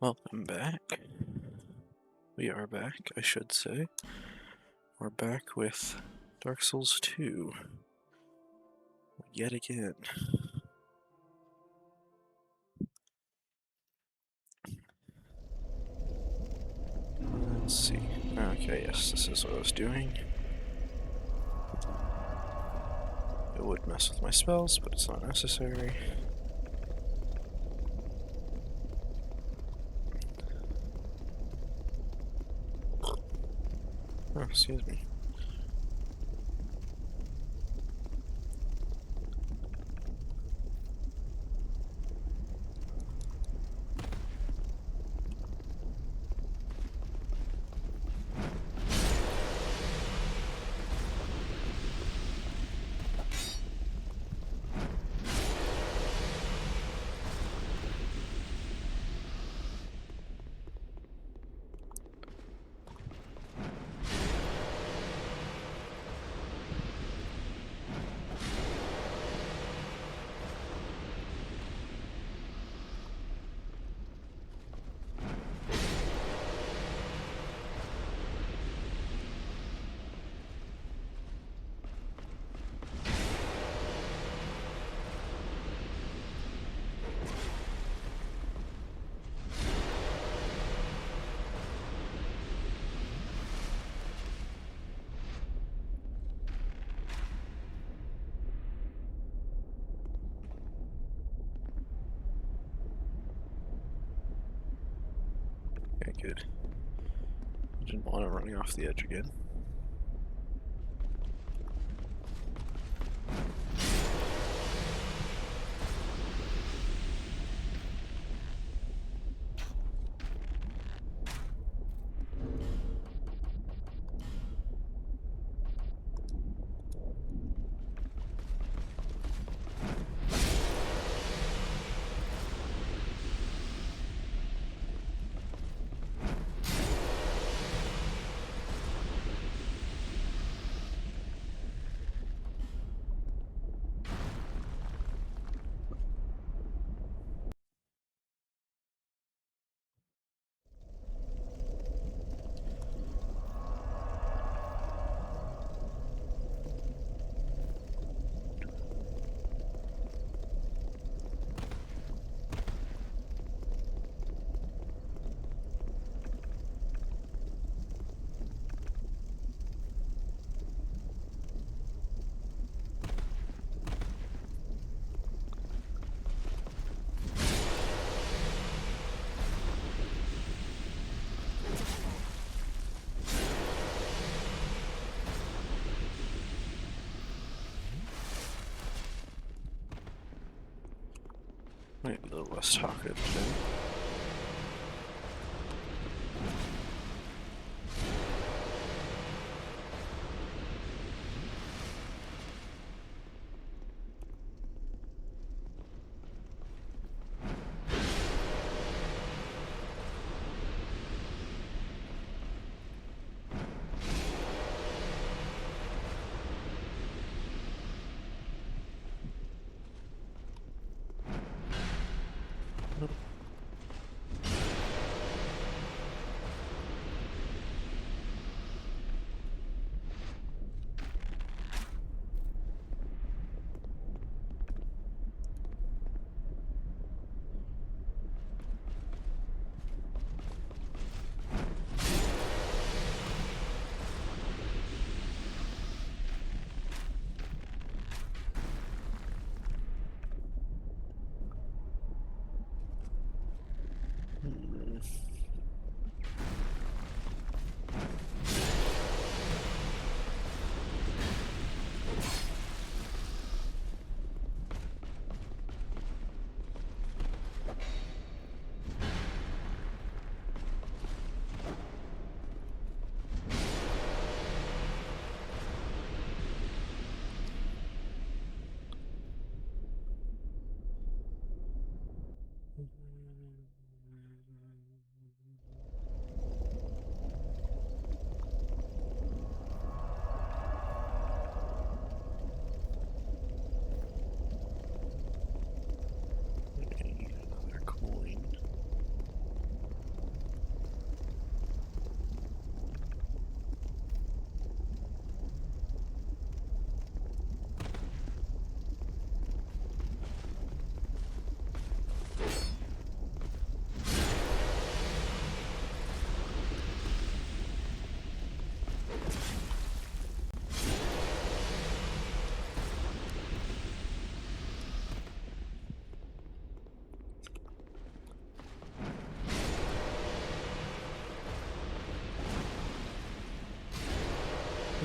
Well, I'm back. We are back, I should say. We're back with Dark Souls 2. Yet again. Let's see. Okay, yes, this is what I was doing. It would mess with my spells, but it's not necessary. Oh, excuse me. Okay, good. I didn't want it running off the edge again. Might be a little less talkative today.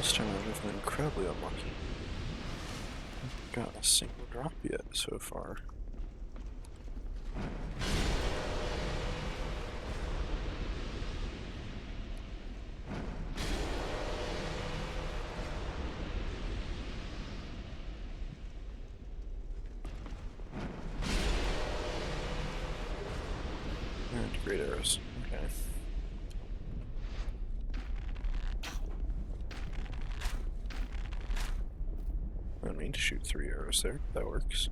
This time I've been incredibly unlucky. I've got a single drop yet so far. And great arrows. Okay. I didn't mean to shoot 3 arrows there. That works.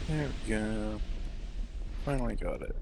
There we go. Finally got it.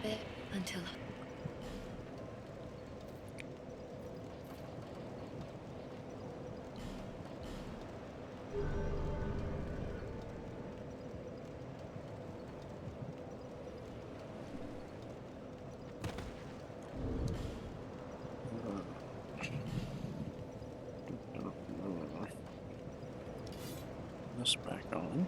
Bit until one.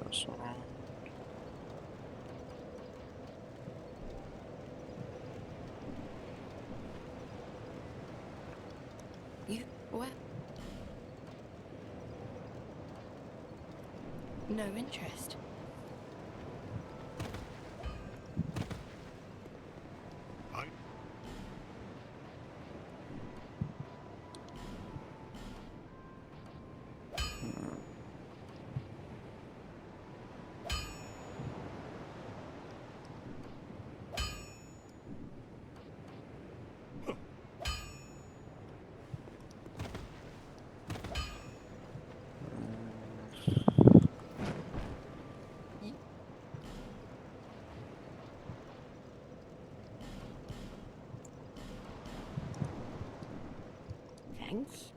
This one. You, what? No interest. Thanks.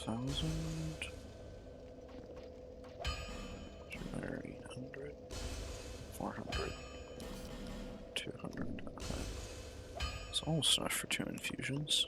$1,000, 800, 400, 200. Okay. It's almost enough for 2 infusions.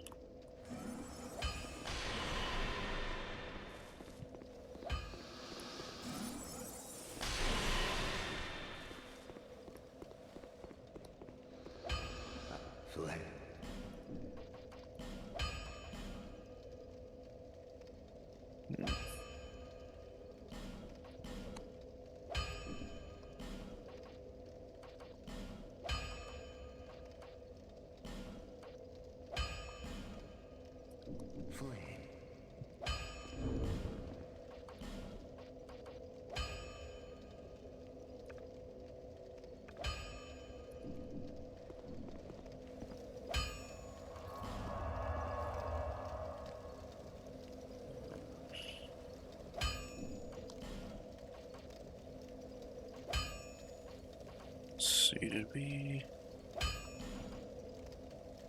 See, did we?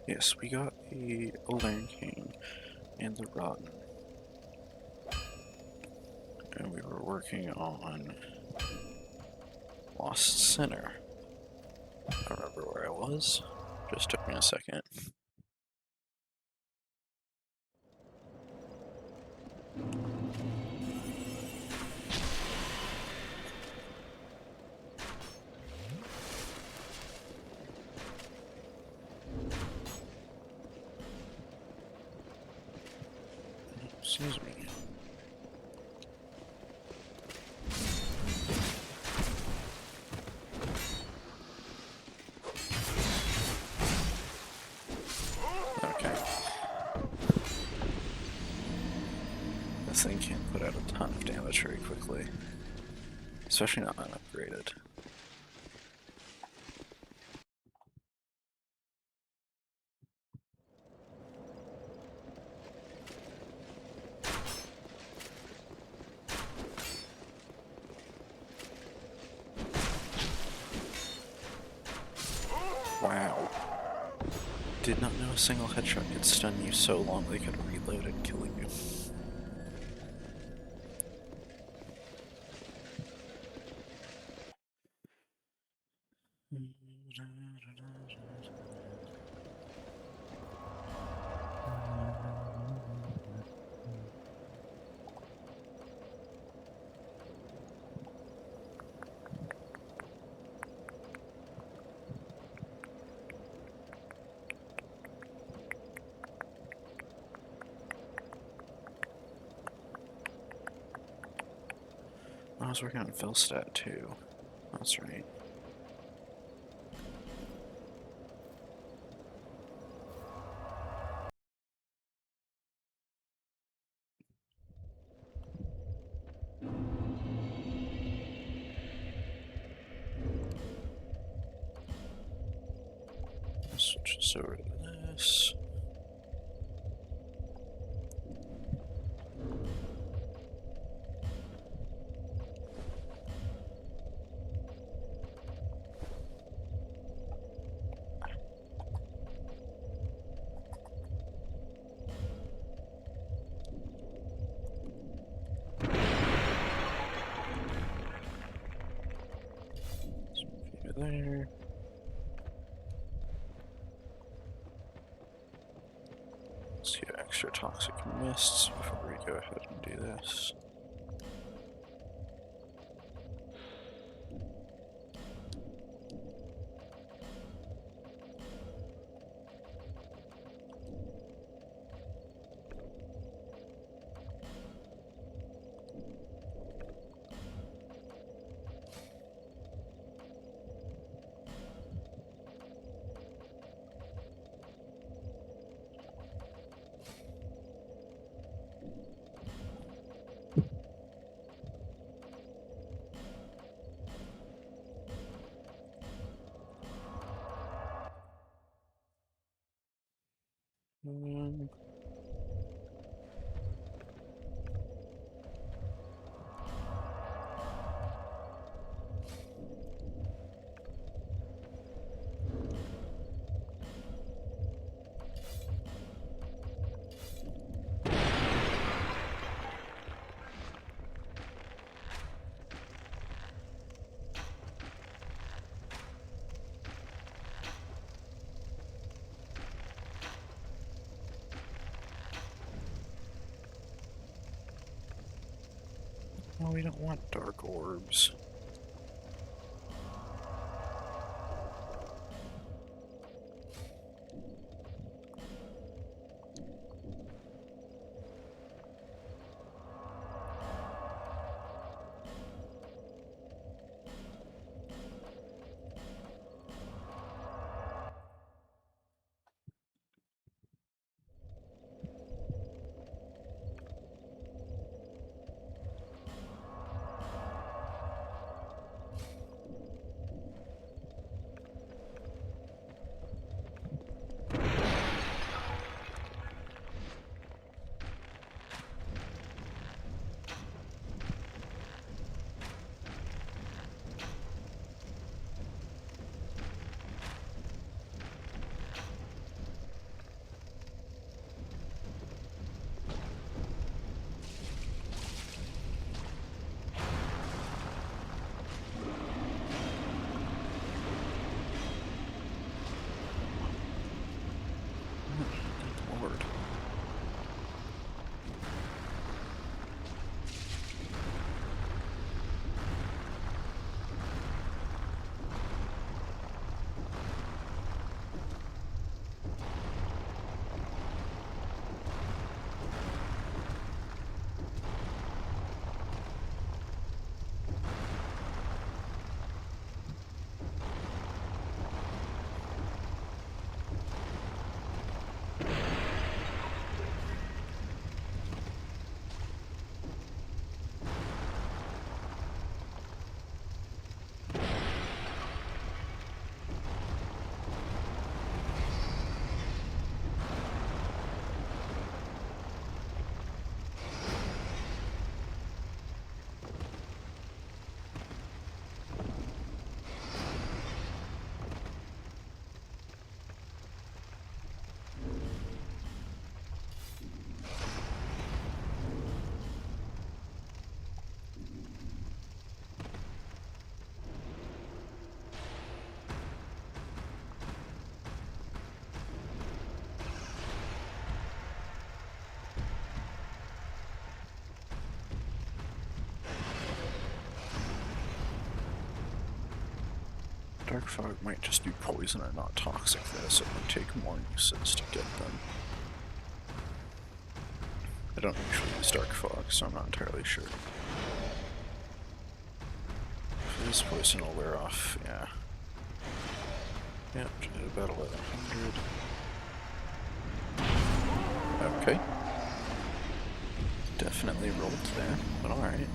Yes, we got the Iron King and the Rotten. And we were working on Lost Sinner. I remember where I was. Just took me a second. Excuse me. Okay. this thing can't put out a ton of damage very quickly. Especially not unupgraded. Wow. Did not know a single headshot could stun you so long they could reload and kill you. I was working on Philstat too. That's right. Switch this over to this. There. Let's get extra toxic mists before we go ahead and do this. Um, no, we don't want dark orbs. Dark fog might just be poison and not toxic though, so it would take more uses to get them. I don't usually use dark fog, so I'm not entirely sure. If this poison will wear off, yeah. Yep, about 1100. Okay. Definitely rolled there, but alright.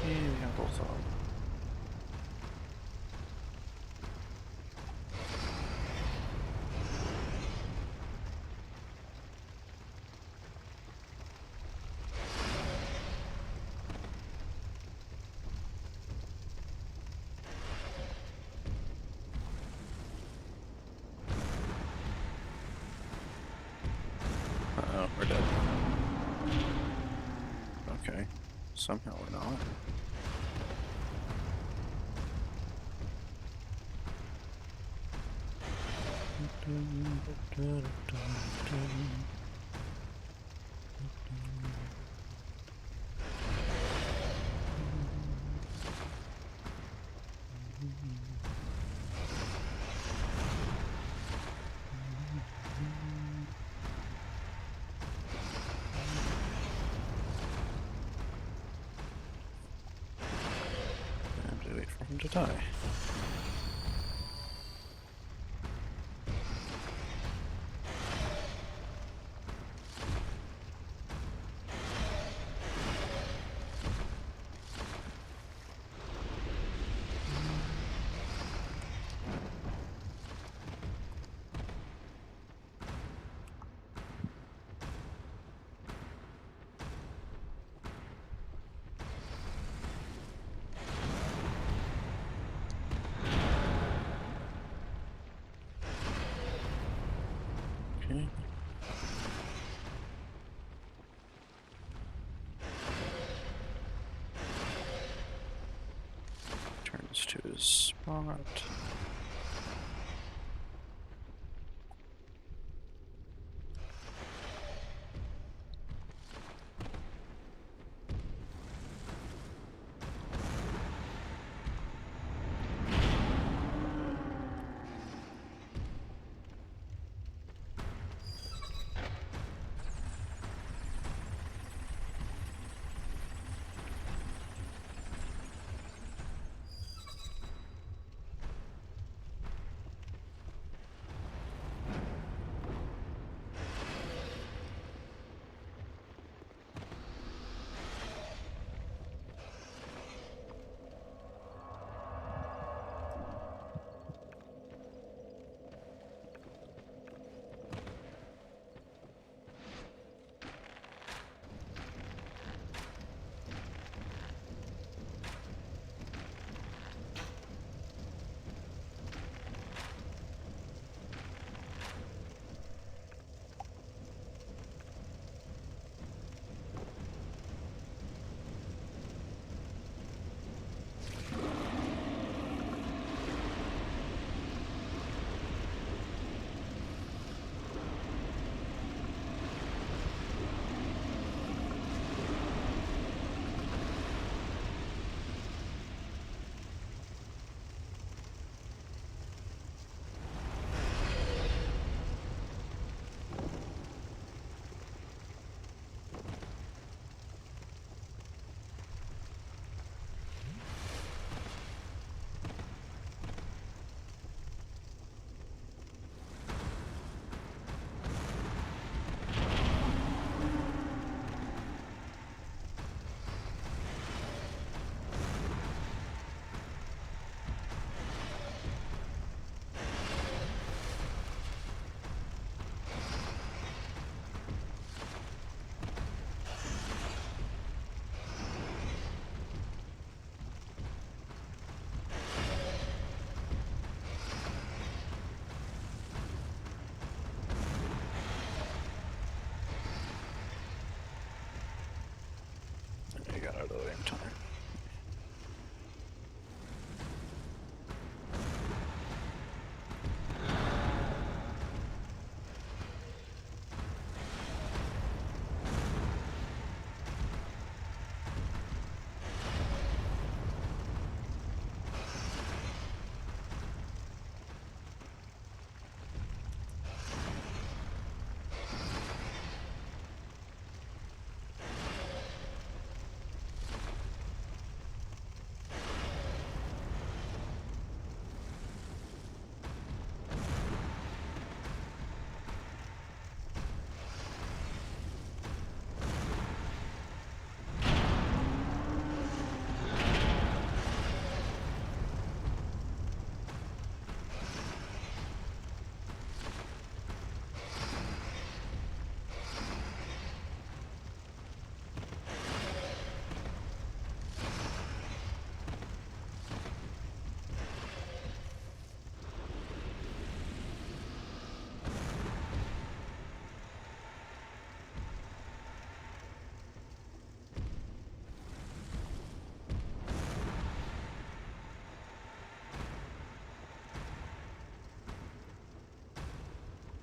Yeah, we have both of them. Uh-oh, we're dead. Okay. Somehow we're not. And we wait for him to die. Okay. Turns to his spot.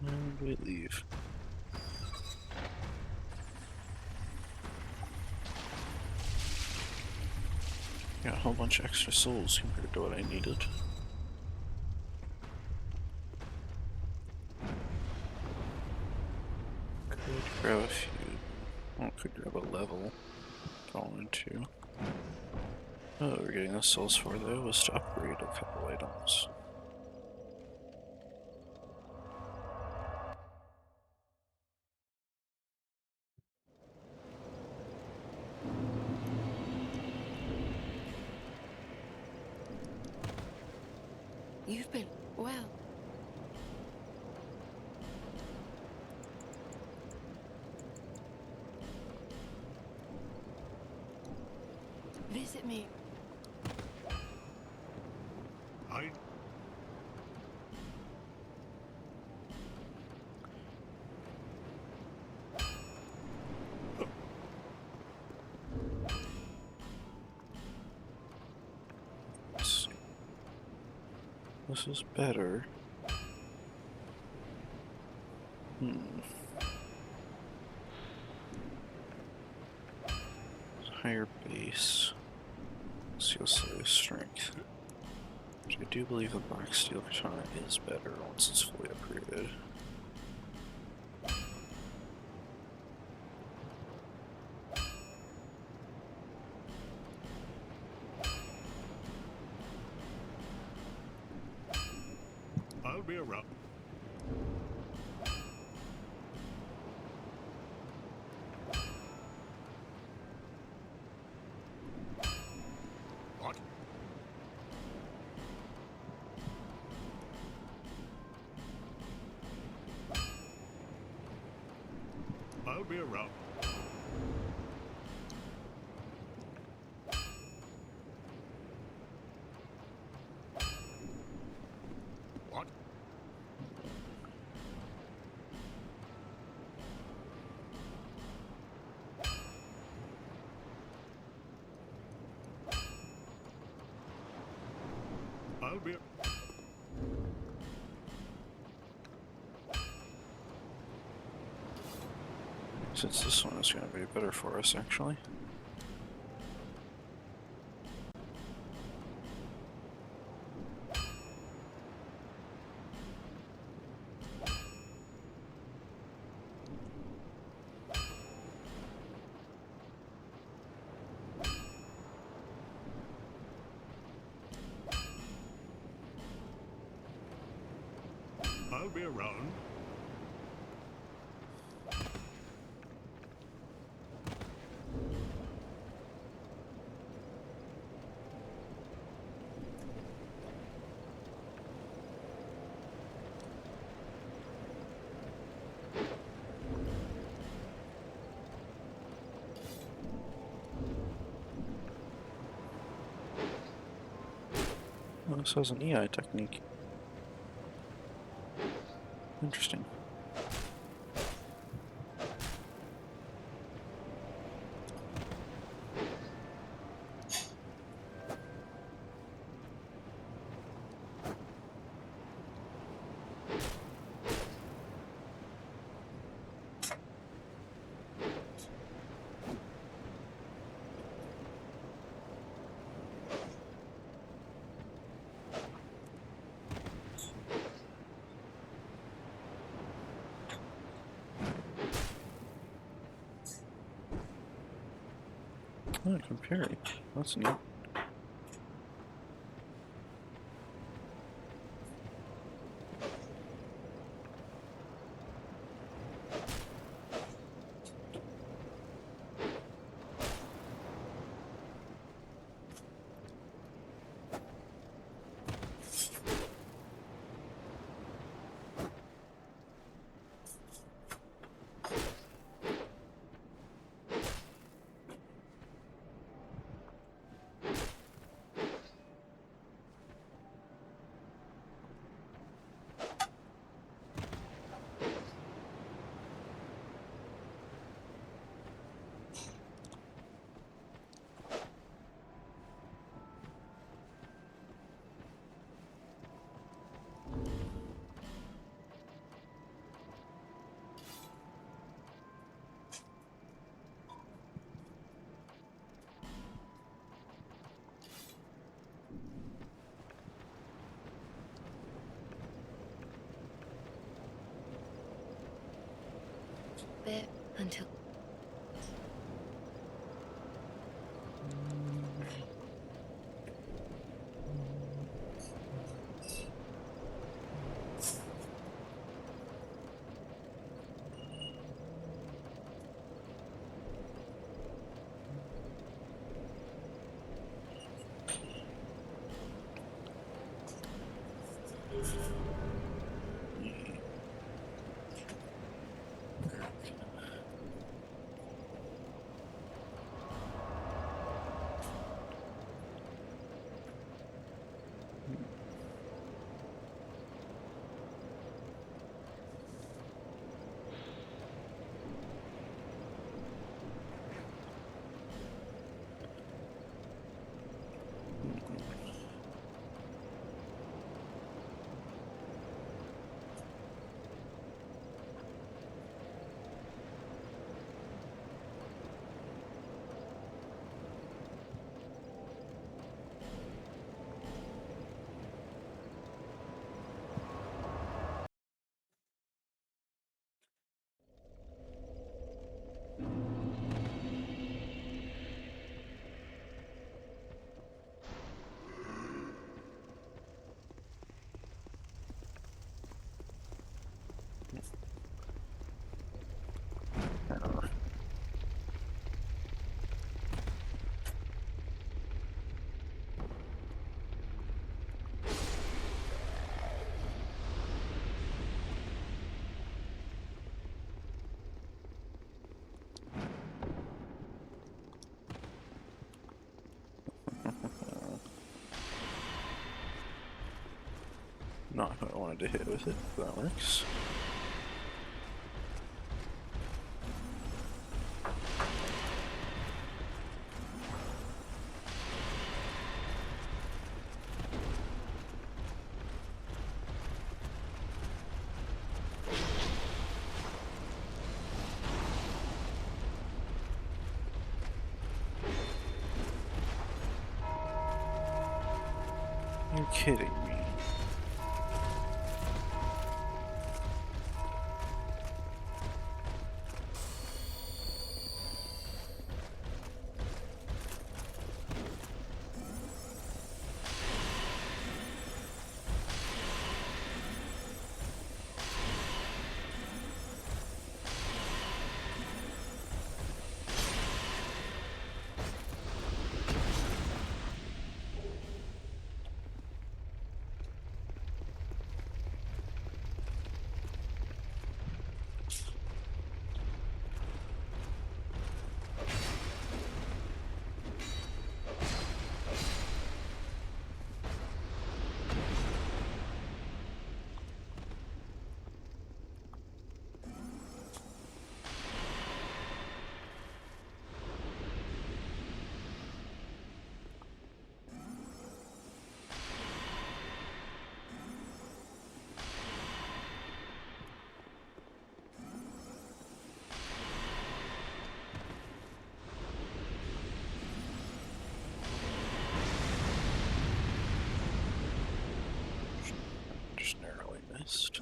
And we leave. Got a whole bunch of extra souls compared to what I needed. Could grab a few. Well, could grab a level if I wanted to. Oh, we're getting the souls for though was to upgrade a couple items. You've been well. Visit me. I Let's see. This is better. Higher base. Steel Slayer strength. Which I do believe the Black Steel Katana is better once it's fully upgraded. I'll be around. What? I'll be around. What? I'll be. Since this one is going to be better for us, actually. I'll be around. Oh, this has an EI technique. Interesting. Oh, comparing. That's neat. bit until... Not who I wanted to hit with it, but that works. You're kidding me. Just narrowly missed.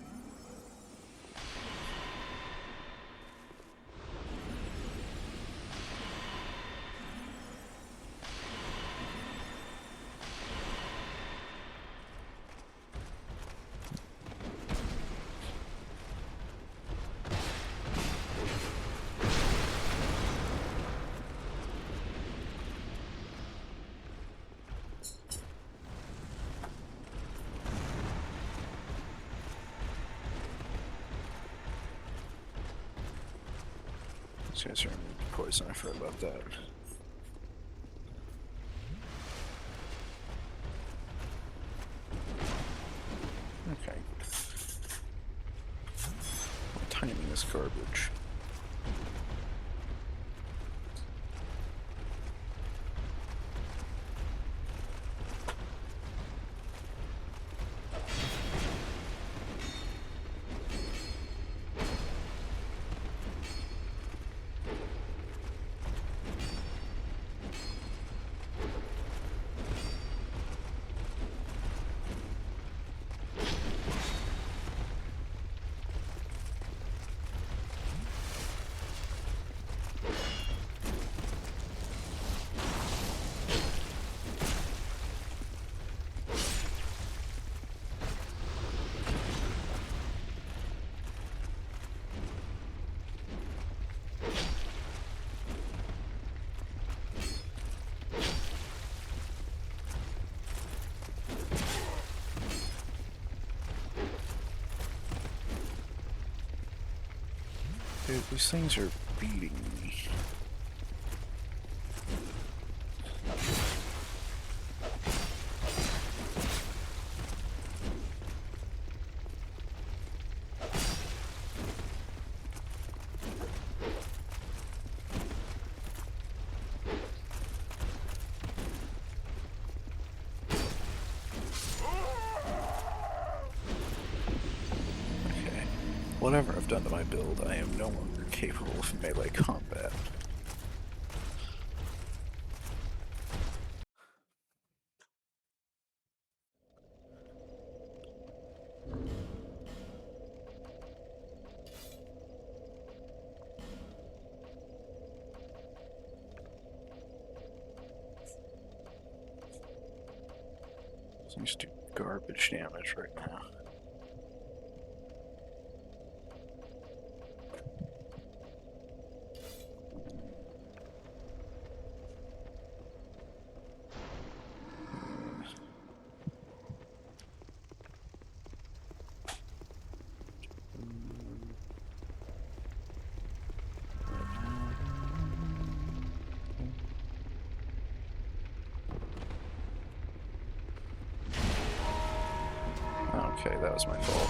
These guys are in poison, I forgot about that. Okay. My timing is garbage. These things are beating me. Whatever I've done to my build, I am no longer capable of melee combat. Things do garbage damage right now. Okay, that was my fault.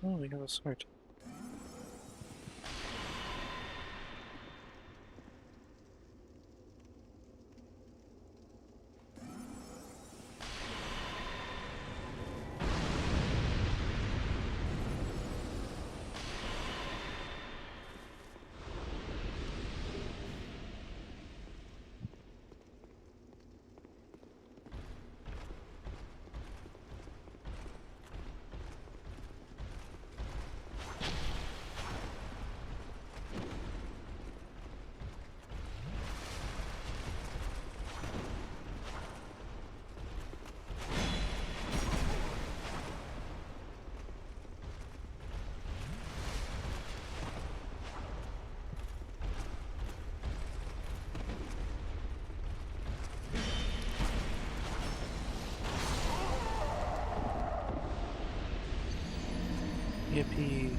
Oh, we got a sword. Yippee.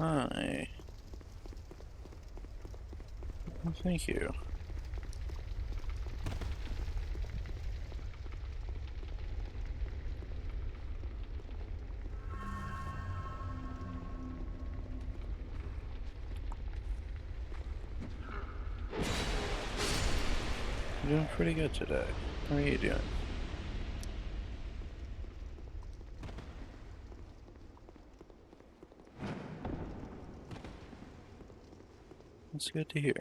Hi. Well, thank you. You're doing pretty good today. How are you doing? That's good to hear.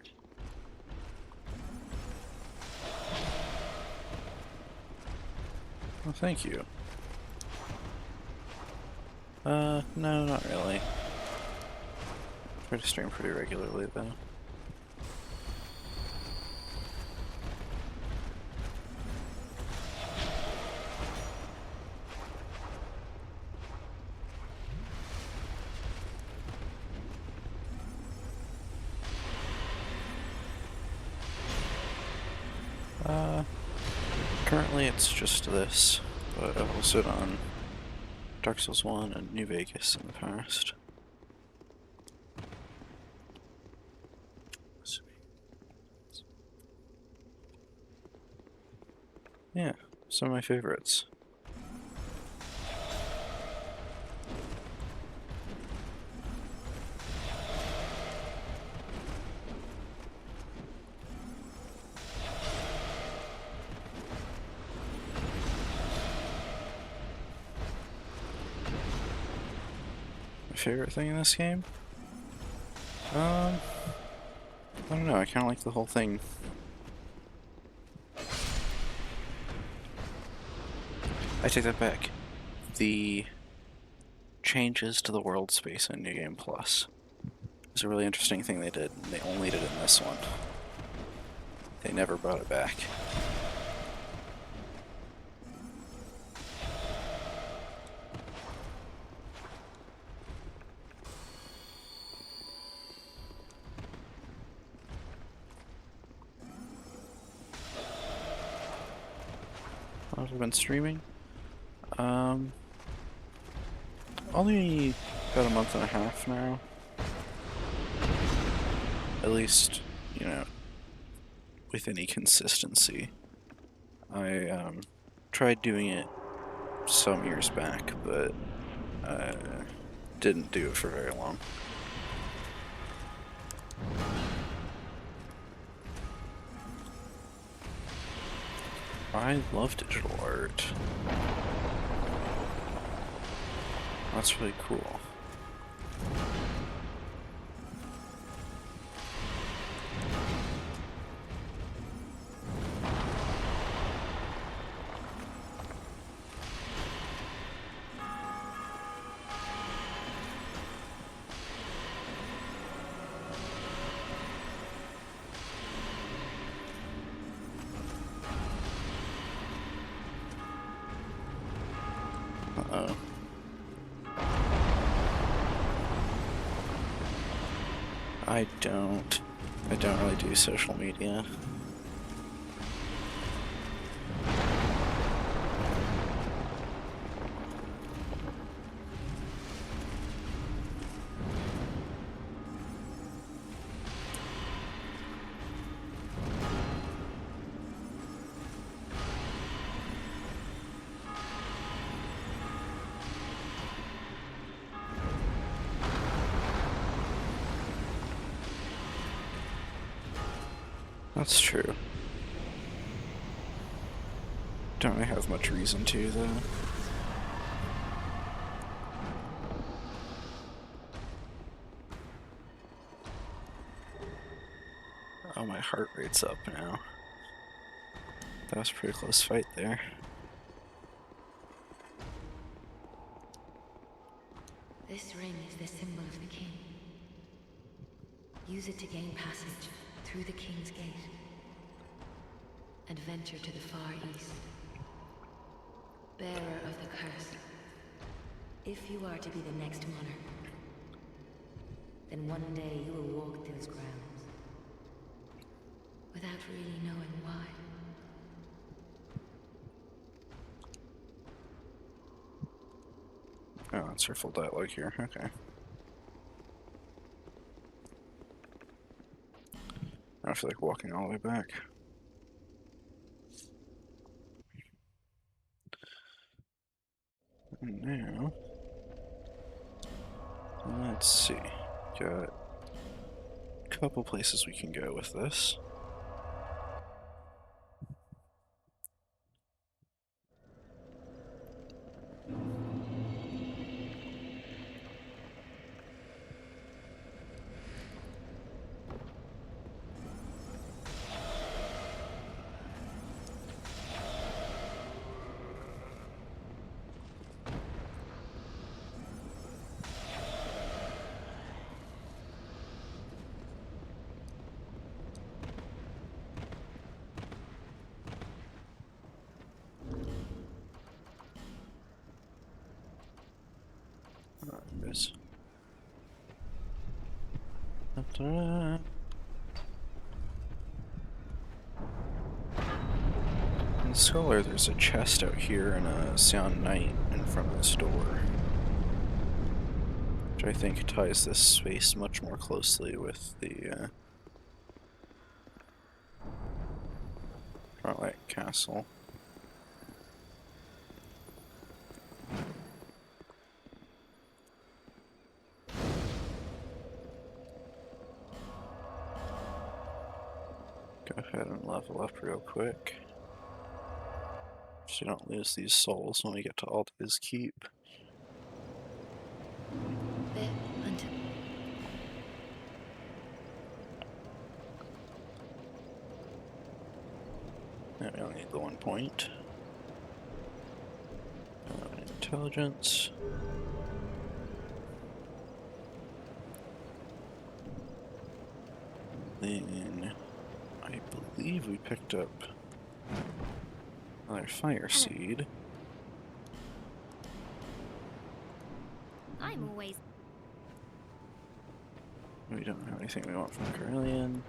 Well, thank you. No, not really. Try to stream pretty regularly, though. Currently it's just this, but I've also done Dark Souls 1 and New Vegas in the past. Yeah, some of my favorites. My favorite thing in this game? I don't know, I kinda like the whole thing. I take that back. The changes to the world space in New Game Plus is a really interesting thing they did, and they only did it in this one. They never brought it back. How long have I been streaming? Only about a month and a half now. At least, you know, with any consistency. I tried doing it some years back, but didn't do it for very long. I love digital art. That's really cool. Uh-oh. I don't really do social media. That's true. Don't really have much reason to, though. Oh, my heart rate's up now. That was a pretty close fight there. This ring is the symbol of the king. Use it to gain passage through the king's gate and venture to the far east. Bearer of the curse, if you are to be the next monarch, then one day you will walk those grounds without really knowing why. Oh, that's her full dialogue here. Okay. I don't feel like walking all the way back. And now, let's see. Got a couple places we can go with this. This. In Scholar, there's a chest out here and a Sion Knight in front of this door, which I think ties this space much more closely with the Starlight Castle. Go ahead and level up real quick, so you don't lose these souls when we get to Alta's Keep. There, Hunter. And we only need the 1 point. Intelligence. Then I believe we picked up another fire seed. I'm always. We don't have anything we want from Carillion.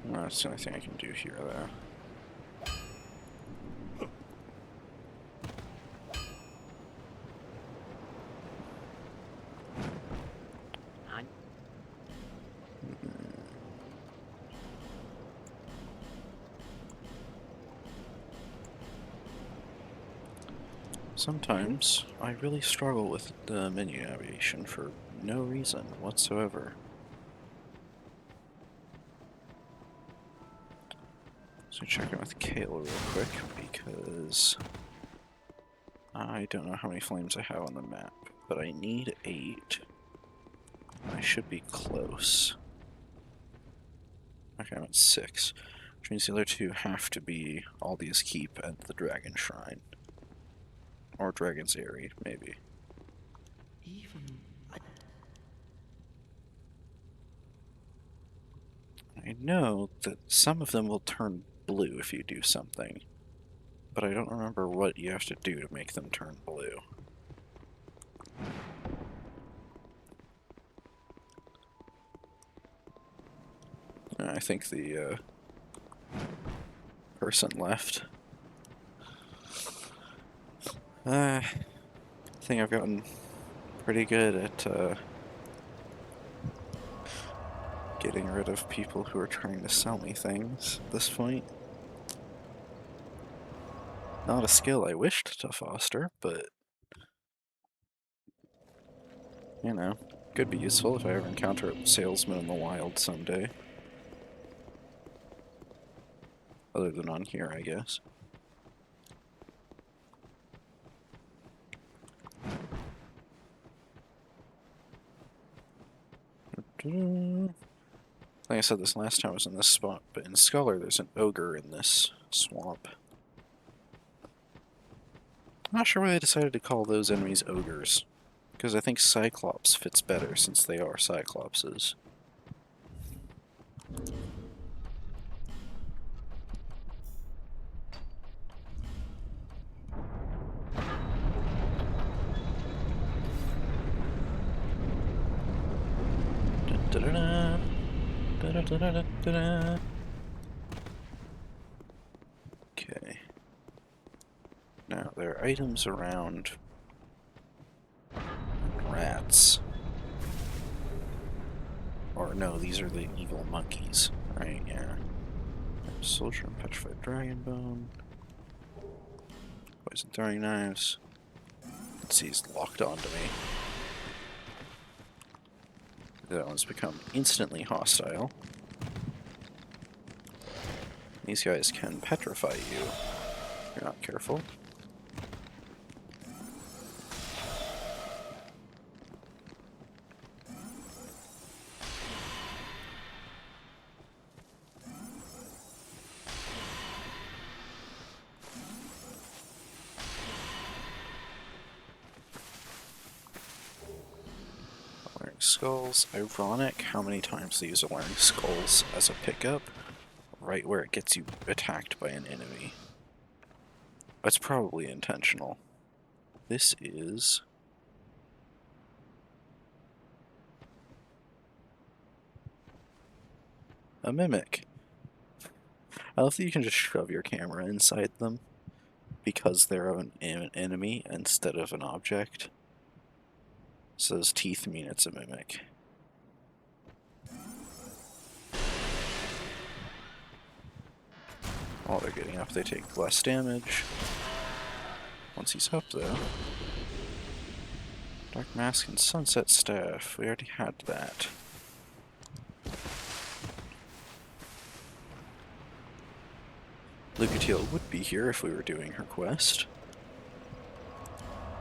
Well, that's the only thing I can do here, though. Sometimes I really struggle with the menu navigation for no reason whatsoever. So check in with Kale real quick, because I don't know how many flames I have on the map, but I need 8. I should be close. Okay, I'm at 6, which means the other 2 have to be Aldi's Keep and the Dragon Shrine. Or Dragon's Eyrie, maybe. I know that some of them will turn blue if you do something, but I don't remember what you have to do to make them turn blue. I think the person left. I think I've gotten pretty good at getting rid of people who are trying to sell me things at this point. Not a skill I wished to foster, but you know, could be useful if I ever encounter a salesman in the wild someday. Other than on here, I guess. Like I said this last time I was in this spot, but in Scholar there's an ogre in this swamp. I'm not sure why they decided to call those enemies ogres, because I think Cyclops fits better since they are Cyclopses. Da-da-da, da-da-da-da-da-da. Okay. Now, there are items around rats. Or no, these are the evil monkeys, right? Yeah. Soldier and petrified dragon bone. Poison throwing knives. Let's see, he's locked onto me. That one's become instantly hostile. These guys can petrify you if you're not careful. Wearing skulls. Ironic how many times they use a wearing skulls as a pickup, right where it gets you attacked by an enemy. That's probably intentional. This is a mimic. I love that you can just shove your camera inside them because they're an enemy instead of an object. So those teeth mean it's a mimic. While they're getting up, they take less damage. Once he's up, though. Dark Mask and Sunset Staff. We already had that. Lucatiel would be here if we were doing her quest.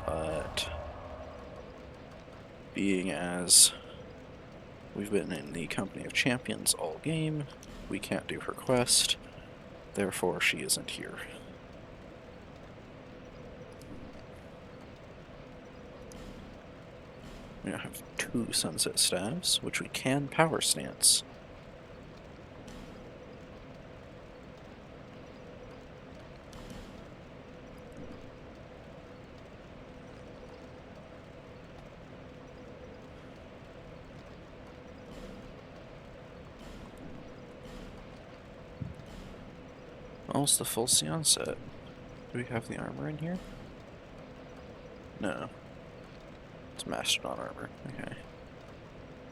But being as we've been in the company of champions all game, we can't do her quest. Therefore, she isn't here. We now have 2 Sunset Staves, which we can power stance. Almost the full Sion set. Do we have the armor in here? No. It's Mastodon armor. Okay.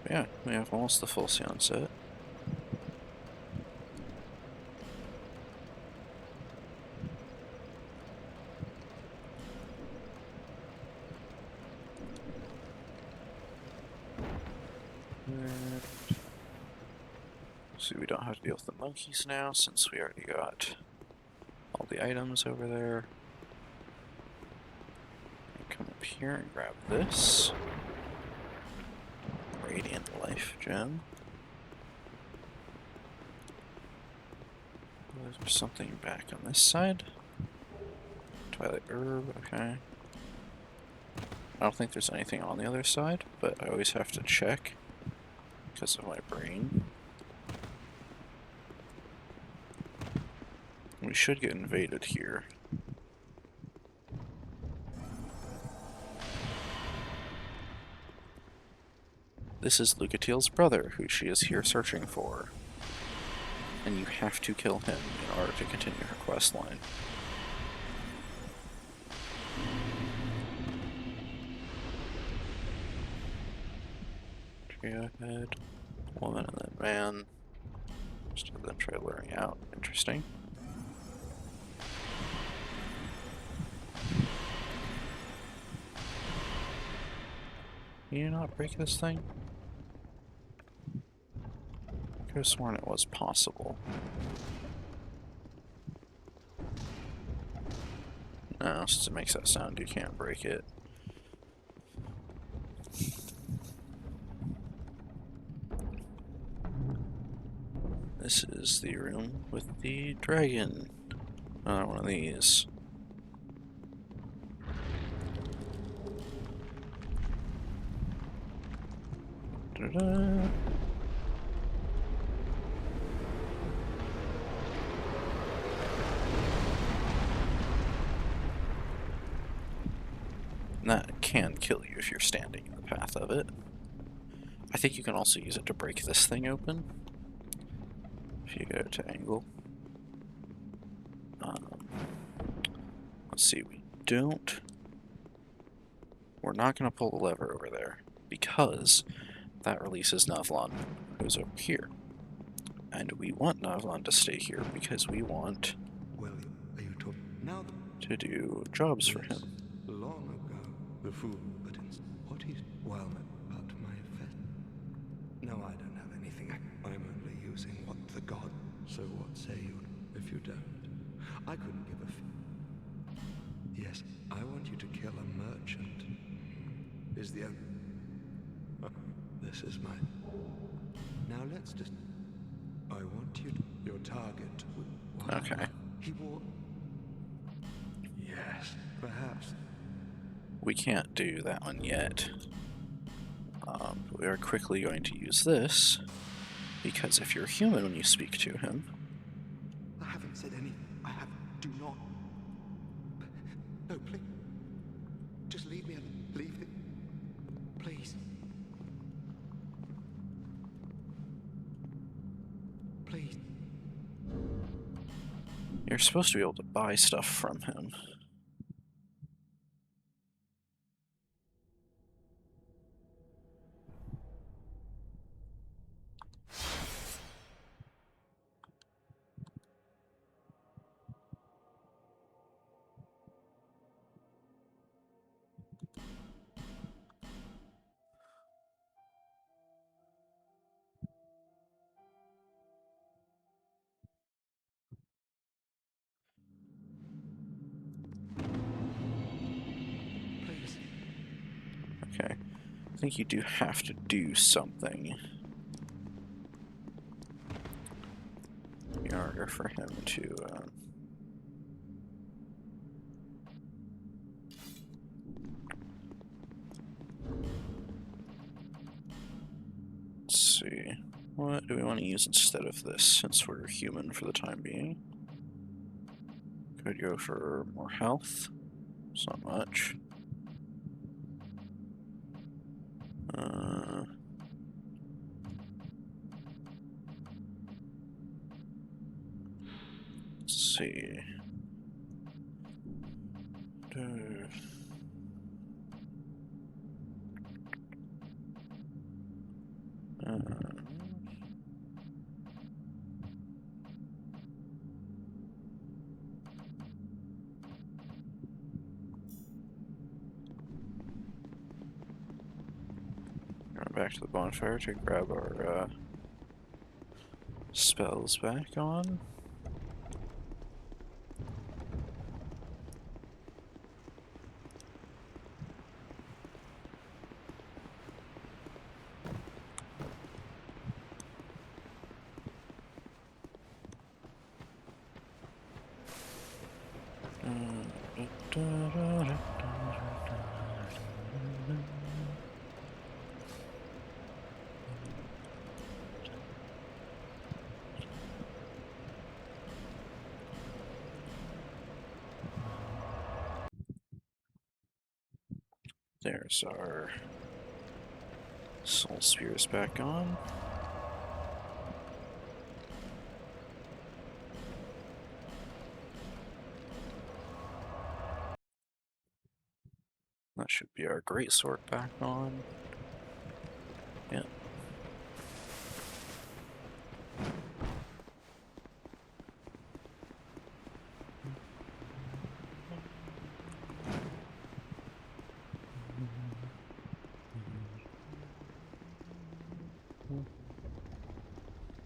Yeah, we have almost the full Sion set. See, we don't have to deal with the monkeys now since we already got all the items over there. Come up here and grab this. Radiant Life Gem. There's something back on this side. Twilight Herb, okay. I don't think there's anything on the other side, but I always have to check because of my brain. We should get invaded here. This is Lucatiel's brother, who she is here searching for. And you have to kill him in order to continue her quest line. Trio head, woman, and then man. Just have them try luring out. Interesting. Can you not break this thing? I could have sworn it was possible. No, since it makes that sound, you can't break it. This is the room with the dragon. Another one of these. Da-da. And that can kill you if you're standing in the path of it. I think you can also use it to break this thing open. If you go to angle. Let's see, we don't. We're not going to pull the lever over there because that releases Navlon, who's over here. And we want Navlon to stay here because we want to do jobs for him. Long ago, the fool, but what is well, but my fest. No, I don't have anything. I'm only using what the god. So what say you if you don't? I couldn't give a Yes, I want you to kill a merchant. Is the this is mine. Now let's just. I want you to. Your target. Okay. He wore. Yes, perhaps. We can't do that one yet. We are quickly going to use this, because if you're human when you speak to him... I haven't said anything. I have. Do not. No, please. Just leave me alone. Leave it. Please. You're supposed to be able to buy stuff from him. Please. Okay. I think you do have to do something in order for him to, let's see. What do we want to use instead of this, since we're human for the time being? Could go for more health. It's not much. Let's see. Going back to the bonfire to grab our spells back on. There's our soul spears back on. That should be our greatsword back on. Yeah.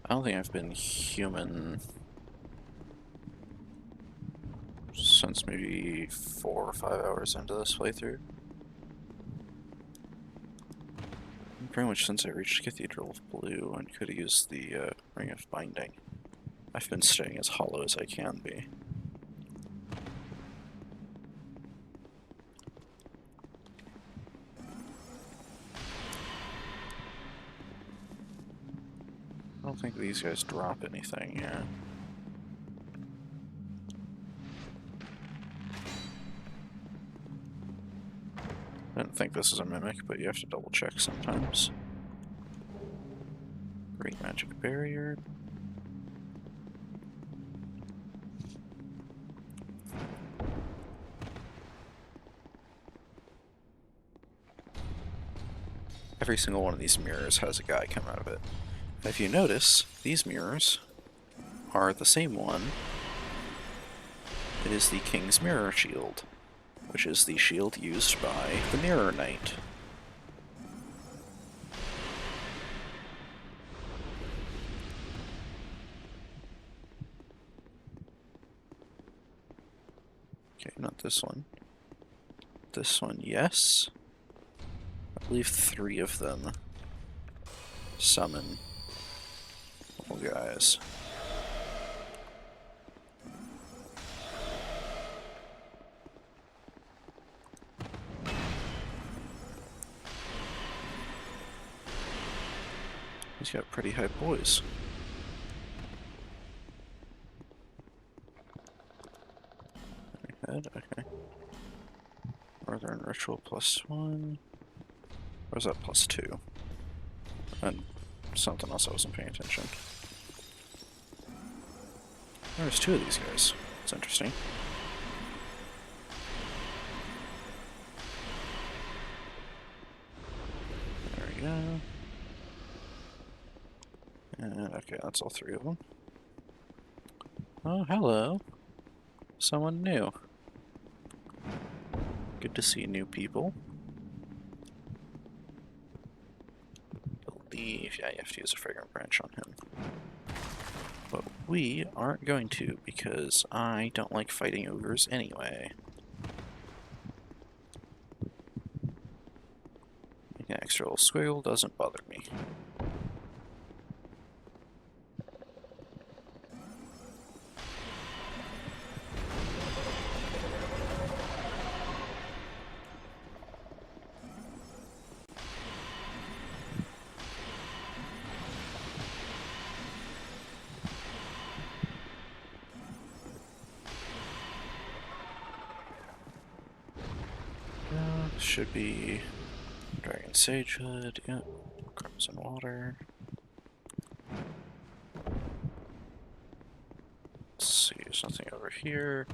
I don't think I've been human since maybe 4 or 5 hours into this playthrough. Pretty much since I reached Cathedral of Blue and could have used the Ring of Binding. I've been staying as hollow as I can be. I don't think these guys drop anything yet. I don't think this is a mimic, but you have to double check sometimes. Great magic barrier. Every single one of these mirrors has a guy come out of it. If you notice, these mirrors are the same one. It is the King's Mirror Shield, which is the shield used by the Mirror Knight. Okay, not this one. This one, yes. I believe 3 of them summon little guys. He's got pretty high poise. Head, okay. Northern Ritual +1. Or is that +2? And something else I wasn't paying attention. There's 2 of these guys. It's interesting. There we go. And okay, that's all 3 of them. Oh, hello. Someone new. Good to see new people. Believe, yeah, you have to use a fragrant branch on him. But we aren't going to, because I don't like fighting ogres anyway. Making an extra little squiggle doesn't bother me. Should be Dragon Sagehood, yep. Crimson Water. Let's see, there's nothing over here.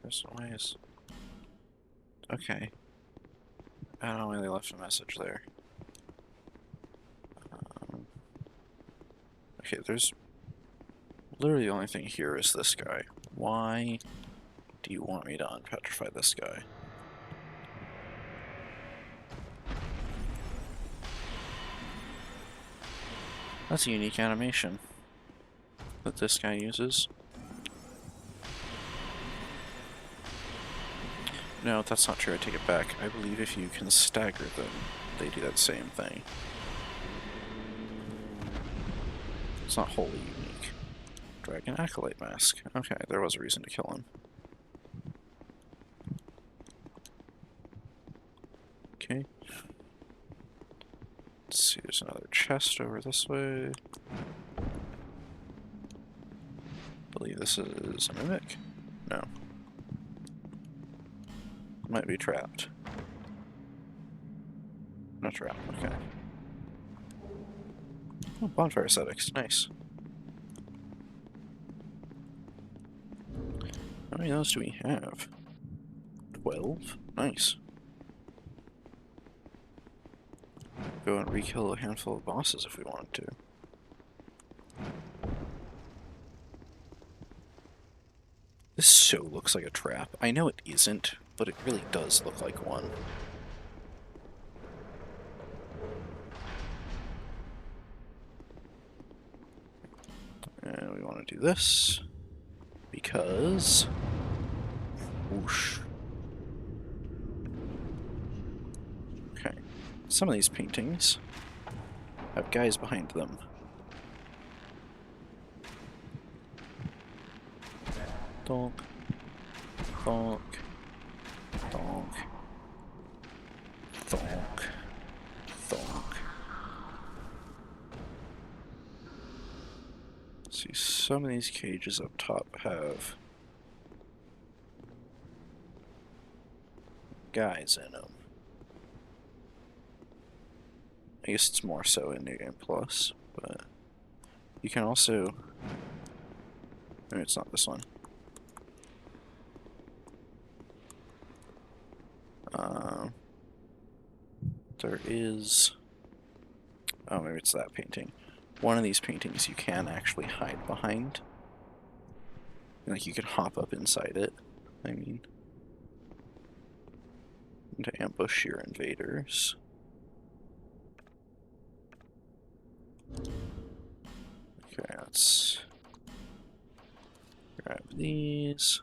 There's some ways. Okay. I don't know why they left a message there. Okay, there's literally the only thing here is this guy. Why do you want me to unpetrify this guy? That's a unique animation that this guy uses. No, that's not true. I take it back. I believe if you can stagger them, they do that same thing. It's not wholly unique. Dragon Acolyte Mask. Okay, there was a reason to kill him. Okay. Let's see, there's another chest over this way. I believe this is a mimic? No. Might be trapped. Not trapped, okay. Oh, bonfire aesthetics, nice. How many of those do we have? 12? Nice. Go and re-kill a handful of bosses if we wanted to. This so looks like a trap. I know it isn't, but it really does look like one. And we want to do this because whoosh. Okay. Some of these paintings have guys behind them. Donk. Donk. Donk. Donk. Donk. See, some of these cages up top have guys in them. I guess it's more so in New Game Plus, but you can also... Maybe it's not this one. There is... Oh, maybe it's that painting. One of these paintings you can actually hide behind. Like, you can hop up inside it, I mean. And to ambush your invaders. Okay, let's grab these.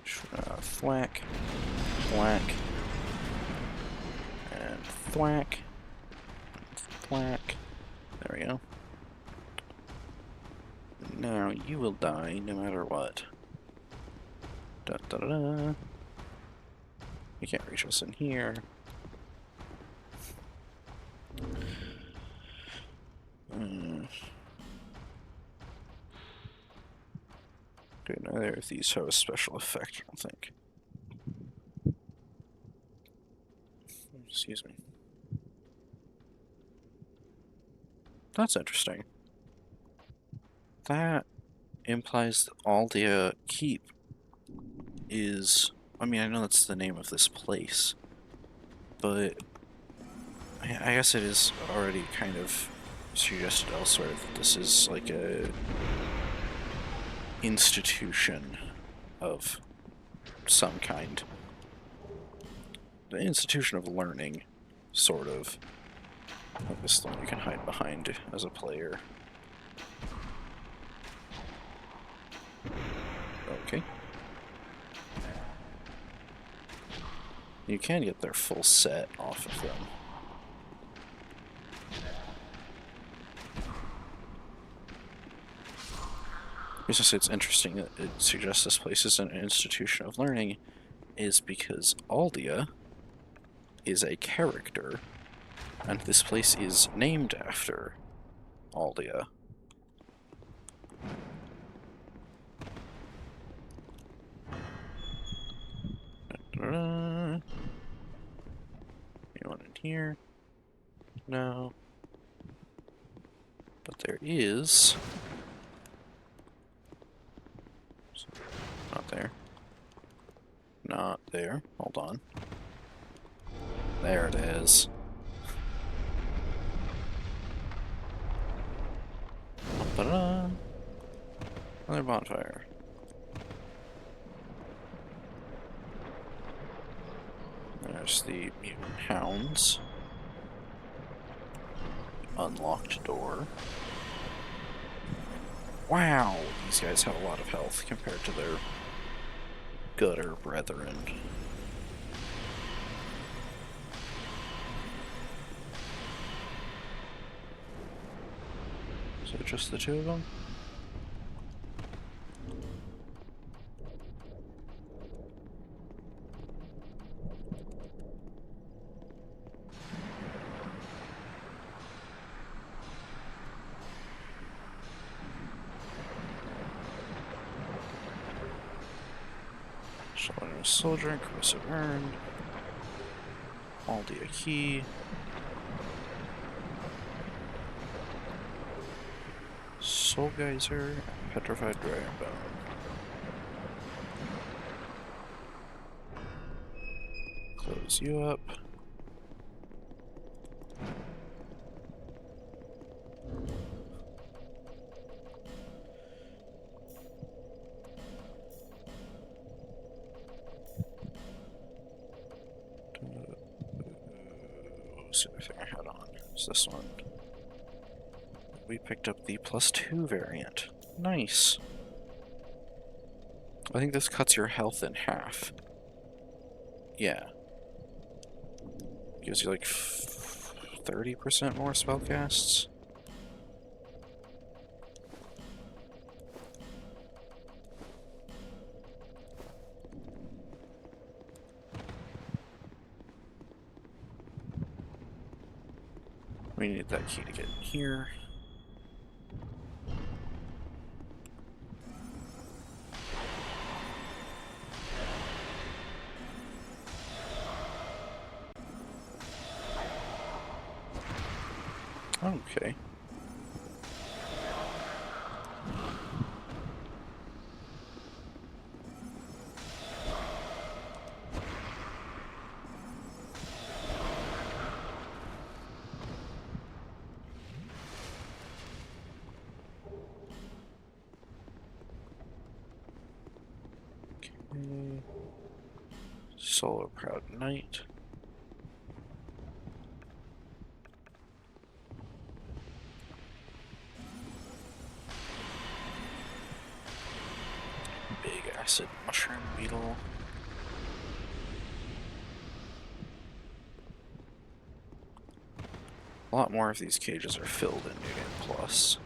Thwack. Thwack. And thwack. Thwack. There we go. Now you will die no matter what. Da da da da. You can't reach us in here. Okay, neither of these have a special effect, I don't think. Excuse me. That's interesting. that implies that Aldia Keep is... I mean, I know that's the name of this place, but I guess it is already kind of suggested elsewhere that this is like a institution of some kind. The institution of learning, sort of. Like this one you can hide behind as a player. Okay. You can get their full set off of them. It's interesting that it suggests this place is an institution of learning, is because Aldia is a character, and this place is named after Aldia. Anyone in here? No. But there is... Not there. Not there. Hold on. There it is. Ta-da! Another bonfire. There's the mutant hounds. Unlocked door. Wow! These guys have a lot of health compared to their gutter brethren. Is it just the two of them? Showing a soldier, corrosive earned. Aldia key. Soul Geyser, Petrified Dragon Bone. Close you up. What was the other thing I had on? It's this one. We picked up the +2 variant. Nice. I think this cuts your health in half. Yeah. Gives you like 30% more spellcasts. We need that key to get in here. Okay. Okay. Solar Proud Knight. Big acid mushroom beetle. A lot more of these cages are filled in New Game Plus.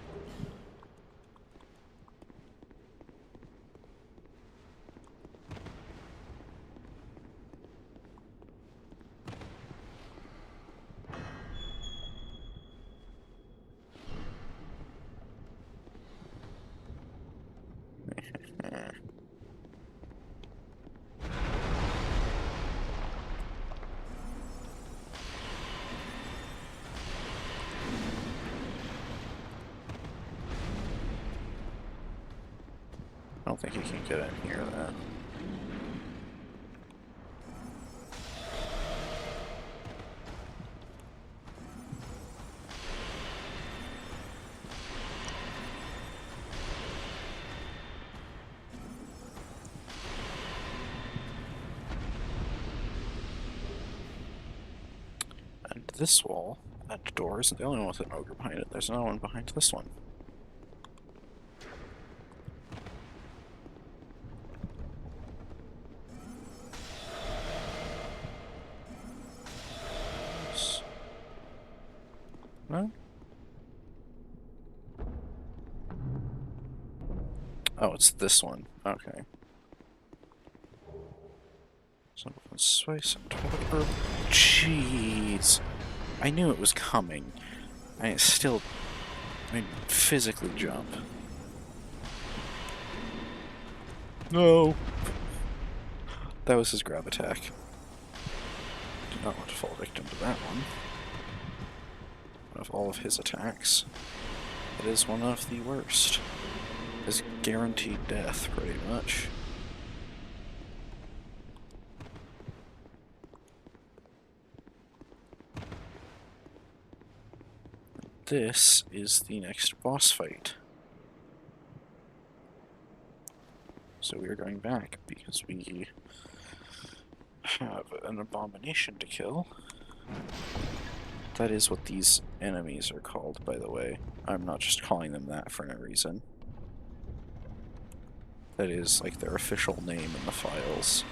don't think you can get in here, then. And this wall, that door, isn't the only one with an ogre behind it. There's another one behind this one. No? Oh, it's this one. Okay. Some spice and herb. Jeez. I knew it was coming. I still physically jump. No. That was his grab attack. Did not want to fall victim to that one. Of all of his attacks, it is one of the worst. Is guaranteed death, pretty much. This is the next boss fight. So we are going back because we have an abomination to kill. That is what these enemies are called, by the way. I'm not just calling them that for no reason. That is, like, their official name in the files.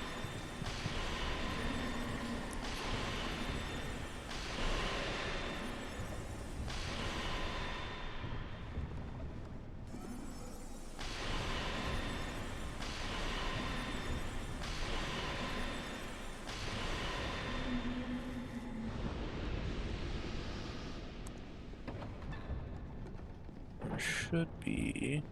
Should be...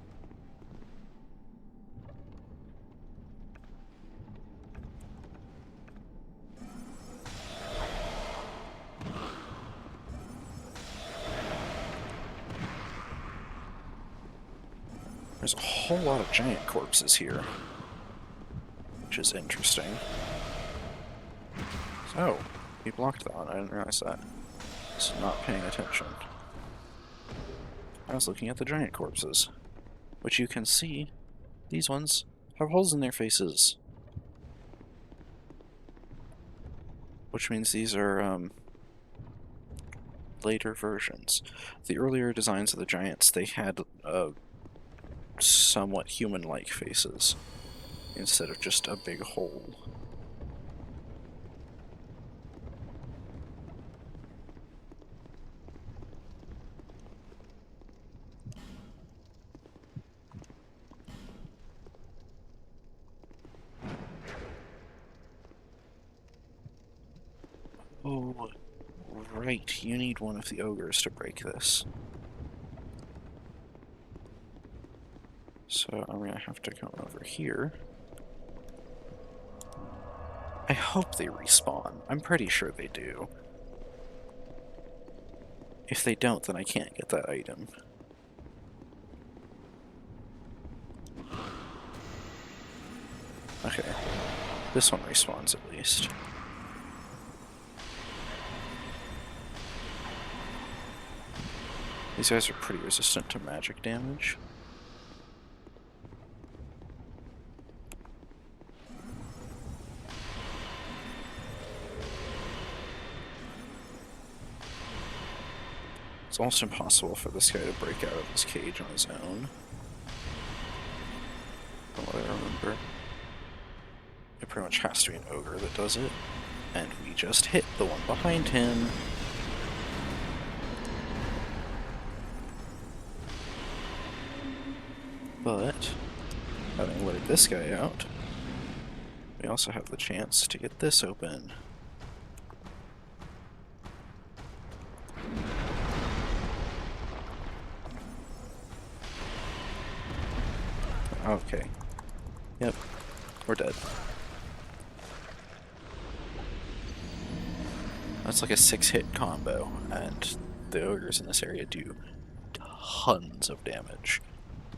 There's a whole lot of giant corpses here, which is interesting. Oh, he blocked that one. I didn't realize that. Just not paying attention. I was looking at the giant corpses, which you can see, these ones have holes in their faces. Which means these are, later versions. The earlier designs of the giants, they had, somewhat human-like faces, instead of just a big hole. Oh, right, you need one of the ogres to break this. So I'm gonna have to come over here. I hope they respawn. I'm pretty sure they do. If they don't, then I can't get that item. Okay. This one respawns at least. These guys are pretty resistant to magic damage. It's almost impossible for this guy to break out of his cage on his own. From what I remember. It pretty much has to be an ogre that does it. And we just hit the one behind him. But, having let this guy out, we also have the chance to get this open. Okay. Yep. We're dead. That's like a 6-hit combo, and the ogres in this area do tons of damage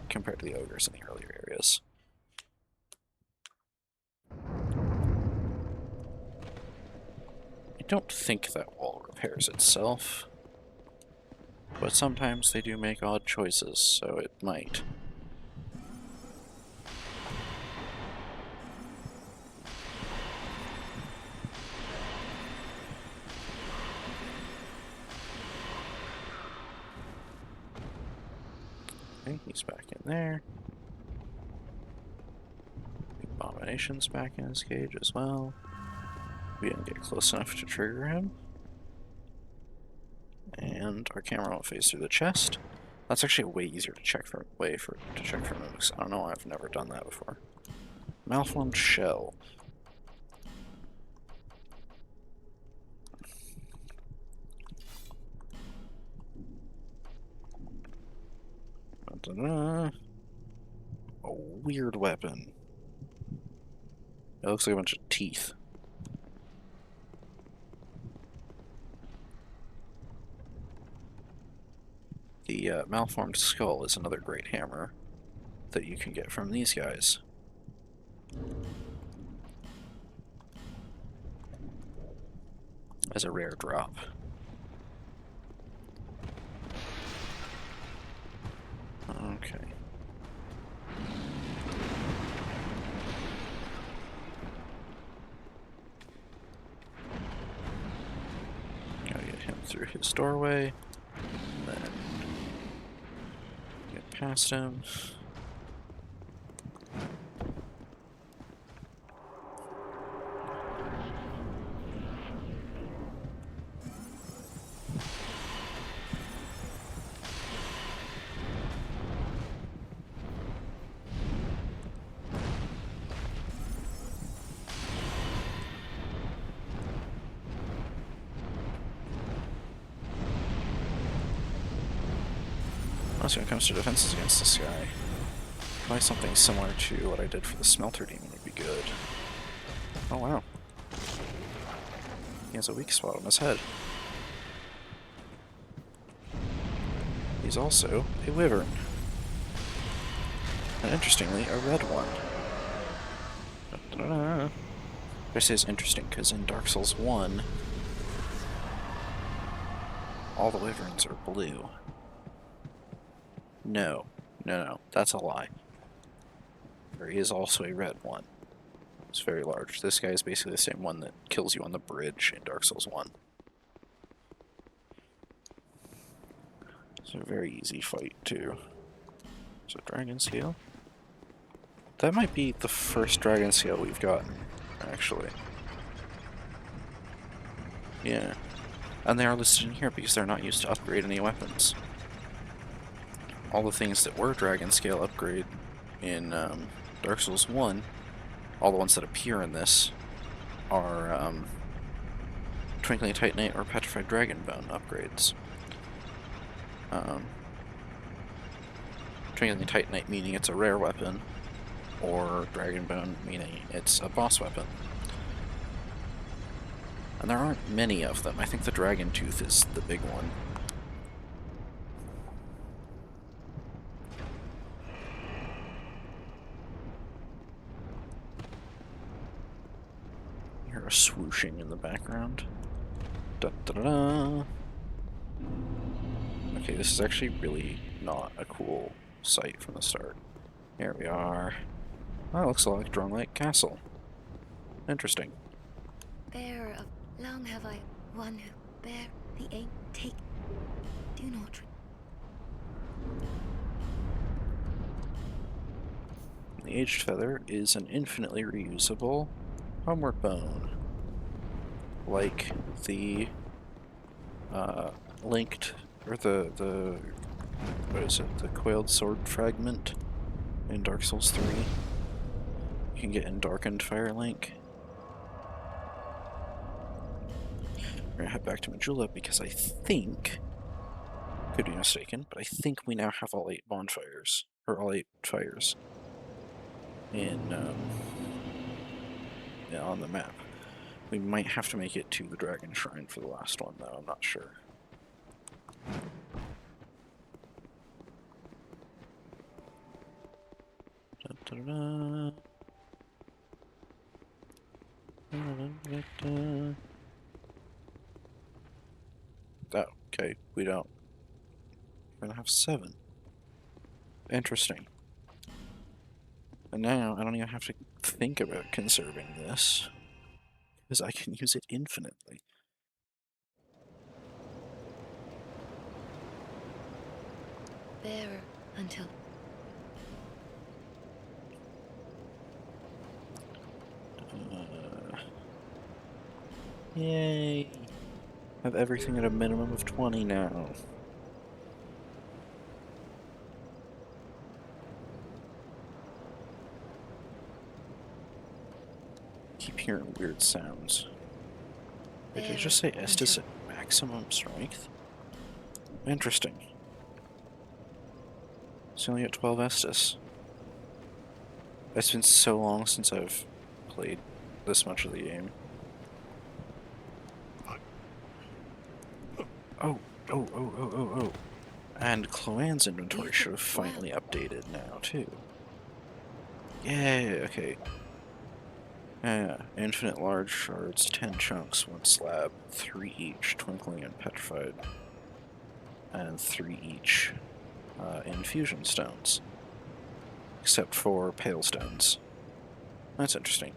compared to the ogres in the earlier areas. I don't think that wall repairs itself, but sometimes they do make odd choices, so it might. Okay, he's back in there. Abomination's back in his cage as well. We didn't get close enough to trigger him. And our camera won't phase through the chest. That's actually way easier to check for mooks. I don't know why I've never done that before. Malformed shell. A weird weapon. It looks like a bunch of teeth. The malformed skull is another great hammer that you can get from these guys. As a rare drop. Okay. Gotta get him through his doorway. Then get past him. When it comes to defenses against this guy, probably something similar to what I did for the smelter demon would be good. Oh wow. He has a weak spot on his head. He's also a wyvern. And interestingly, a red one. I say it's interesting because in Dark Souls 1, all the wyverns are blue. No, that's a lie. There is also a red one. It's very large. This guy is basically the same one that kills you on the bridge in Dark Souls 1. It's a very easy fight, too. Is it Dragon Scale? That might be the first Dragon Scale we've gotten, actually. Yeah. And they are listed in here because they're not used to upgrade any weapons. All the things that were Dragon Scale upgrade in Dark Souls 1, all the ones that appear in this, are Twinkling Titanite or Petrified Dragon Bone upgrades. Twinkling Titanite meaning it's a rare weapon, or Dragon Bone meaning it's a boss weapon. And there aren't many of them. I think the Dragon Tooth is the big one. You hear a swooshing in the background. Da da da da. Okay, this is actually really not a cool sight from the start. Here we are. Oh, it looks a lot like Drone Lake Castle. Interesting. Bearer of long have I one who bear the aim take. Do not. The Aged Feather is an infinitely reusable homeward bone. Like the linked, or the what is it, the Coiled Sword Fragment in Dark Souls 3. You can get in Darkened Firelink. We're gonna head back to Majula because I think, could be mistaken, but I think we now have all 8 bonfires, or all 8 fires in yeah, on the map. We might have to make it to the Dragon Shrine for the last one, though. I'm not sure. Da-da-da. Da-da-da-da. Okay, we don't. We're gonna have 7. Interesting. And now I don't even have to think about conserving this, because I can use it infinitely. Bearer until Yay! Have everything at a minimum of 20 now. Keep hearing weird sounds. Wait, did I just say Estus at maximum strength? Interesting. It's only at 12 Estus. It's been so long since I've played this much of the game. Oh. And Chloan's inventory should have finally updated now, too. Yay, okay. Yeah, infinite large shards, 10 chunks, 1 slab, 3 each, twinkling and petrified, and 3 each infusion stones, except for pale stones. That's interesting.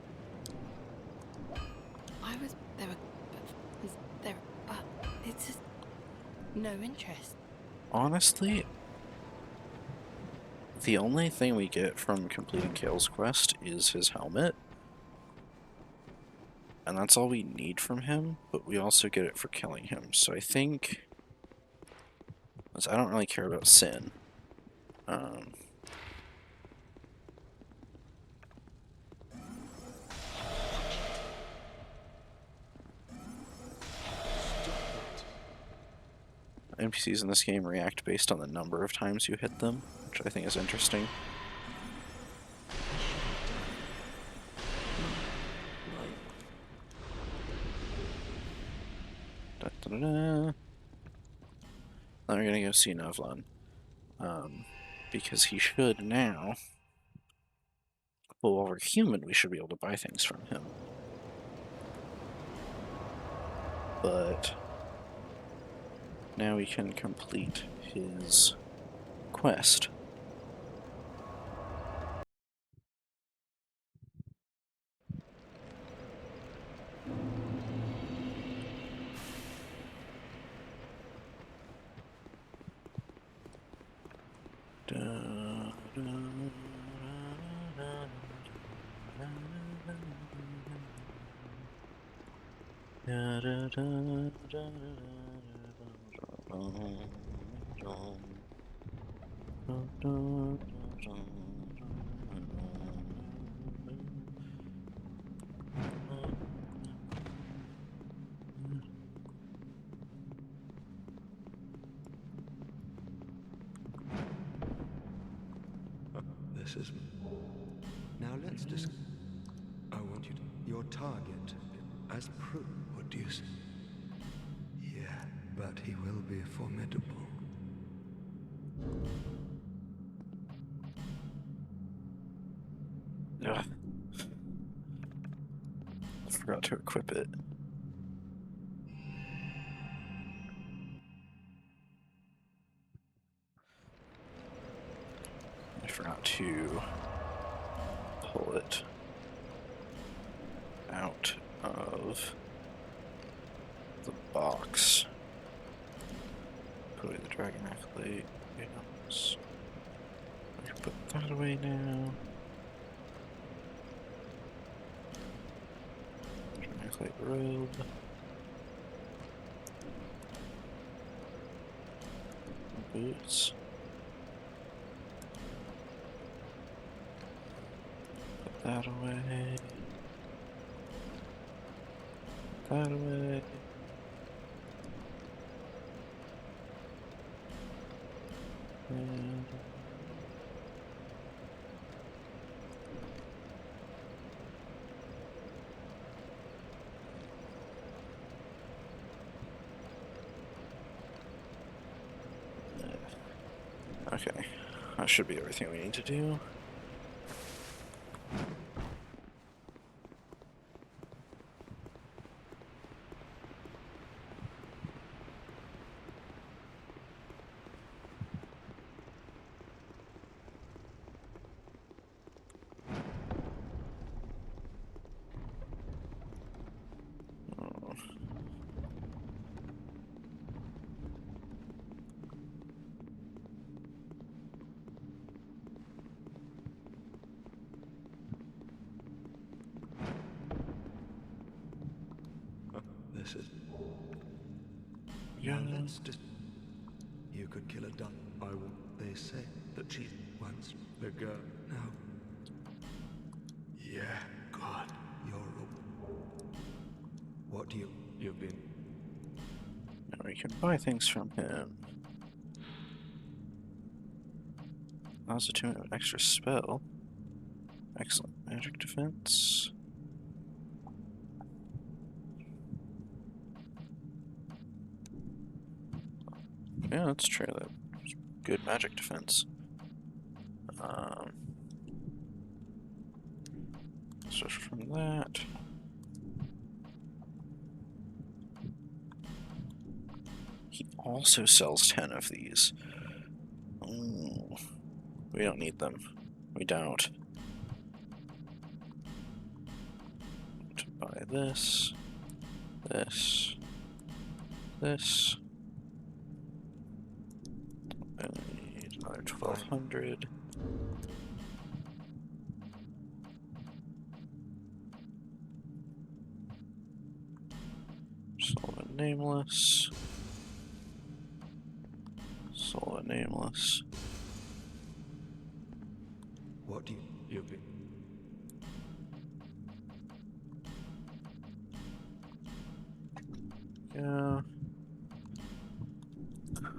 I was there, but it's just no interest. Honestly, the only thing we get from completing Kale's quest is his helmet. And that's all we need from him, but we also get it for killing him. So I think... I don't really care about Sin. NPCs in this game react based on the number of times you hit them, which I think is interesting. Then we're gonna go see Novlan. Because he should now... Well, while we're human, we should be able to buy things from him. But... now we can complete his quest. This is... Now let's just... I want you to... Your target as proof. What do you say? Yeah, but he will be formidable. Ugh. I forgot to equip it. I forgot to pull it out of the box. Put away the dragon accolade. Yes. I can put that away now. Dragon accolade robe. Boots. Put that away. Put that away. And okay, that should be everything we need to do. This is. Yeah. Now let's just. You could kill a duck. I will. They say that she once the girl. Now. Yeah, God, you're a. What do you've been? Now we can buy things from him. Allows a 2-minute extra spell. Excellent magic defense. Yeah, let's try that. Good magic defense. So from that. He also sells 10 of these. Ooh, we don't need them. We don't. To buy this, this, this. I need another 1,200. Sold a nameless. Sold a nameless. What do you've been? Yeah.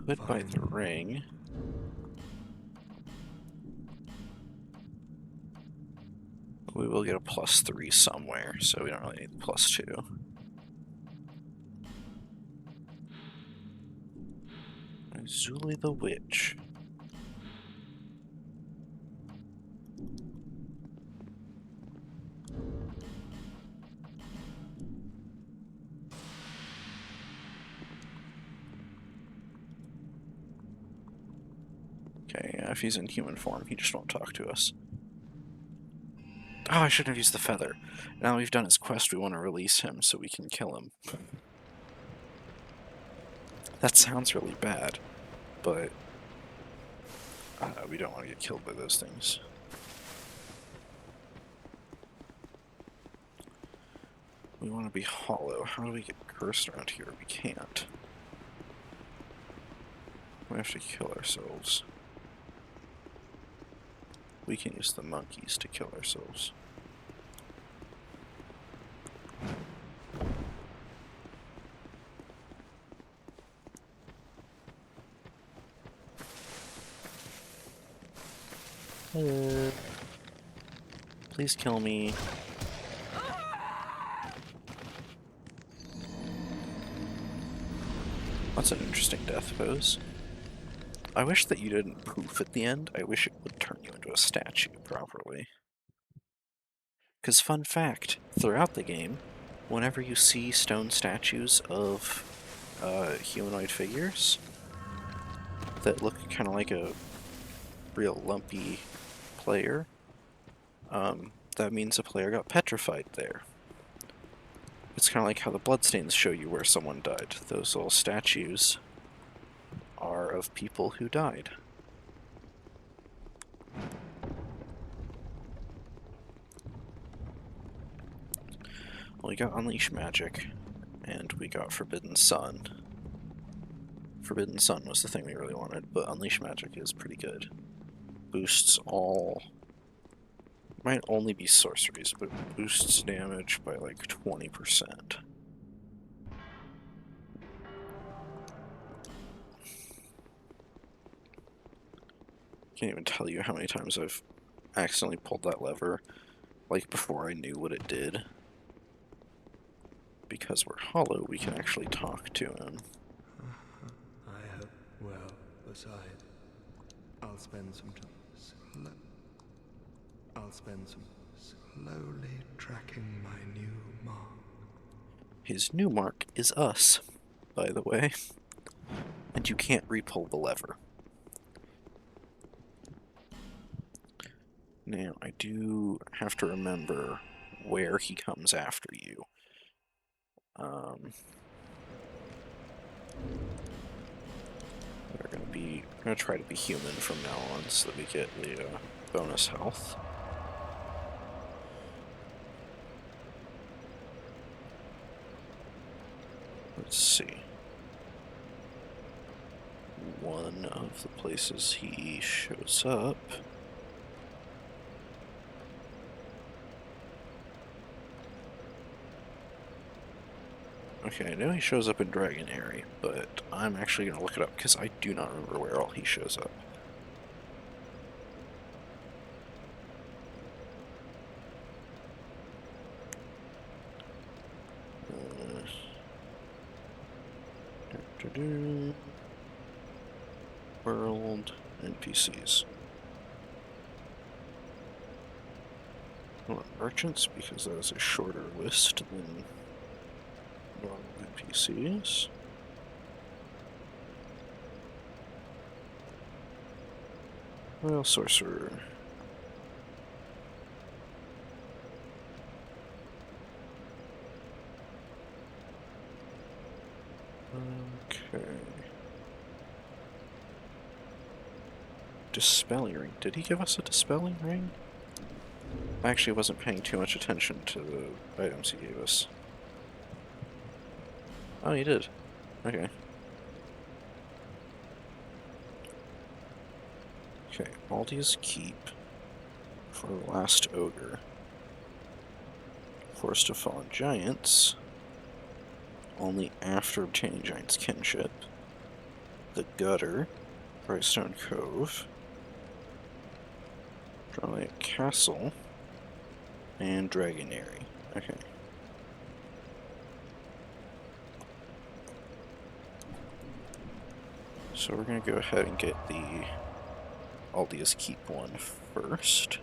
Could buy the ring. We will get a +3 somewhere, so we don't really need the +2. Zuli the Witch. Okay, if he's in human form, he just won't talk to us. Oh, I shouldn't have used the feather. Now we've done his quest, we want to release him so we can kill him. That sounds really bad, but we don't want to get killed by those things. We want to be hollow. How do we get cursed around here? We can't. We have to kill ourselves. We can use the monkeys to kill ourselves. Hello. Please kill me. That's an interesting death pose. I wish that you didn't poof at the end. I wish it would turn you into a statue properly. Because fun fact, throughout the game, whenever you see stone statues of humanoid figures that look kind of like a real lumpy player, that means a player got petrified there. It's kind of like how the bloodstains show you where someone died. Those little statues are of people who died. Well, we got Unleash Magic, and we got Forbidden Sun. Forbidden Sun was the thing we really wanted, but Unleash Magic is pretty good. Boosts all... might only be sorceries, but boosts damage by like 20%. Can't even tell you how many times I've accidentally pulled that lever, like before I knew what it did. Because we're hollow, we can actually talk to him. I hope. Well, besides, I'll spend some time. I'll spend some slowly tracking my new mark. His new mark is us, by the way. And you can't re-pull the lever. Now, I do have to remember where he comes after you. We're gonna try to be human from now on so that we get the bonus health. Let's see. One of the places he shows up. Okay, I know he shows up in Dragonary, but I'm actually going to look it up because I do not remember where all he shows up. World NPCs. Well, merchants, because that is a shorter list than normal NPCs. Well, sorcerer. Okay. Dispelling ring. Did he give us a dispelling ring? I actually wasn't paying too much attention to the items he gave us. Oh, he did. Okay. Okay, Aldi's Keep for the Last Ogre. Forest of Fallen Giants. Only after obtaining Giant's Kinship. The Gutter. Brightstone Cove. Dromelic Castle. And Dragonary. Okay. So we're gonna go ahead and get the Aldi's Keep one first.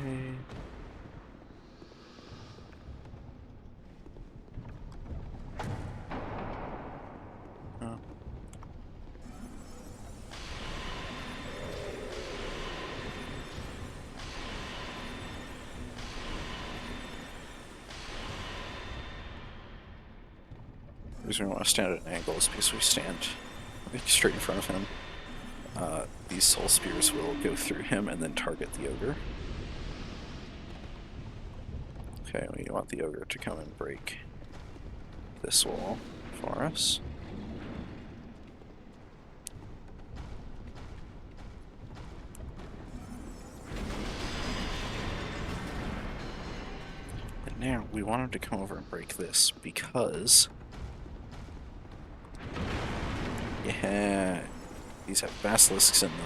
Okay. Oh. The reason we want to stand at an angle is because we stand like straight in front of him. These soul spears will go through him and then target the ogre. Okay, we want the ogre to come and break this wall for us. And now we want him to come over and break this because... yeah, these have basilisks in them.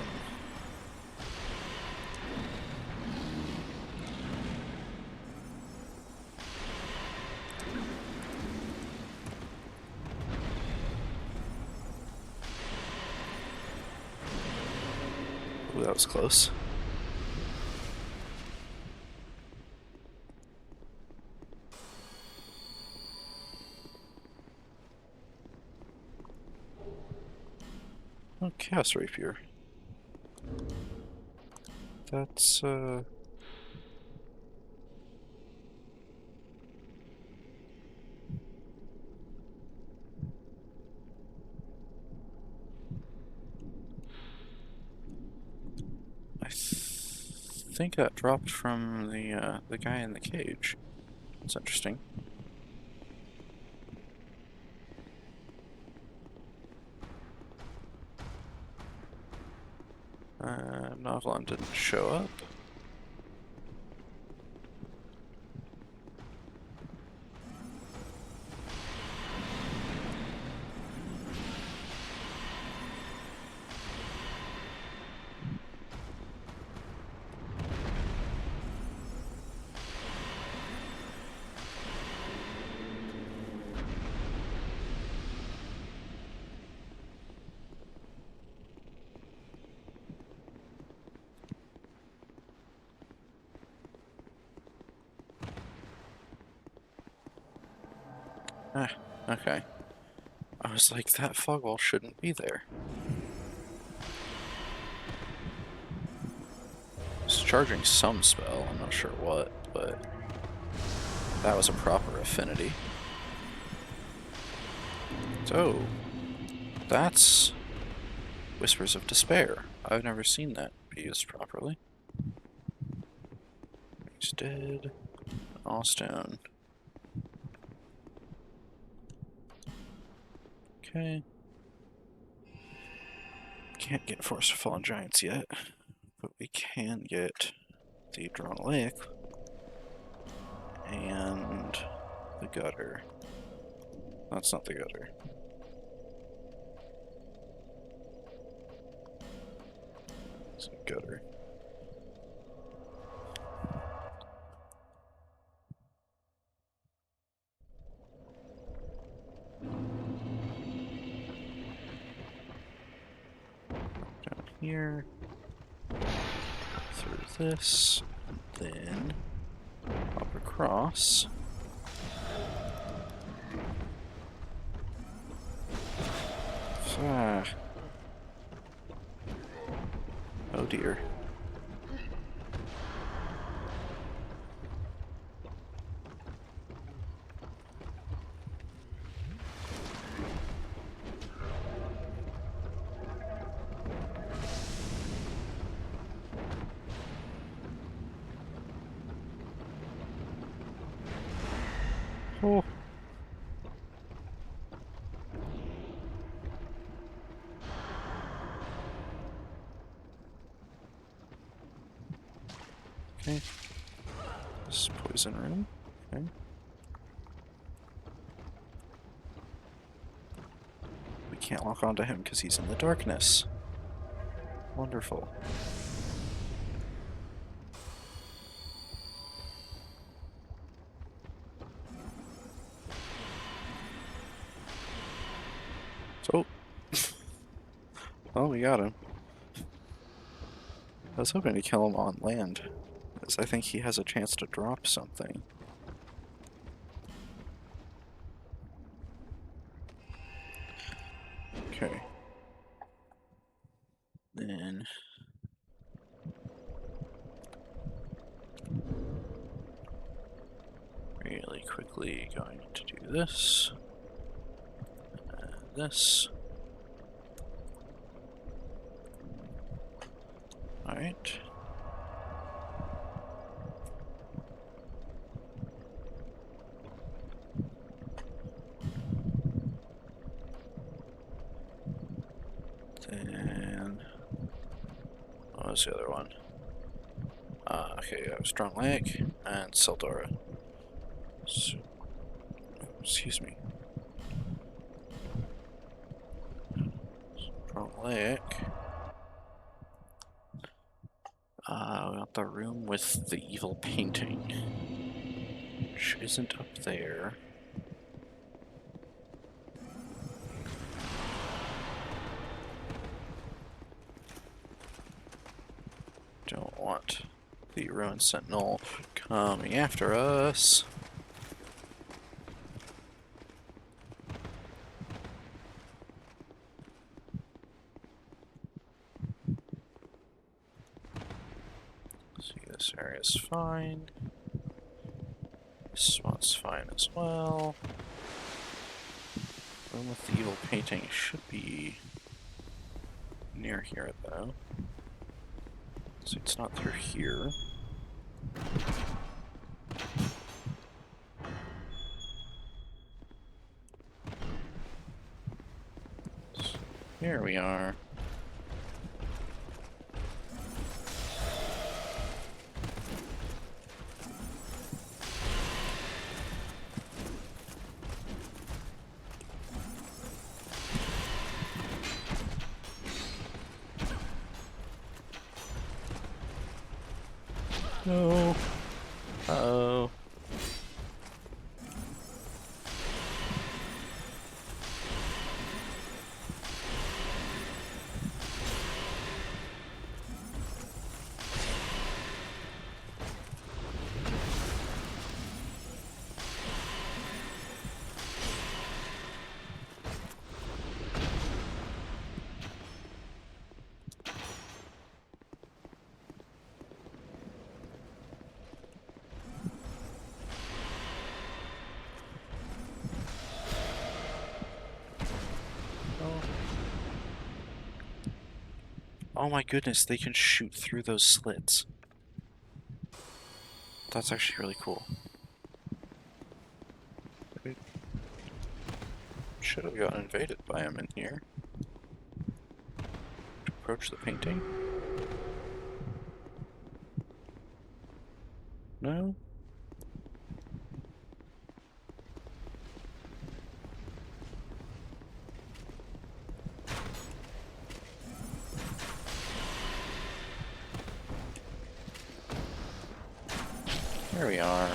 Ooh, that was close. Oh, Chaos Rapier. That's, I think that dropped from the guy in the cage. That's interesting. Novelon didn't show up. Ah, okay. I was like, that fog wall shouldn't be there. It's charging some spell, I'm not sure what, but that was a proper affinity. So, that's Whispers of Despair. I've never seen that be used properly. He's dead. All stone. Okay. Can't get Forest of Fallen Giants yet, but we can get the Drawn Lake and the Gutter. That's not the Gutter. It's the Gutter. Down here. Through this. And then up across. Ah. Oh dear. Oh. Okay. This is poison room. Okay. We can't lock onto him because he's in the darkness. Wonderful. So, well, we got him. I was hoping to kill him on land, because I think he has a chance to drop something. Okay. Then... really quickly going to do this. And this. Alright. Then... what was the other one? Okay, Strong Lake and Seldora. So, excuse me. Strong Lake. We got the room with the evil painting, which isn't up there. Don't want the Ruined Sentinel coming after us. See, this area's fine. This one's fine as well. Room with the evil painting should be near here, though. So it's not through here. So here we are. No. Uh-oh. Oh my goodness, they can shoot through those slits. That's actually really cool. Should have gotten invaded by him in here. Approach the painting? No? There we are.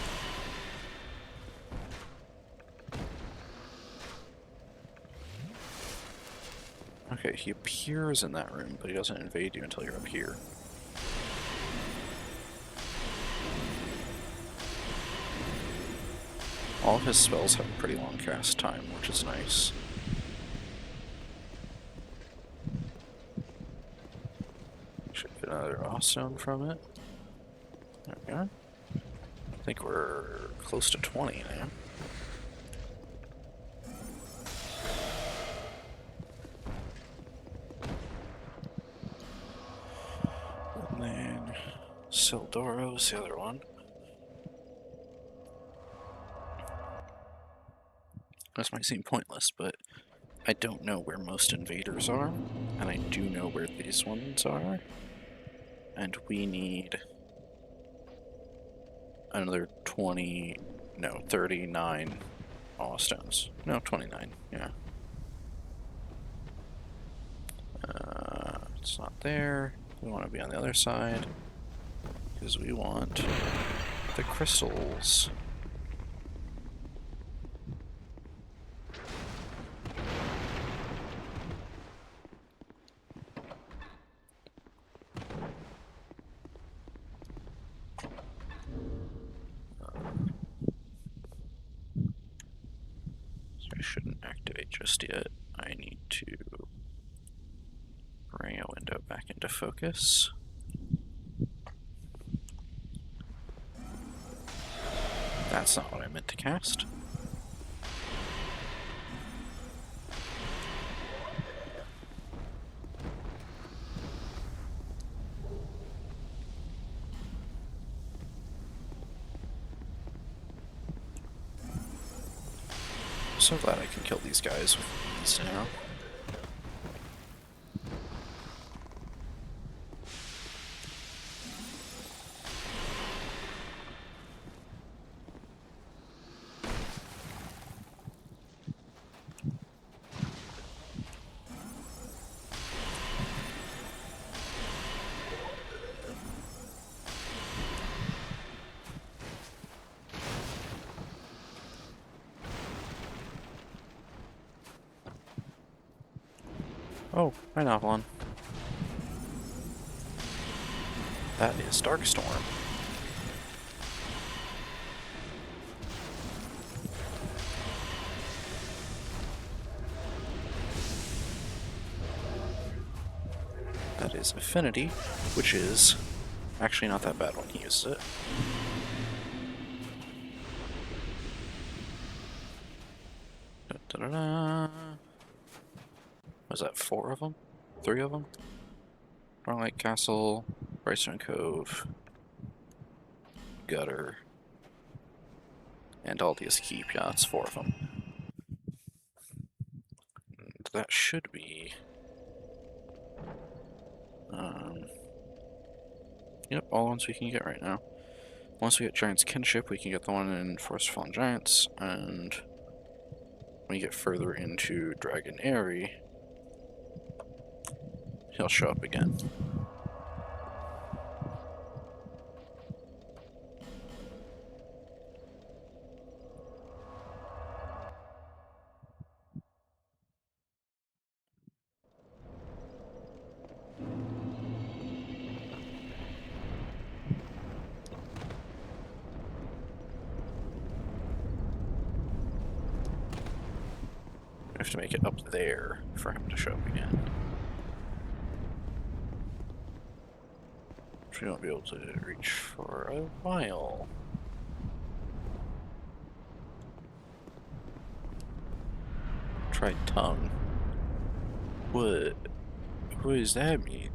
Okay, he appears in that room, but he doesn't invade you until you're up here. All of his spells have a pretty long cast time, which is nice. Should get another Awestone from it. There we go. I think we're close to 20 now. And then Sildoro's the other one. This might seem pointless, but I don't know where most invaders are, and I do know where these ones are. And we need another 39 Awestones. No, 29, yeah. It's not there. We want to be on the other side, because we want the crystals. I shouldn't activate just yet. I need to bring a window back into focus. That's not what I meant to cast. I'm so glad I can kill these guys with these now. Oh, hi Novelon. That is Darkstorm. That is Affinity, which is actually not that bad when he uses it. Da-da-da-da. Was that 4 of them? 3 of them? Stormlight Castle, Brightstone Cove, Gutter, and Aldia's Keep. Yeah, that's 4 of them. And that should be... Yep, all the ones we can get right now. Once we get Giant's Kinship, we can get the one in Forest of Fallen Giants, and when we get further into Dragon Airy, he'll show up again. We have to make it up there for him to show up again. Which we won't be able to reach for a while. Try Tongue. What? What does that mean?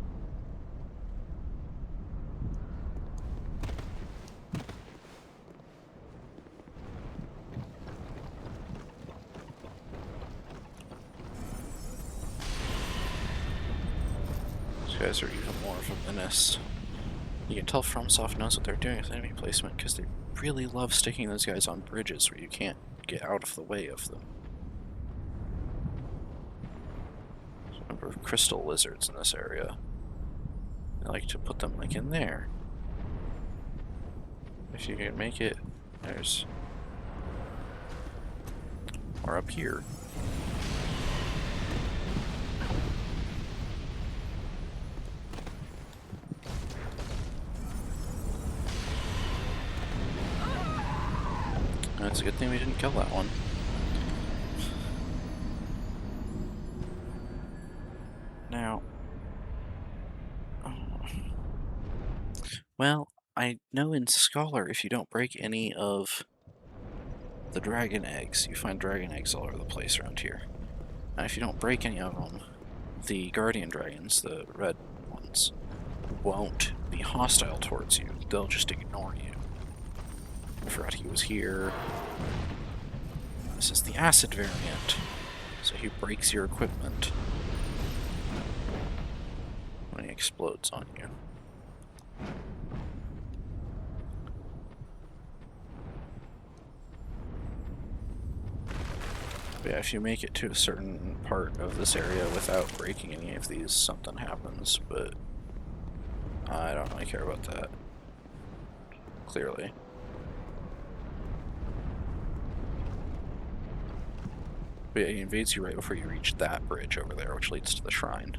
These guys are even more of a menace. You can tell FromSoft knows what they're doing with enemy placement because they really love sticking those guys on bridges where you can't get out of the way of them. There's a number of crystal lizards in this area. I like to put them like in there. If you can make it, there's... or up here. It's a good thing we didn't kill that one. Now... well, I know in Scholar, if you don't break any of the dragon eggs, you find dragon eggs all over the place around here. And if you don't break any of them, the guardian dragons, the red ones, won't be hostile towards you. They'll just ignore you. I forgot he was here. This is the acid variant. So he breaks your equipment when he explodes on you. But yeah, if you make it to a certain part of this area without breaking any of these, something happens, but I don't really care about that. Clearly. But yeah, he invades you right before you reach that bridge over there, which leads to the shrine.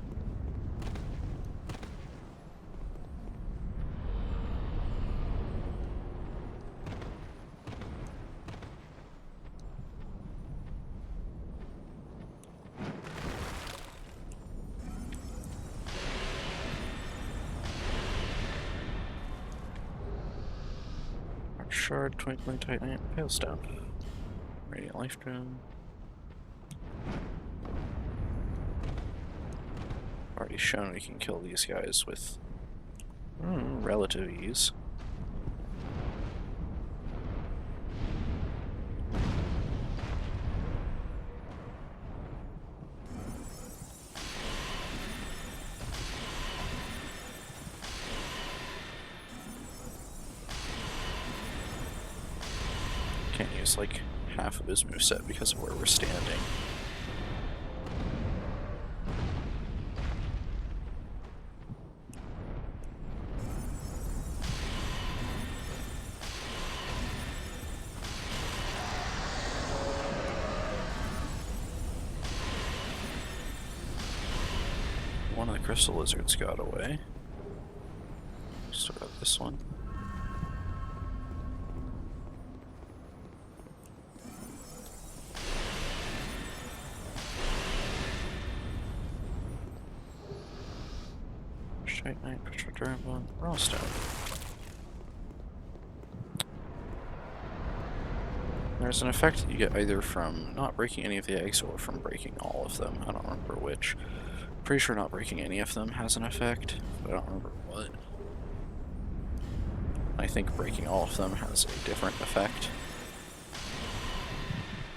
Shard, Twinkling Titanite, Hailstone. Radiant Life Gem. Already shown we can kill these guys with relative ease. Can't use like half of his moveset because of where we're standing. One of the crystal lizards got away. Start up this one. Titanite, Petrodragon, Rawstone. There's an effect that you get either from not breaking any of the eggs or from breaking all of them. I don't remember which. Pretty sure not breaking any of them has an effect, but I don't remember what. I think breaking all of them has a different effect.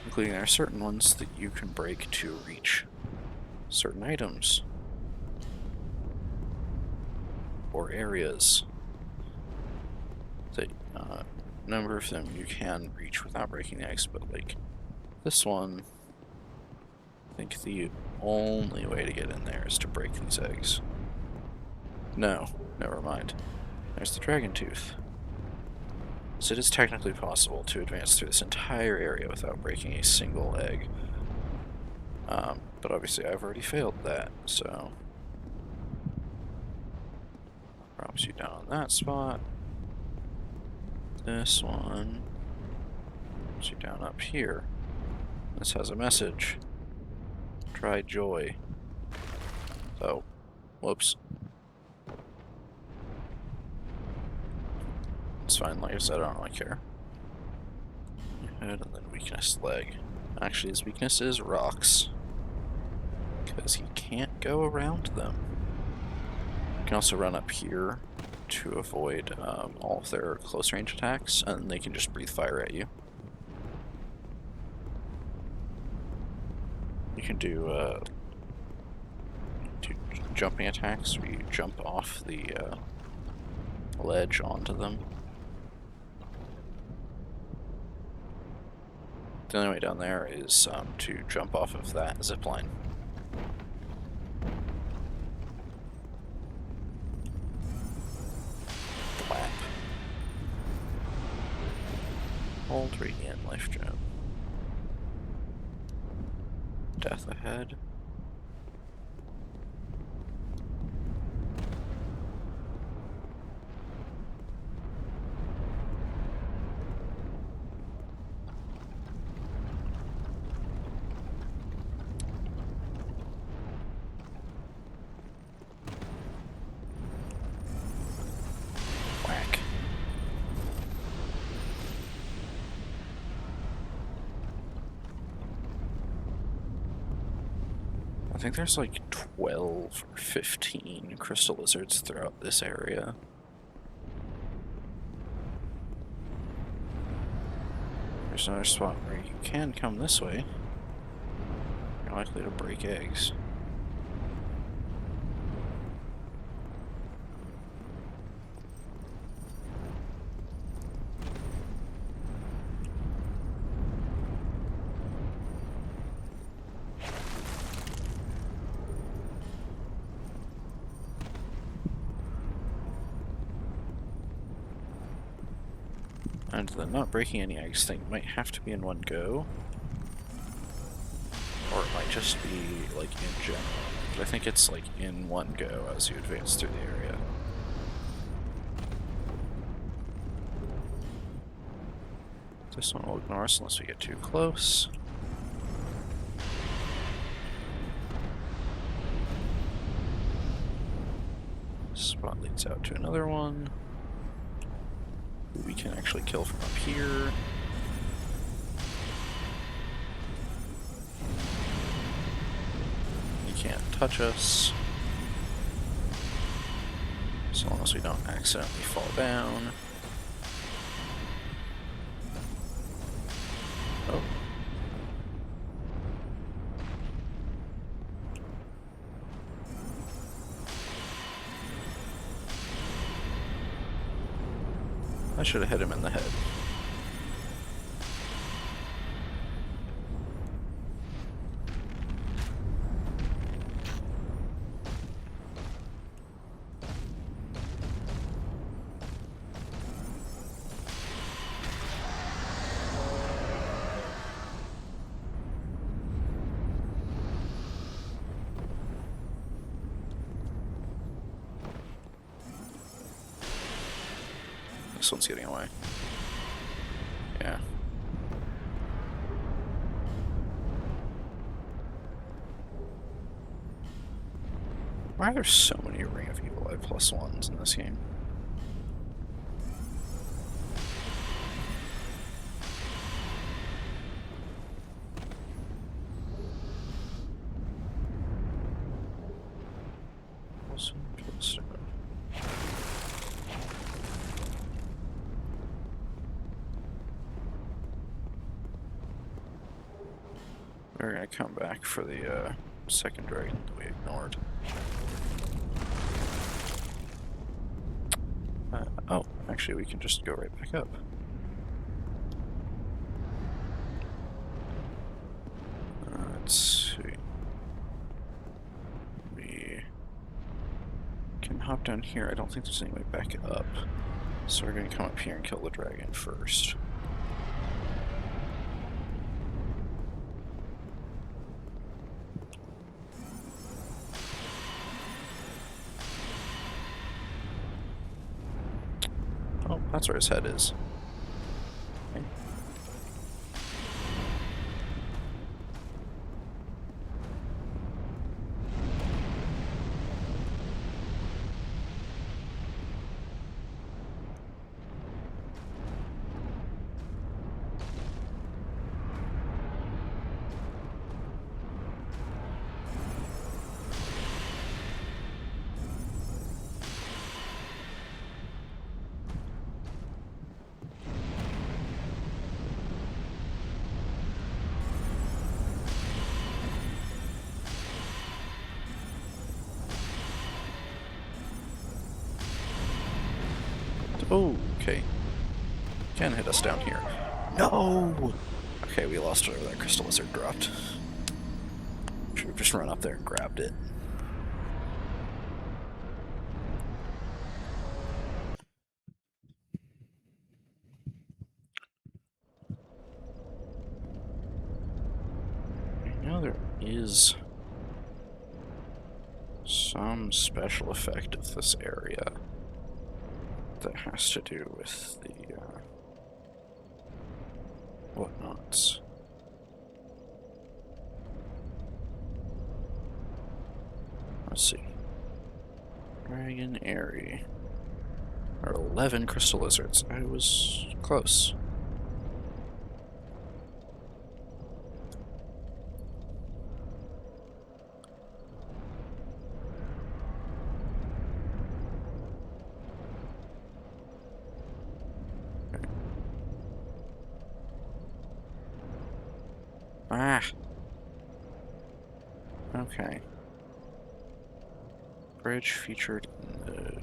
Including there are certain ones that you can break to reach certain items. Or areas that number of them you can reach without breaking the eggs, but like this one, I think the only way to get in there is to break these eggs. No, never mind. There's the dragon tooth. So it is technically possible to advance through this entire area without breaking a single egg. But obviously I've already failed that, so drops you down on that spot. This one drops you down up here. This has a message. Try joy. Oh, whoops. It's fine, like I said, I don't really care. Head and then weakness leg. Actually, his weakness is rocks. because he can't go around them. You can also run up here to avoid all of their close range attacks, and they can just breathe fire at you. You can do jumping attacks where you jump off the ledge onto them. The only way down there is to jump off of that zipline. Flap. Hold radiant life gem. Death ahead. Whack. I think there's like 12 or 15 crystal lizards throughout this area. There's another spot where you can come this way. You're likely to break eggs. And the not breaking any eggs thing might have to be in one go. Or it might just be, like, in general. But I think it's, like, in one go as you advance through the area. This one will ignore us unless we get too close. Spot leads out to another one. We can actually kill from up here. You can't touch us. So long as we don't accidentally fall down. Oh. I should have hit him in the head. This one's getting away. Yeah. Why are there so many Ring of Evil Eye +1s in this game? We're gonna come back for the second dragon that we ignored. Oh, actually we can just go right back up. Let's see. We can hop down here. I don't think there's any way back up. So we're gonna come up here and kill the dragon first. Oh, that's where his head is. Okay. Oh, okay. Can hit us down here. No! Okay, we lost whatever that crystal lizard dropped. Should have just run up there and grabbed it. I know there is some special effect of this area that has to do with the whatnots. Let's see. Dragon Airy. There are 11 crystal lizards. I was close. Ah! Okay. Bridge featured in the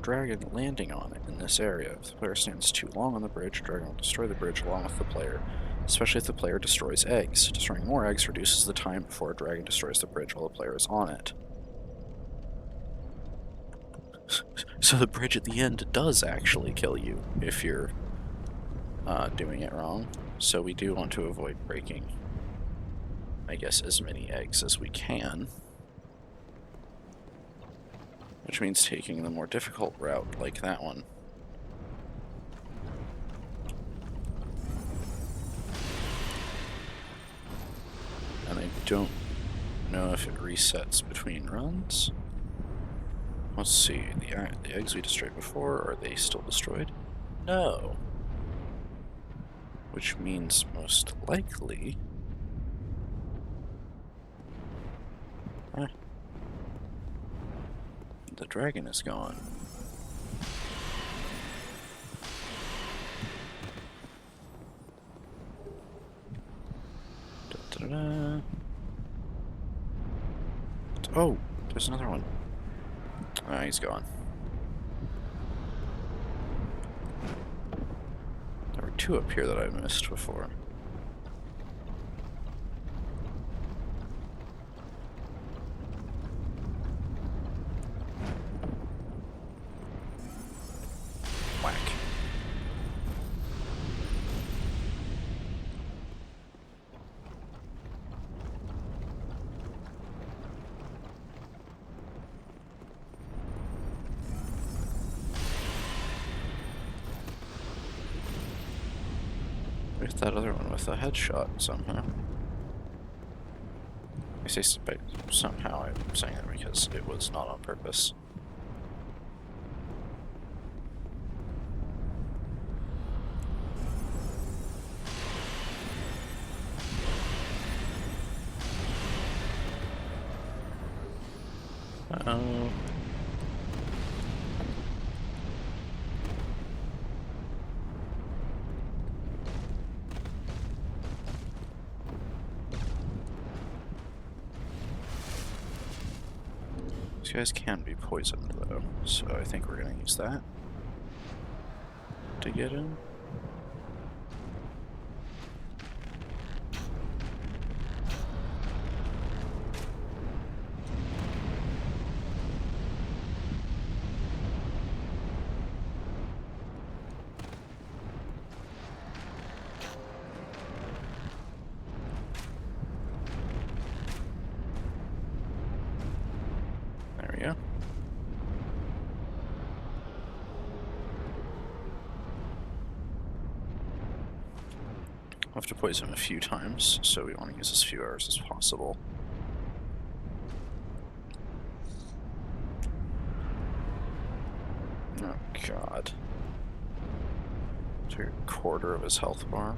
dragon landing on it in this area. If the player stands too long on the bridge, dragon will destroy the bridge along with the player, especially if the player destroys eggs. Destroying more eggs reduces the time before a dragon destroys the bridge while the player is on it. So the bridge at the end does actually kill you if you're doing it wrong. So we do want to avoid breaking, I guess, as many eggs as we can. Which means taking the more difficult route, like that one. And I don't know if it resets between runs. Let's see, the eggs we destroyed before, are they still destroyed? No. Which means most likely... the dragon is gone. Da, da, da. Oh, there's another one. Ah, he's gone. There were two up here that I missed before. Whack. With that other one with a headshot somehow. I say somehow, I'm saying that because it was not on purpose. Uh-oh. These guys can be poisoned though, so I think we're gonna use that to get in. There we go. We'll have to poison him a few times, so we want to use as few arrows as possible. Oh god. Took a quarter of his health bar.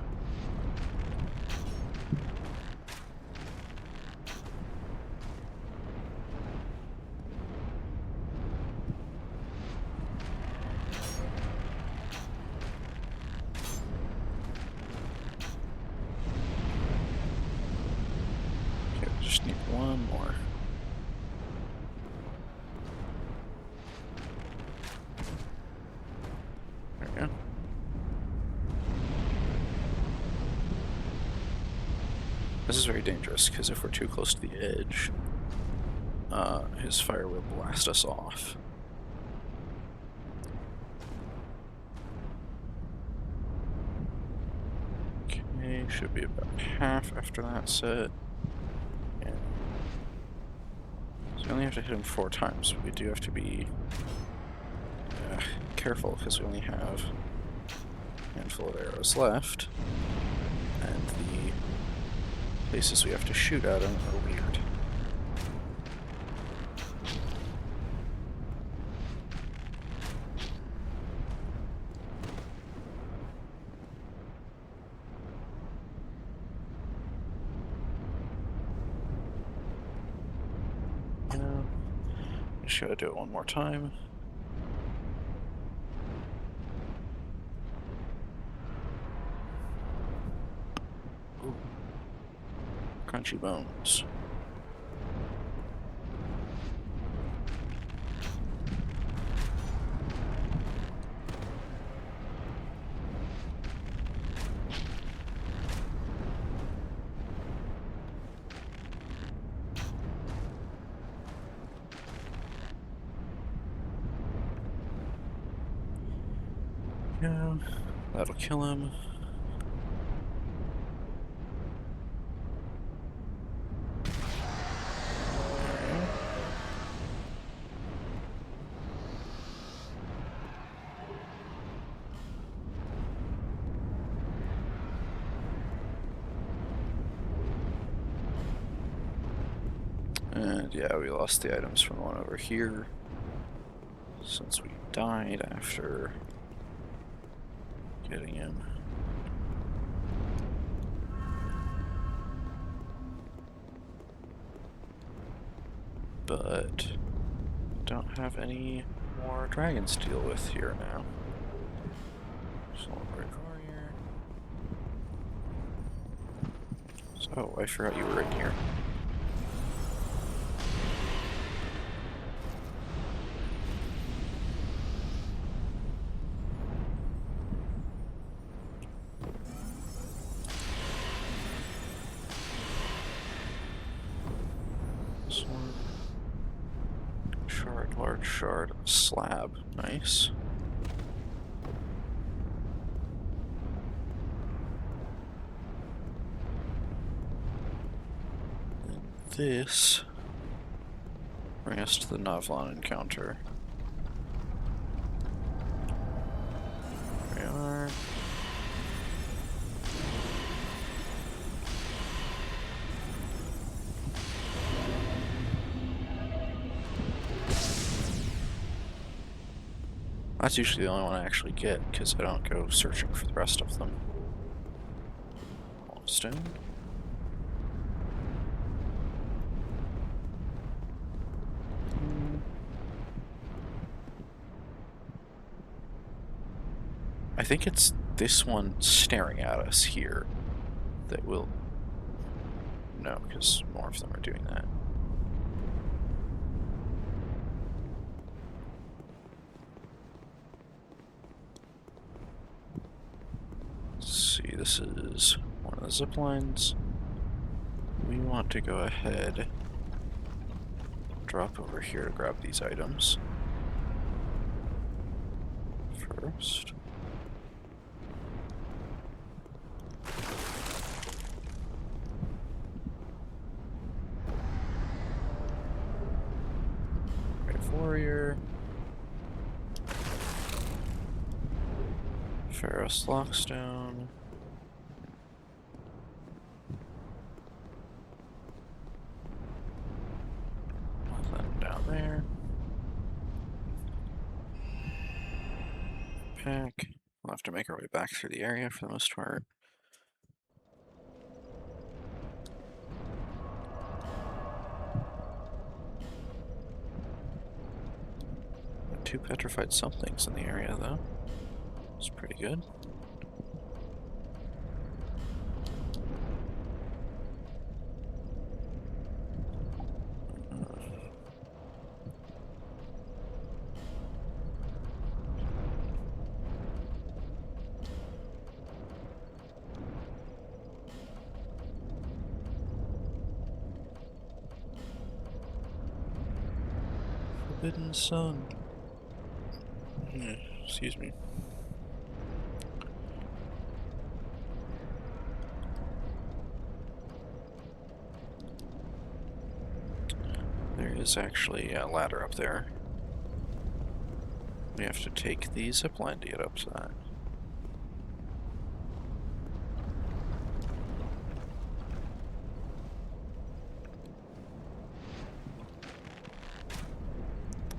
Okay, we just need one more. This is very dangerous, because if we're too close to the edge, his fire will blast us off. Okay, should be about half after that set. Yeah. So we only have to hit him 4 times, but we do have to be careful, because we only have a handful of arrows left, and the places we have to shoot at him are weird. Just gotta do it one more time. Ooh. Crunchy bones. Yeah, that'll kill him. And yeah, we lost the items from the one over here, since we died after getting him. But don't have any more dragons to deal with here now. So we'll break over here. So I forgot you were in here. Large shard slab. Nice. And this brings us to the Navlan encounter. There we are. That's usually the only one I actually get, because I don't go searching for the rest of them. Stone. I think it's this one staring at us here that will... No, because more of them are doing that. See, this is one of the zip lines. We want to go ahead, drop over here to grab these items first. Brave Warrior. Ferrous Lockstone. Nothing down there. Pack. We'll have to make our way back through the area for the most part. Two petrified somethings in the area, though. It's pretty good. Forbidden Sun. Excuse me. There is actually a ladder up there. We have to take the zipline to get up to that.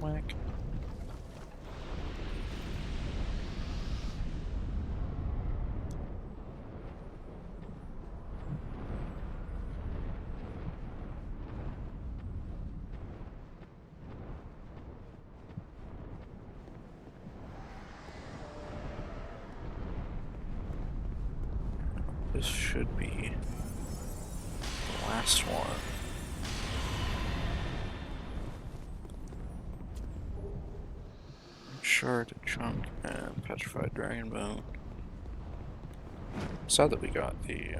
Whack. This should be the last one. Shard, chunk, and petrified dragon bone. Sad that we got the,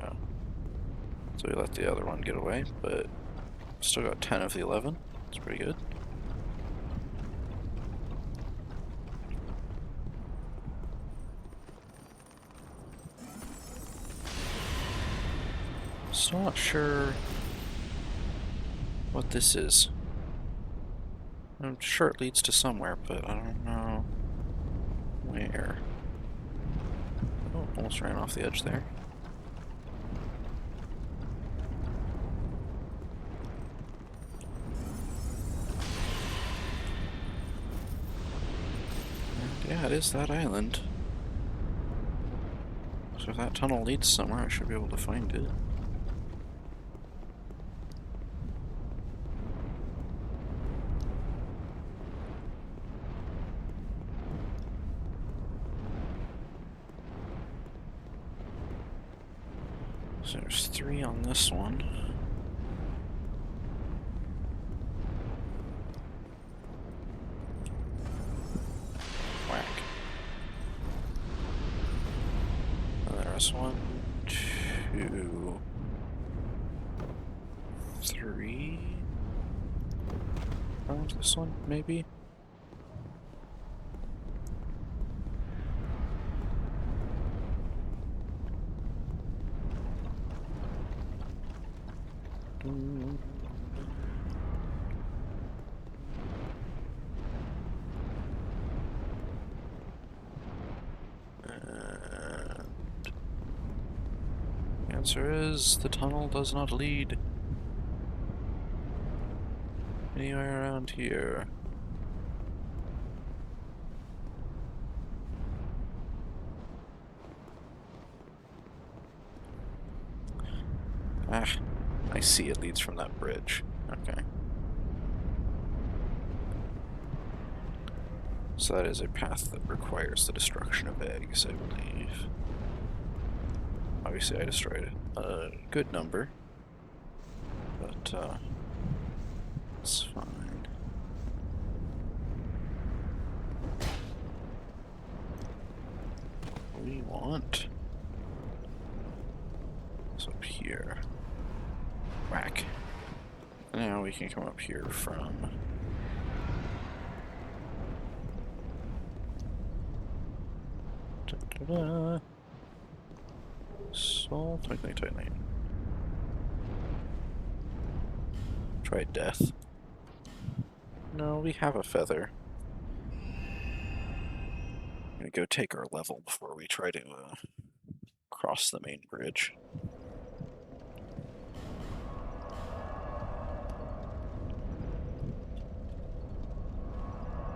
so we let the other one get away, but still got 10 of the 11. It's pretty good. Still not sure what this is. I'm sure it leads to somewhere, but I don't know where. Oh, almost ran off the edge there. And yeah, it is that island. So if that tunnel leads somewhere, I should be able to find it. So there's 3 on this one. Whack. And there's 1, 2, 3. Around this one, maybe? The answer is the tunnel does not lead anywhere around here. Ah, I see it leads from that bridge. Okay. So that is a path that requires the destruction of eggs, I believe. Obviously I destroyed a good number, but it's fine. What do we want? It's up here. Whack. Now we can come up here from... Da-da-da. Soul, titanite. Try death. No, we have a feather. I'm gonna go take our level before we try to cross the main bridge.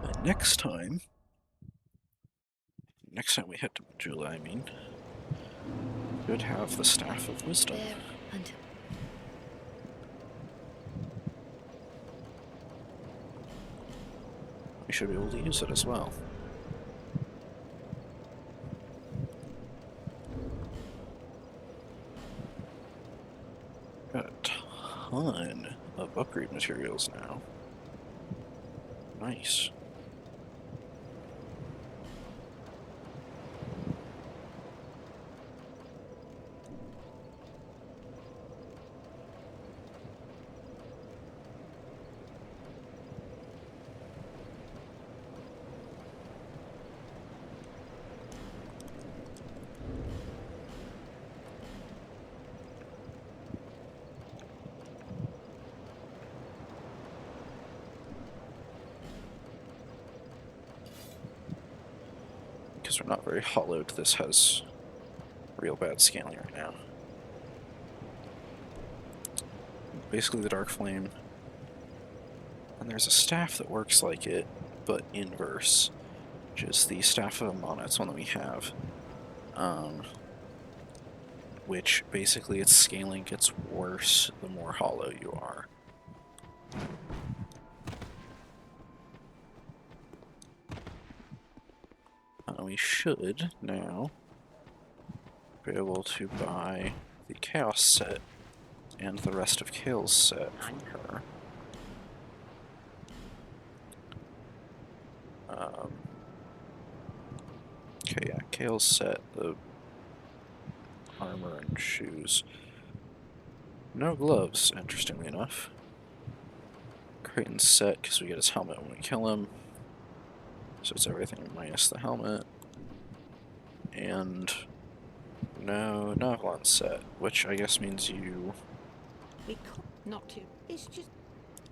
And next time we head to Majula, I mean, we would have the Staff of Wisdom. There until We should be able to use it as well. Got a ton of upgrade materials now. Nice. because we're not very hollowed, this has real bad scaling right now. Basically the Dark Flame. And there's a staff that works like it, but inverse, which is the Staff of Amana. It's one that we have. Which basically its scaling gets worse the more hollow you are. We should now be able to buy the Chaos set and the rest of Kale's set from her. Okay, yeah, Kale's set, the armor and shoes. No gloves, interestingly enough. Creighton's set, because we get his helmet when we kill him. So it's everything minus the helmet. And no Avalon set, which I guess means you Not to. It's just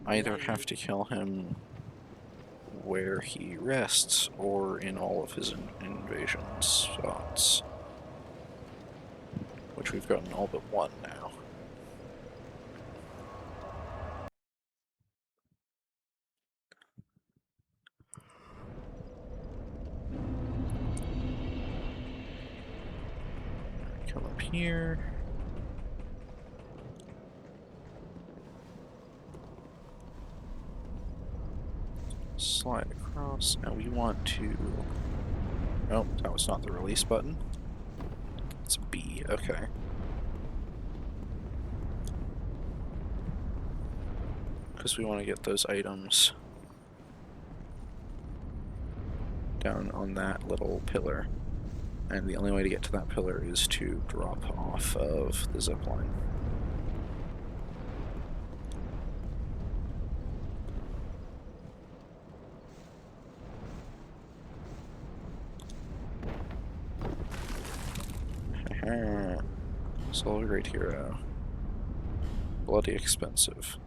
either have to kill him where he rests or in all of his invasion spots. Which we've gotten all but one now. Come up here. Slide across. Now we want to... Oh, that was not the release button. It's B, okay. Because we want to get those items down on that little pillar. And the only way to get to that pillar is to drop off of the zipline. Soul Great Hero. Bloody expensive.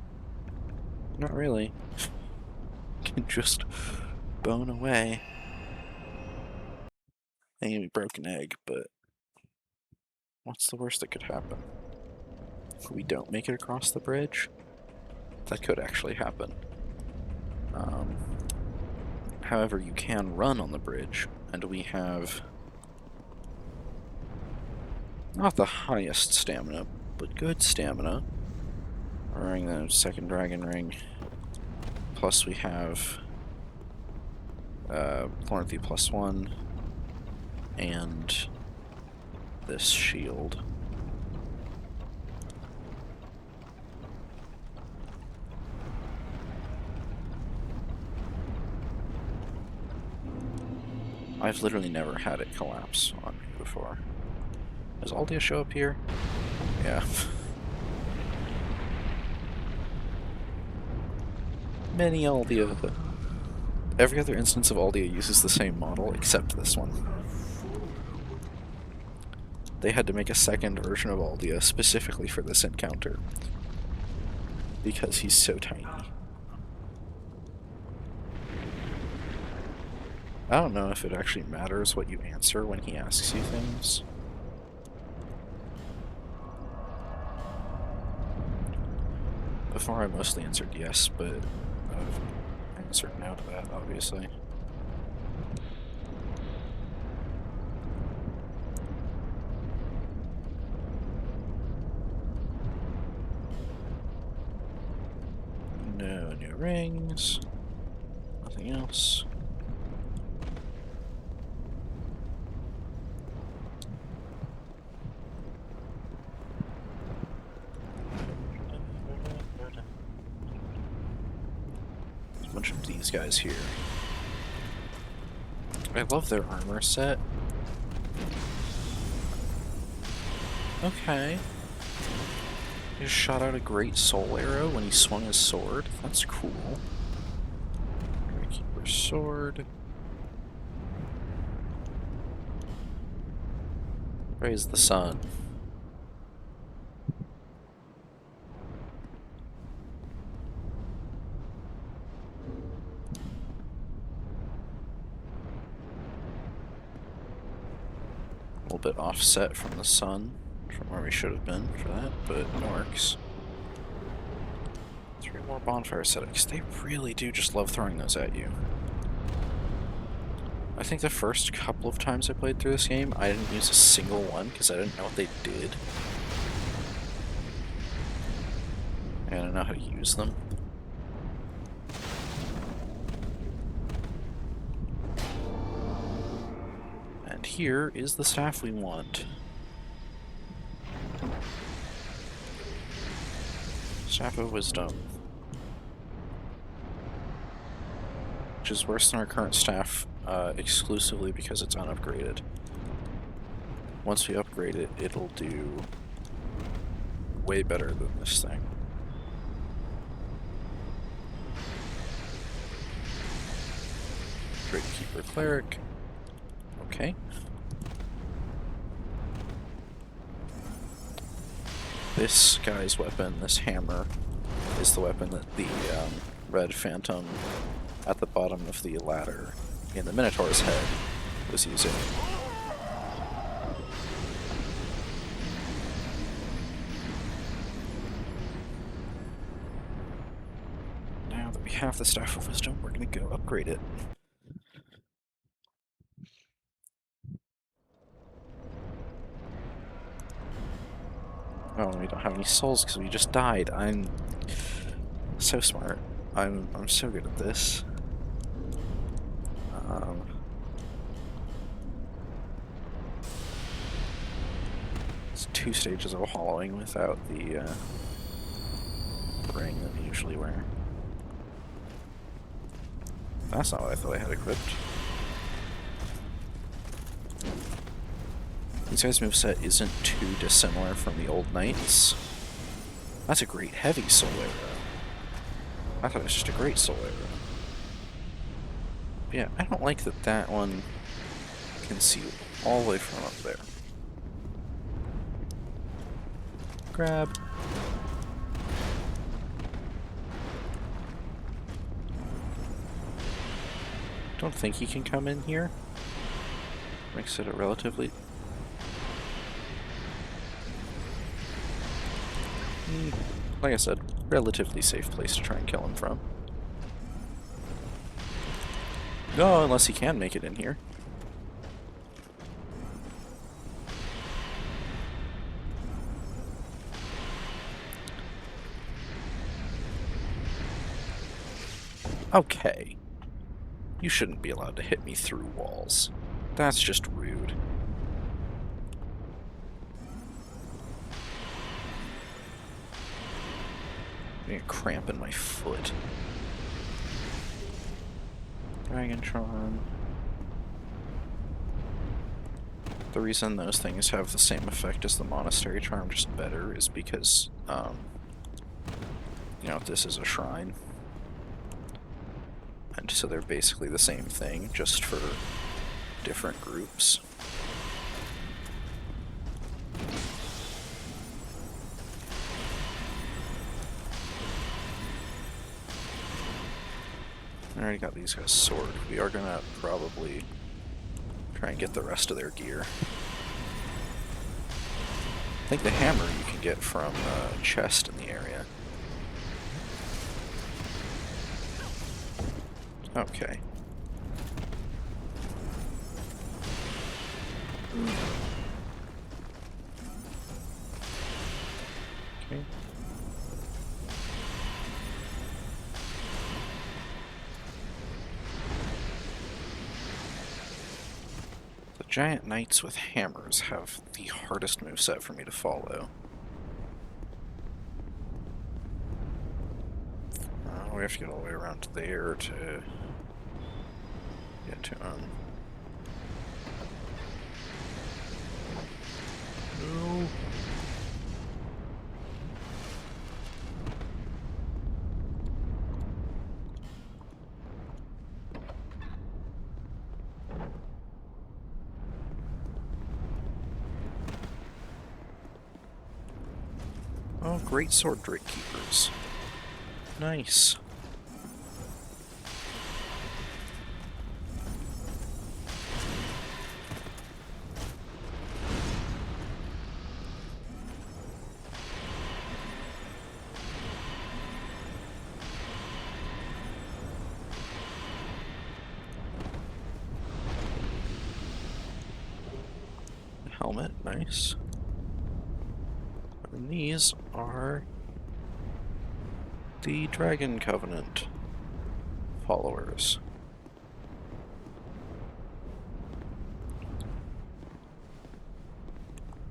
Not really. Can just bone away. Ain't gonna be broken egg, but what's the worst that could happen? If we don't make it across the bridge, that could actually happen. However, you can run on the bridge, and we have not the highest stamina, but good stamina. We're wearing the second dragon ring. Plus we have Thornthy +1 and this shield. I've literally never had it collapse on me before. Does Aldia show up here? Yeah. Many Aldia. Every other instance of Aldia uses the same model, except this one. They had to make a second version of Aldia specifically for this encounter. Because he's so tiny. I don't know if it actually matters what you answer when he asks you things. Before I mostly answered yes, but I've answered no to that, obviously. No new rings. Nothing else. Bunch of these guys here. I love their armor set. Okay. He just shot out a great soul arrow when he swung his sword. That's cool. Keeper's sword. Praise the sun. bit offset from the sun, from where we should have been for that, but it works. 3 more bonfire settings. They really do just love throwing those at you. I think the first couple of times I played through this game, I didn't use a single one because I didn't know what they did. And I didn't know how to use them. And here is the staff we want. Staff of Wisdom. Which is worse than our current staff, exclusively because it's unupgraded. Once we upgrade it, it'll do way better than this thing. Great Keeper Cleric. Okay. This guy's weapon, this hammer, is the weapon that the Red Phantom at the bottom of the ladder in the Minotaur's head was using. Now that we have the Staff of Wisdom, we're going to go upgrade it. Oh, we don't have any souls because we just died. I'm so smart. I'm so good at this. It's 2 stages of hollowing without the ring that we usually wear. That's not what I thought I had equipped. These guys' moveset isn't too dissimilar from the old knights. That's a great heavy soul arrow. I thought it was just a great soul arrow. But yeah, I don't like that that one can see all the way from up there. Grab. Don't think he can come in here. Makes it a relatively... like I said, relatively safe place to try and kill him from. No, unless he can make it in here. Okay. You shouldn't be allowed to hit me through walls. That's just rude. I'm getting a cramp in my foot. Dragon Charm. The reason those things have the same effect as the Monastery Charm, just better, is because, you know, this is a shrine. And so they're basically the same thing, just for different groups. I already got these guys' sword. We are gonna probably try and get the rest of their gear. I think the hammer you can get from a chest in the area. Okay. Okay. The giant knights with hammers have the hardest moveset for me to follow. We have to get all the way around there to get to No. Oh, great sword Drake Keepers. Nice. helmet, nice. And these are the Dragon Covenant followers.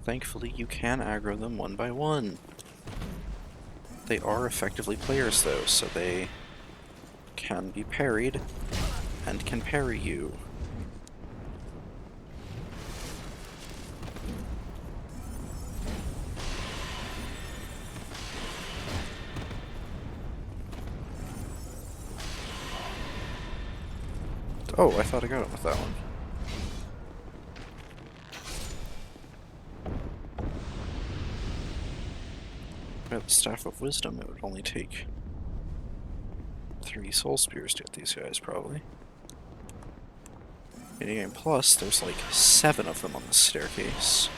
Thankfully, you can aggro them one by one. They are effectively players, though, so they can be parried and can parry you. Oh, I thought I got him with that one. With the Staff of Wisdom, it would only take 3 Soul Spears to get these guys, probably. In Game Plus, there's like 7 of them on the staircase.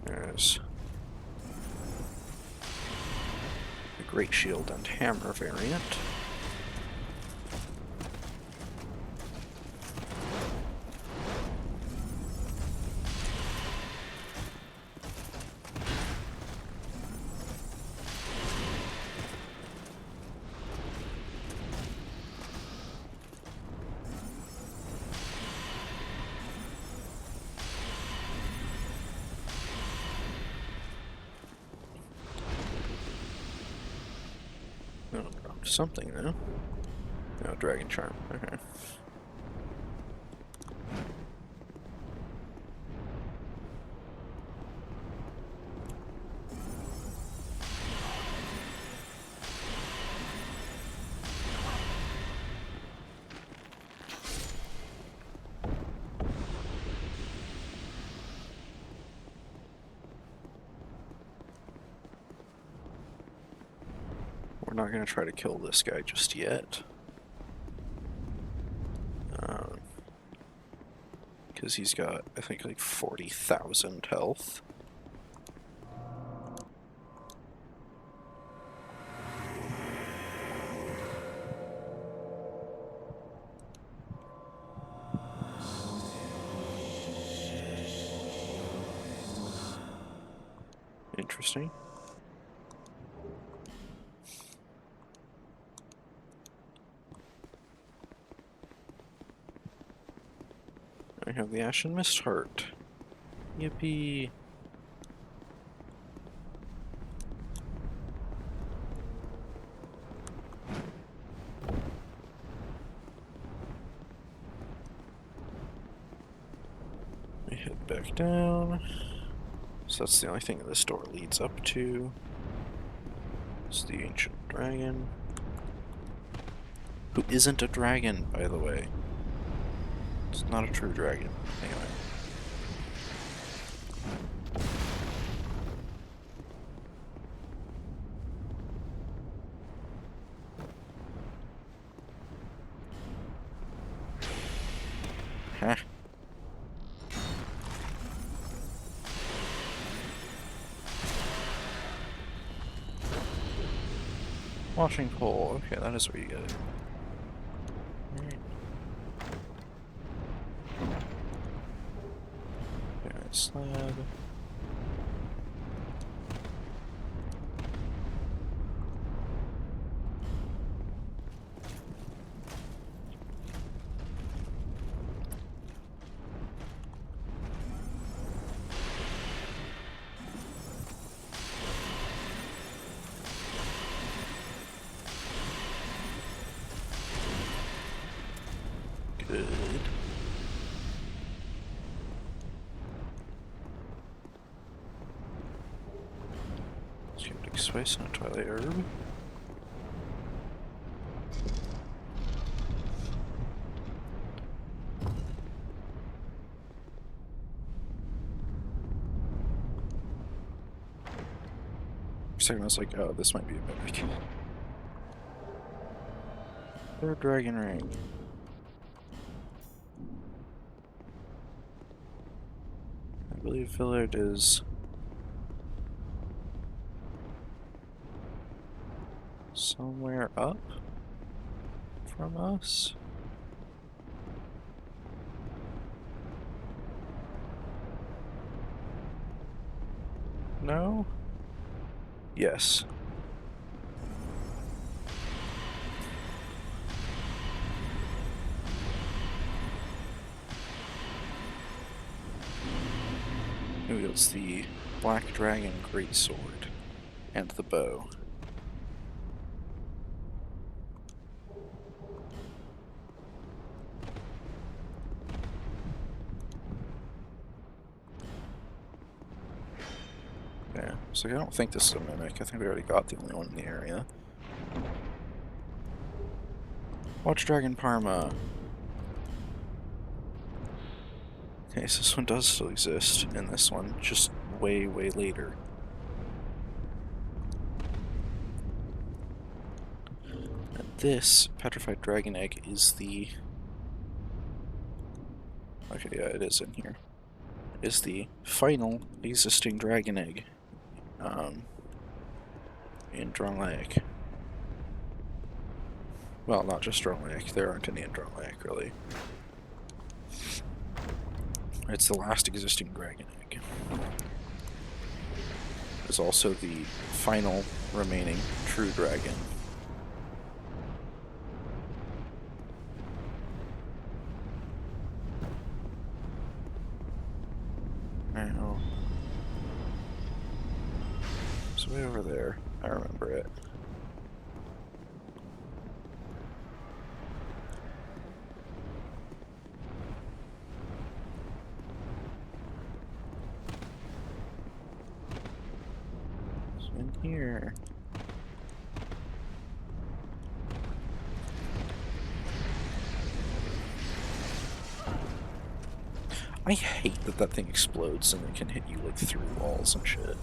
There's the Great Shield and Hammer variant. Oh, dropped something now. No, Dragon Charm. Okay. We're not going to try to kill this guy just yet. Because he's got, I think, like 40,000 health. Interesting. I have the Ashen Mist Heart. Yippee! We head back down. So that's the only thing this door leads up to. It's the Ancient Dragon. Who isn't a dragon, by the way. It's not a true dragon. Anyway. Huh. Washing pole. Okay, that is where you get it. Slab. Good. Skeptic Spice and a Twilight Herb. For a second I was like, oh, this might be a mimic. Third Dragon Ring. I believe Villard is somewhere up from us? No? Yes. It wields the Black Dragon Greatsword and the bow. Yeah, so I don't think this is a mimic. I think we already got the only one in the area. Watch Dragon Parma. Okay, so this one does still exist, and this one just way, way later. And this Petrified Dragon Egg is the... Okay, yeah, it is in here. Is the final existing dragon egg in Drangleic. Well, not just Drangleic, there aren't any in Drangleic, really. It's the last existing dragon egg. It's also the final remaining true dragon. Now, it's way over there. I remember it. It's in here. I hate that that thing explodes and it can hit you like through walls and shit.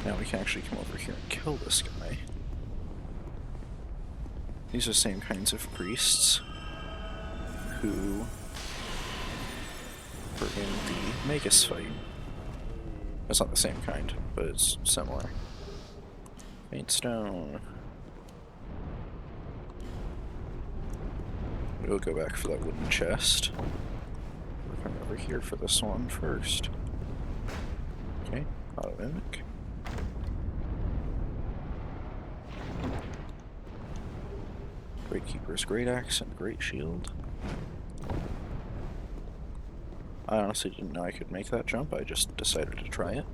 Now we can actually come over here and kill this guy. These are the same kinds of priests who were in the Magus fight. It's not the same kind, but it's similar. Faint stone. We'll go back for that wooden chest. We're coming over here for this one first. Okay, not a mimic. Great Keeper's Great Axe and Great Shield. I honestly didn't know I could make that jump, I just decided to try it.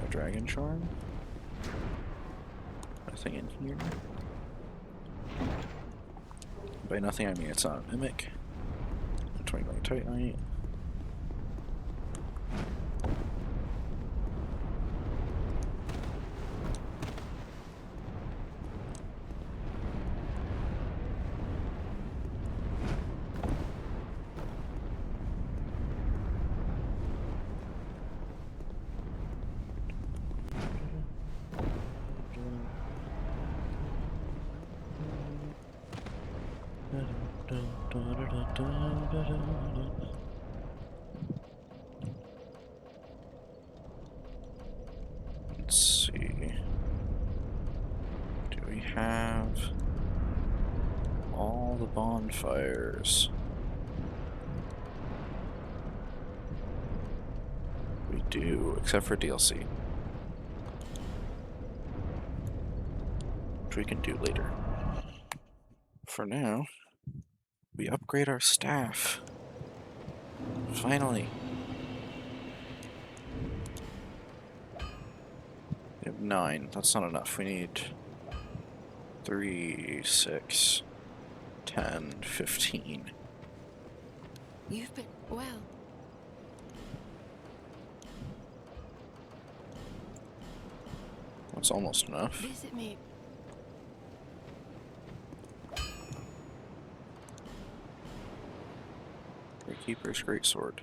No Dragon Charm. Nothing in here. By nothing I mean it's not a mimic. 20 million Titanite. Let's see. Do we have all the bonfires? We do, except for DLC. Which we can do later. For now, we upgrade our staff. Finally. We have 9. That's not enough. We need 3, 6, 10, 15. You've been well. That's almost enough. Visit me. Drake Keeper's Great Sword.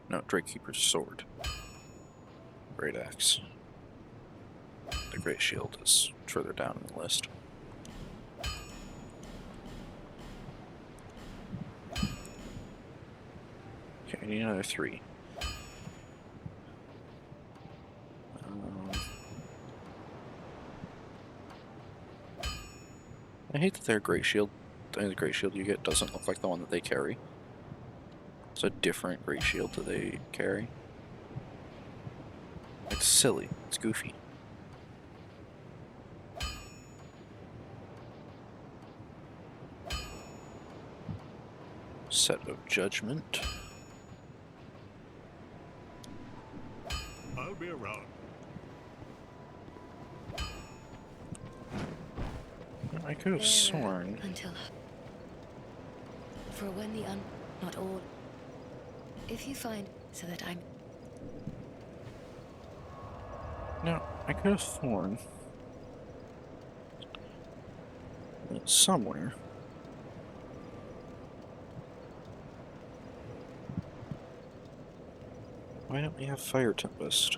No, Drake Keeper's Sword. Great Axe. the Great Shield is further down in the list. Okay, I need another 3. I hate that their Great Shield, the Great Shield you get doesn't look like the one that they carry. It's a different Great Shield that they carry. It's silly. It's goofy. Set of Judgment. I'll be around. I could have sworn. Until. For when the not all. If you find so that I'm. No, I could have sworn. Somewhere. Why don't we have Fire Tempest?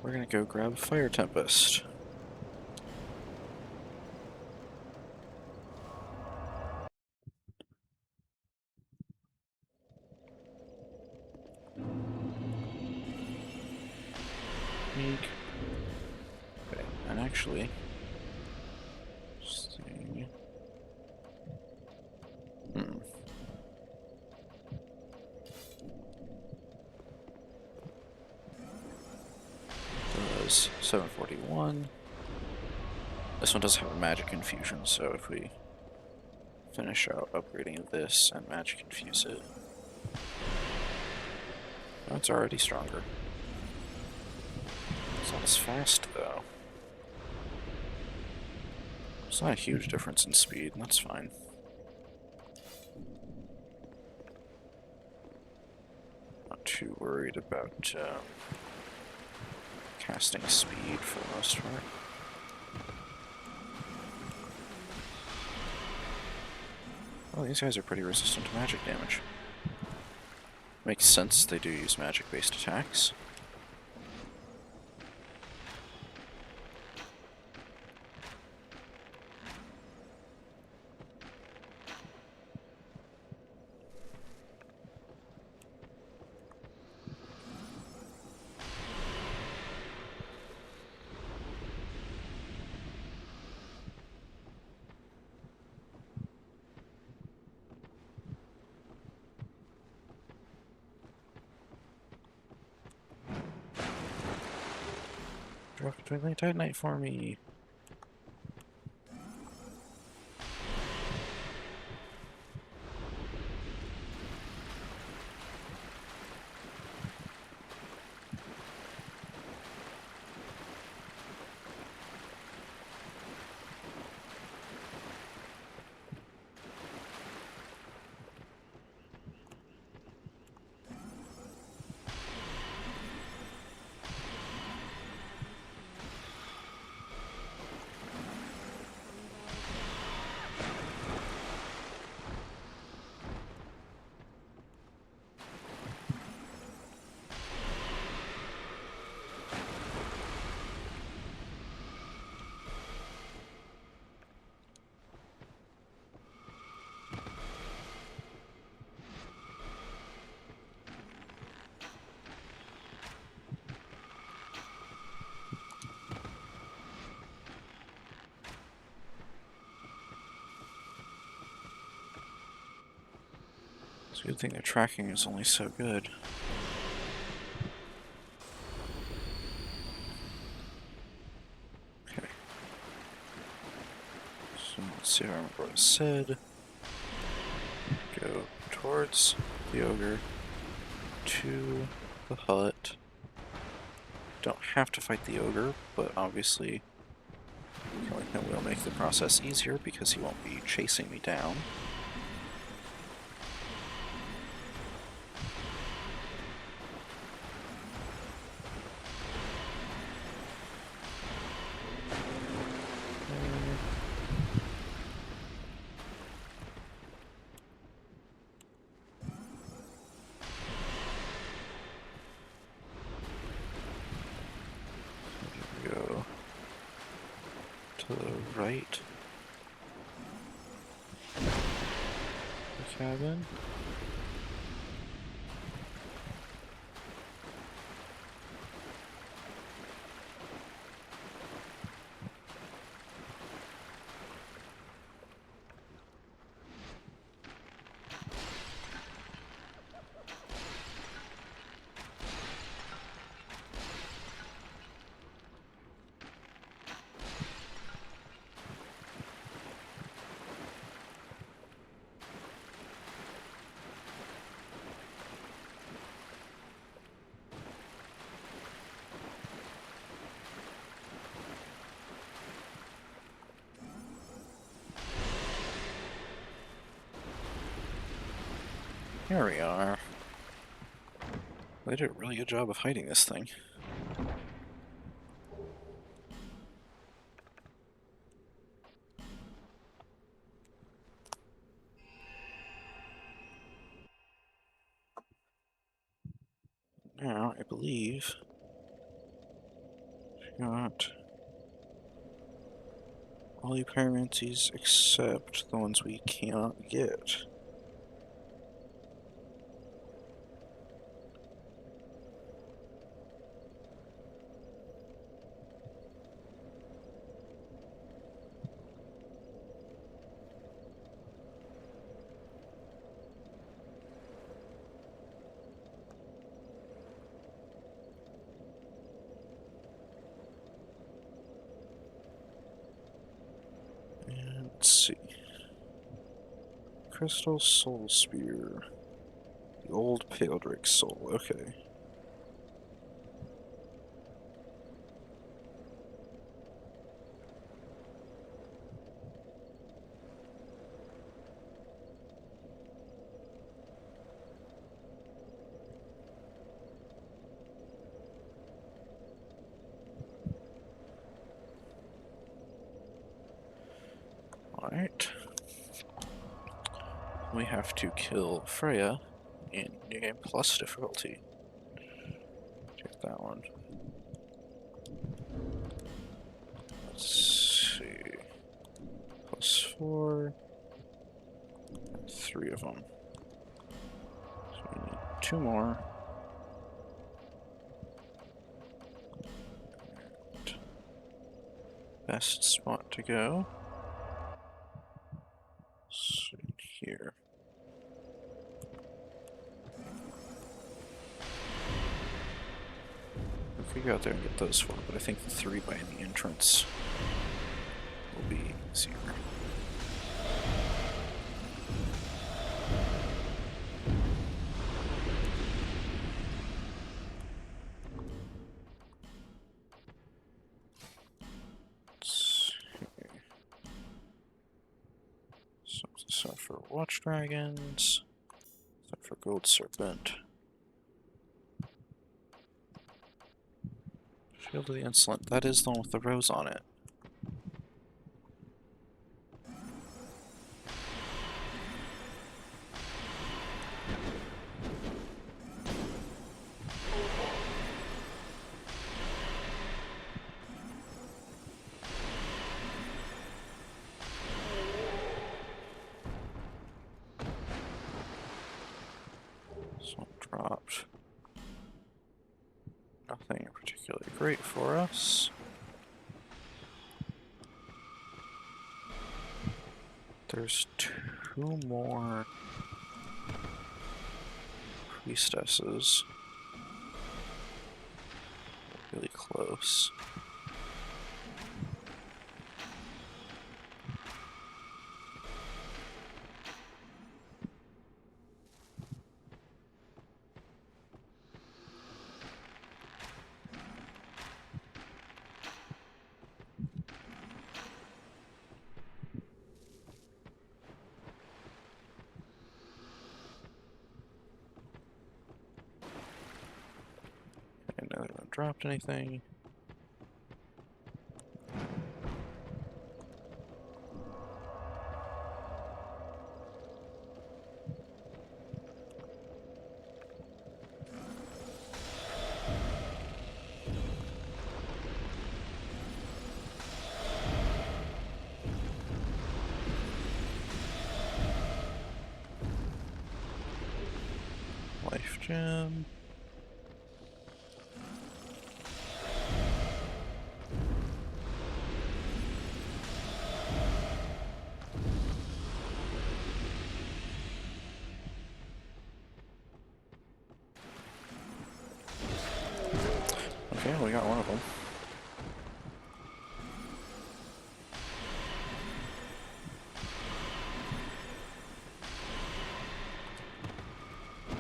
We're gonna go grab Fire Tempest. Meek. Okay, and actually, see. Does 741. This one does have a magic infusion, so if we finish out upgrading this and magic infuse it. Oh, it's already stronger. It's not as fast though. It's not a huge difference in speed, and that's fine. Not too worried about casting speed for the most part. Well, these guys are pretty resistant to magic damage. Makes sense, they do use magic-based attacks. Drop a Twinkling Titanite for me. It's a good thing their tracking is only so good. Okay. So let's see if I remember what it said. Go towards the ogre, to the hut, Don't have to fight the ogre, but obviously killing him will make the process easier because he won't be chasing me down. Go to the right. The cabin. Here we are. They did a really good job of hiding this thing. Now, I believe got all the pyromancies except the ones we cannot get. And let's see. Crystal Soul Spear. The old Pale Drake Soul, okay. Alright. We have to kill Freya in New Game Plus difficulty. Take that one. Let's see. +4. And 3 of them. So we need 2 more. And best spot to go. So here. We could go out there and get those 4, but I think the 3 by the entrance will be easier. So for Watch Dragons, so for Gold Serpent. Field of the Insolent, that is the one with the rose on it. This one dropped. Nothing particularly great for us. There's 2 more priestesses. Really close. dropped anything. Life gem. Okay, we got one of them.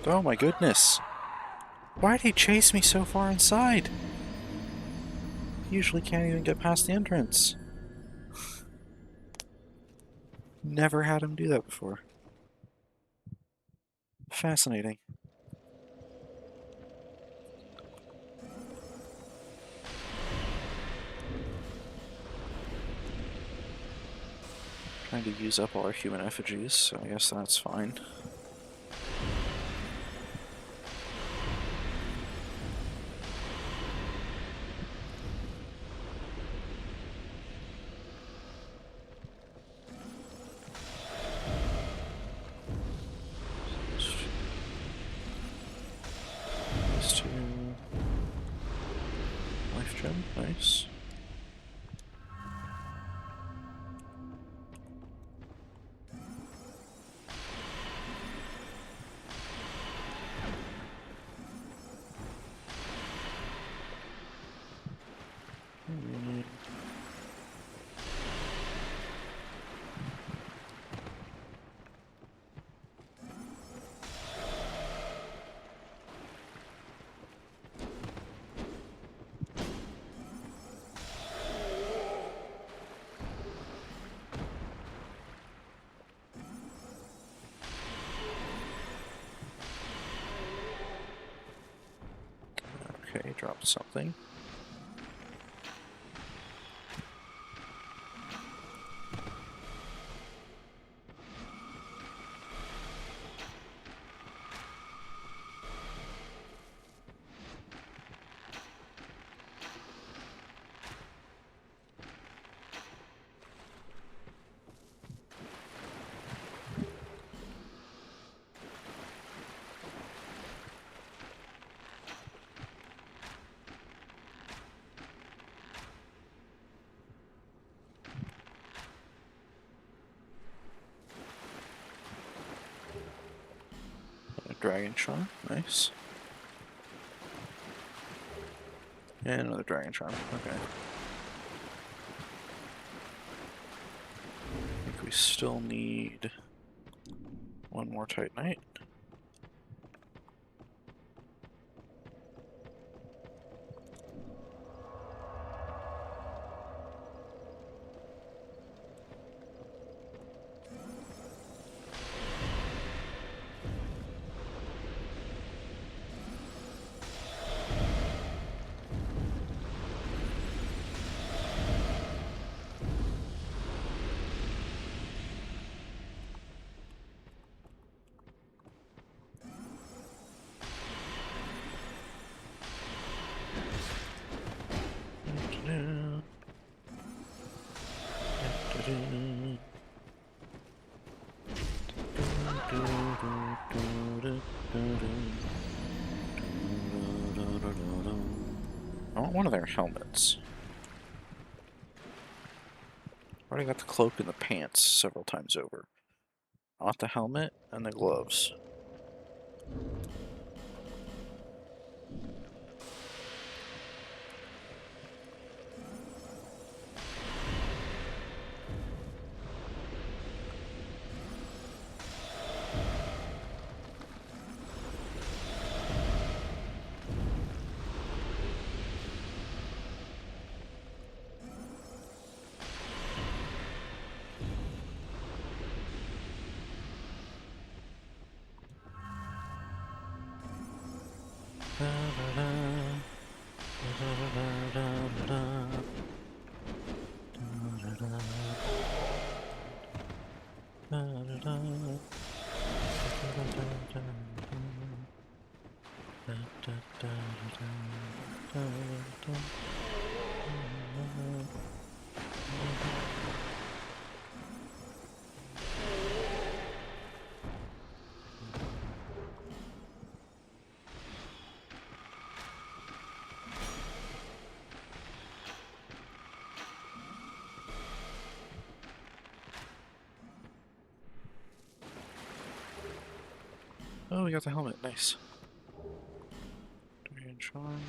Oh my goodness! Why'd he chase me so far inside? He usually can't even get past the entrance. Never had him do that before. Fascinating. Trying to use up all our human effigies, so I guess that's fine. These two. Life gem, nice. Okay, dropped something. A dragon charm, nice. And another dragon charm, okay. I think we still need one more Titanite. I want one of their helmets. Already got the cloak and the pants several times over. I want the helmet and the gloves. Oh, we got the helmet. Nice. Dorian charm.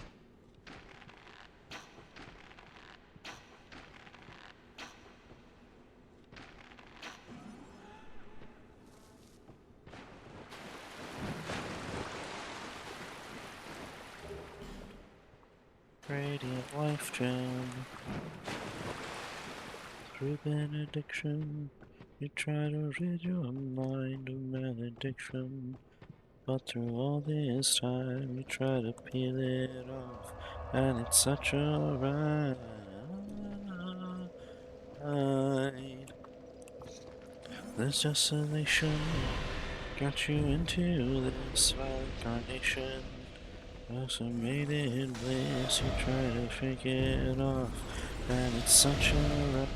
Radiant life gem. Through benediction, you try to rid your mind of malediction. But through all this time, you try to peel it off, and it's such a ride. This desolation got you into this vile incarnation. Consummated bliss, you try to shake it off, and it's such a ride.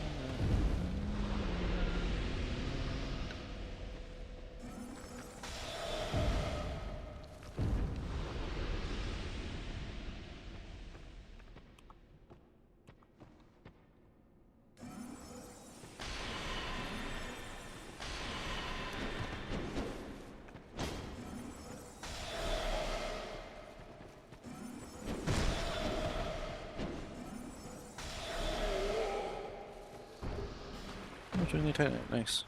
Oh, really tight. Nice.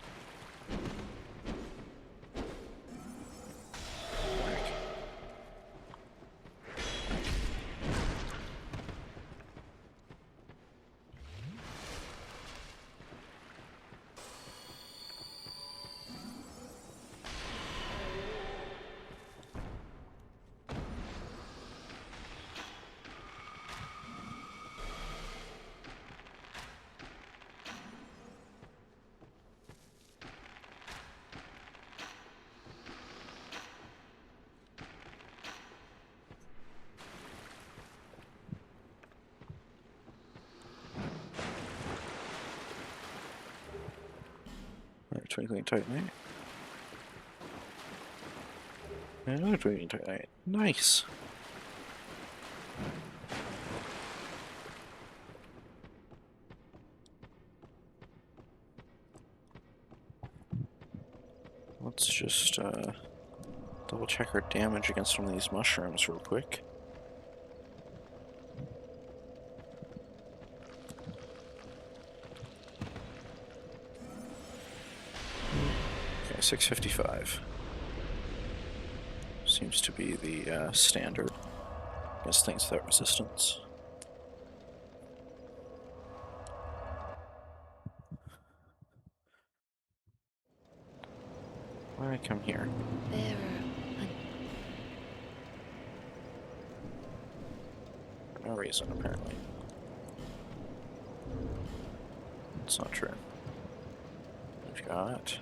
Alright, twinkling titanite. And another twinkling titanite. Nice! Let's just double check our damage against some of these mushrooms real quick. Okay, 655. Seems to be the standard against things without resistance. Why did I come here? Bearer, For no reason, apparently. It's not true. We've got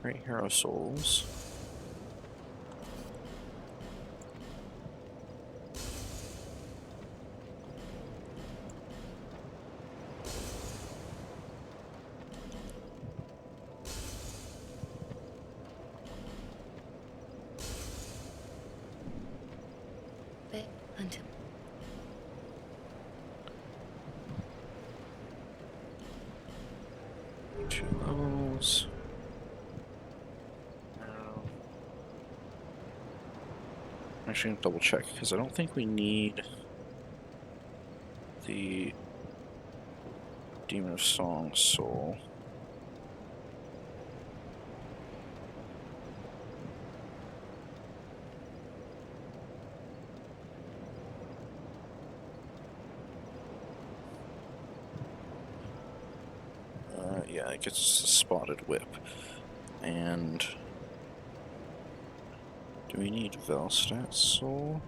Great Hero Souls. until Two levels. No. Actually, double check because I don't think we need the Demon of Song Soul. Yeah, it gets a spotted whip. And Do we need Velstadt Soul?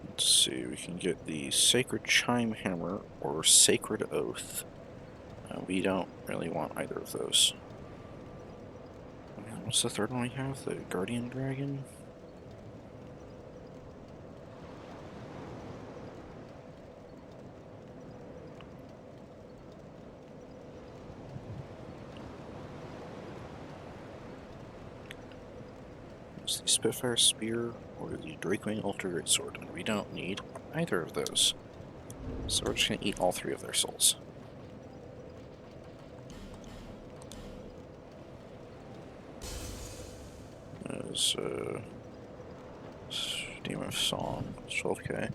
Let's see, we can get the Sacred Chime Hammer or Sacred Oath. We don't really want either of those. What's the third one we have? The Guardian Dragon? It's the Spitfire Spear or the Drakewing Ultra Great Sword, and we don't need either of those. So we're just going to eat all three of their souls. There's Demon of Song, 12k.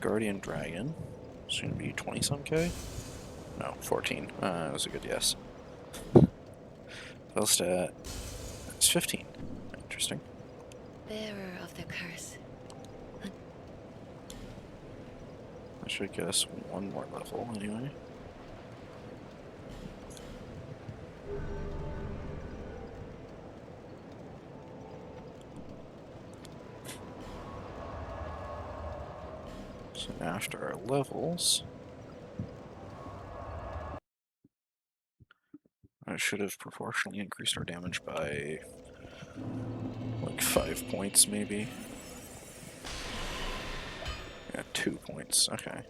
Guardian Dragon, it's going to be 20-some k? No, 14. That was a good guess. Velstadt, it's 15. Interesting. Bearer of the curse. I should guess one more level anyway. So after our levels, I should have proportionally increased our damage by like 5 points maybe. Yeah, 2 points, okay.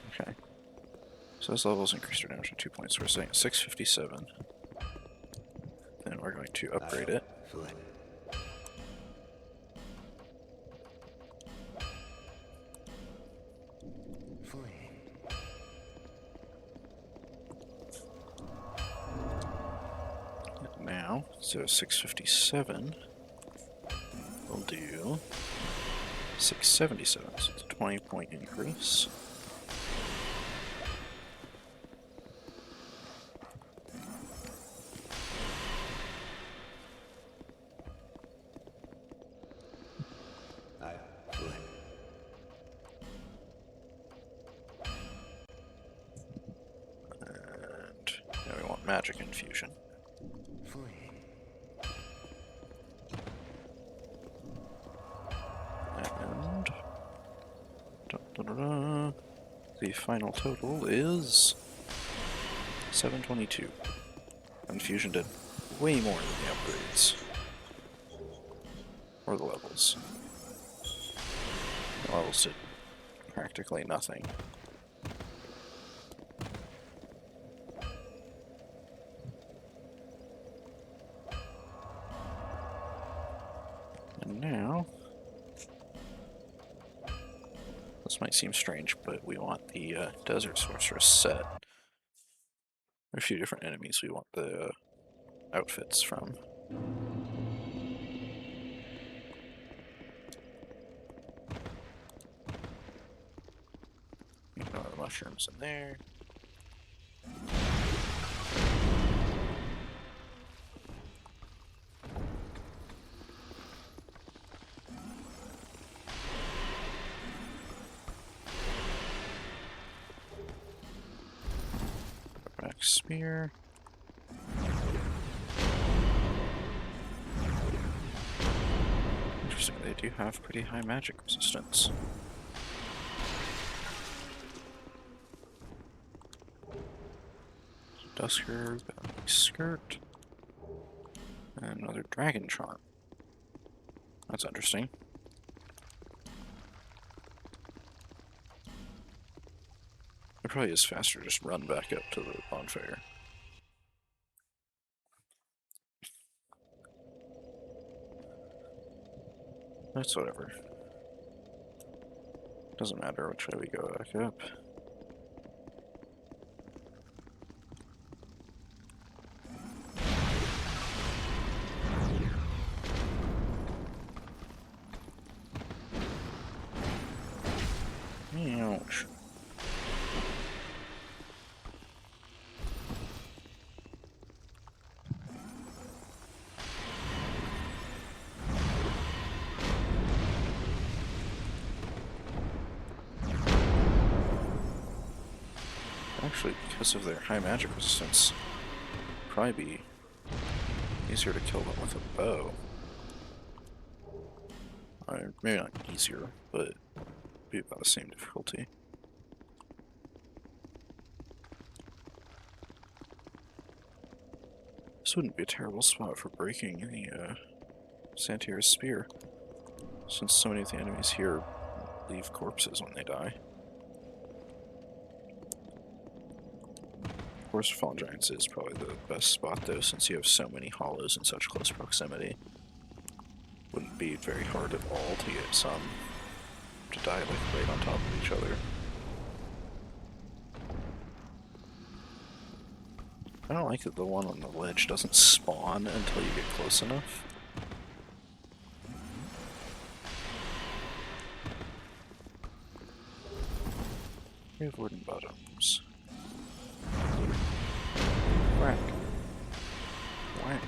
Okay. So those levels increased our damage by 2 points. We're saying 657. Then we're going to upgrade it. Now, so 657 will do 677, so it's a 20-point increase. And now we want magic infusion. And the final total is 722. Infusion did way more than the upgrades. Or the levels. The levels did practically nothing. And now, this might seem strange, but we want the Desert Sorceress set. There are a few different enemies we want the outfits from. Ignore the mushrooms in there. Back spear. Interesting, they do have pretty high magic resistance. Dusker, skirt, and another dragon charm. That's interesting. It probably is faster to just run back up to the bonfire. That's whatever. Doesn't matter which way we go back up. Ouch. Actually, because of their high magic resistance, probably be easier to kill them with a bow. Maybe not easier, but be about the same difficulty. This wouldn't be a terrible spot for breaking the Santier's spear, since so many of the enemies here leave corpses when they die. Of course, Fallen Giants is probably the best spot though, since you have so many hollows in such close proximity. Wouldn't be very hard at all to get some to die like right on top of each other. I don't like that the one on the ledge doesn't spawn until you get close enough. We have wooden bottoms. Whack. Whack.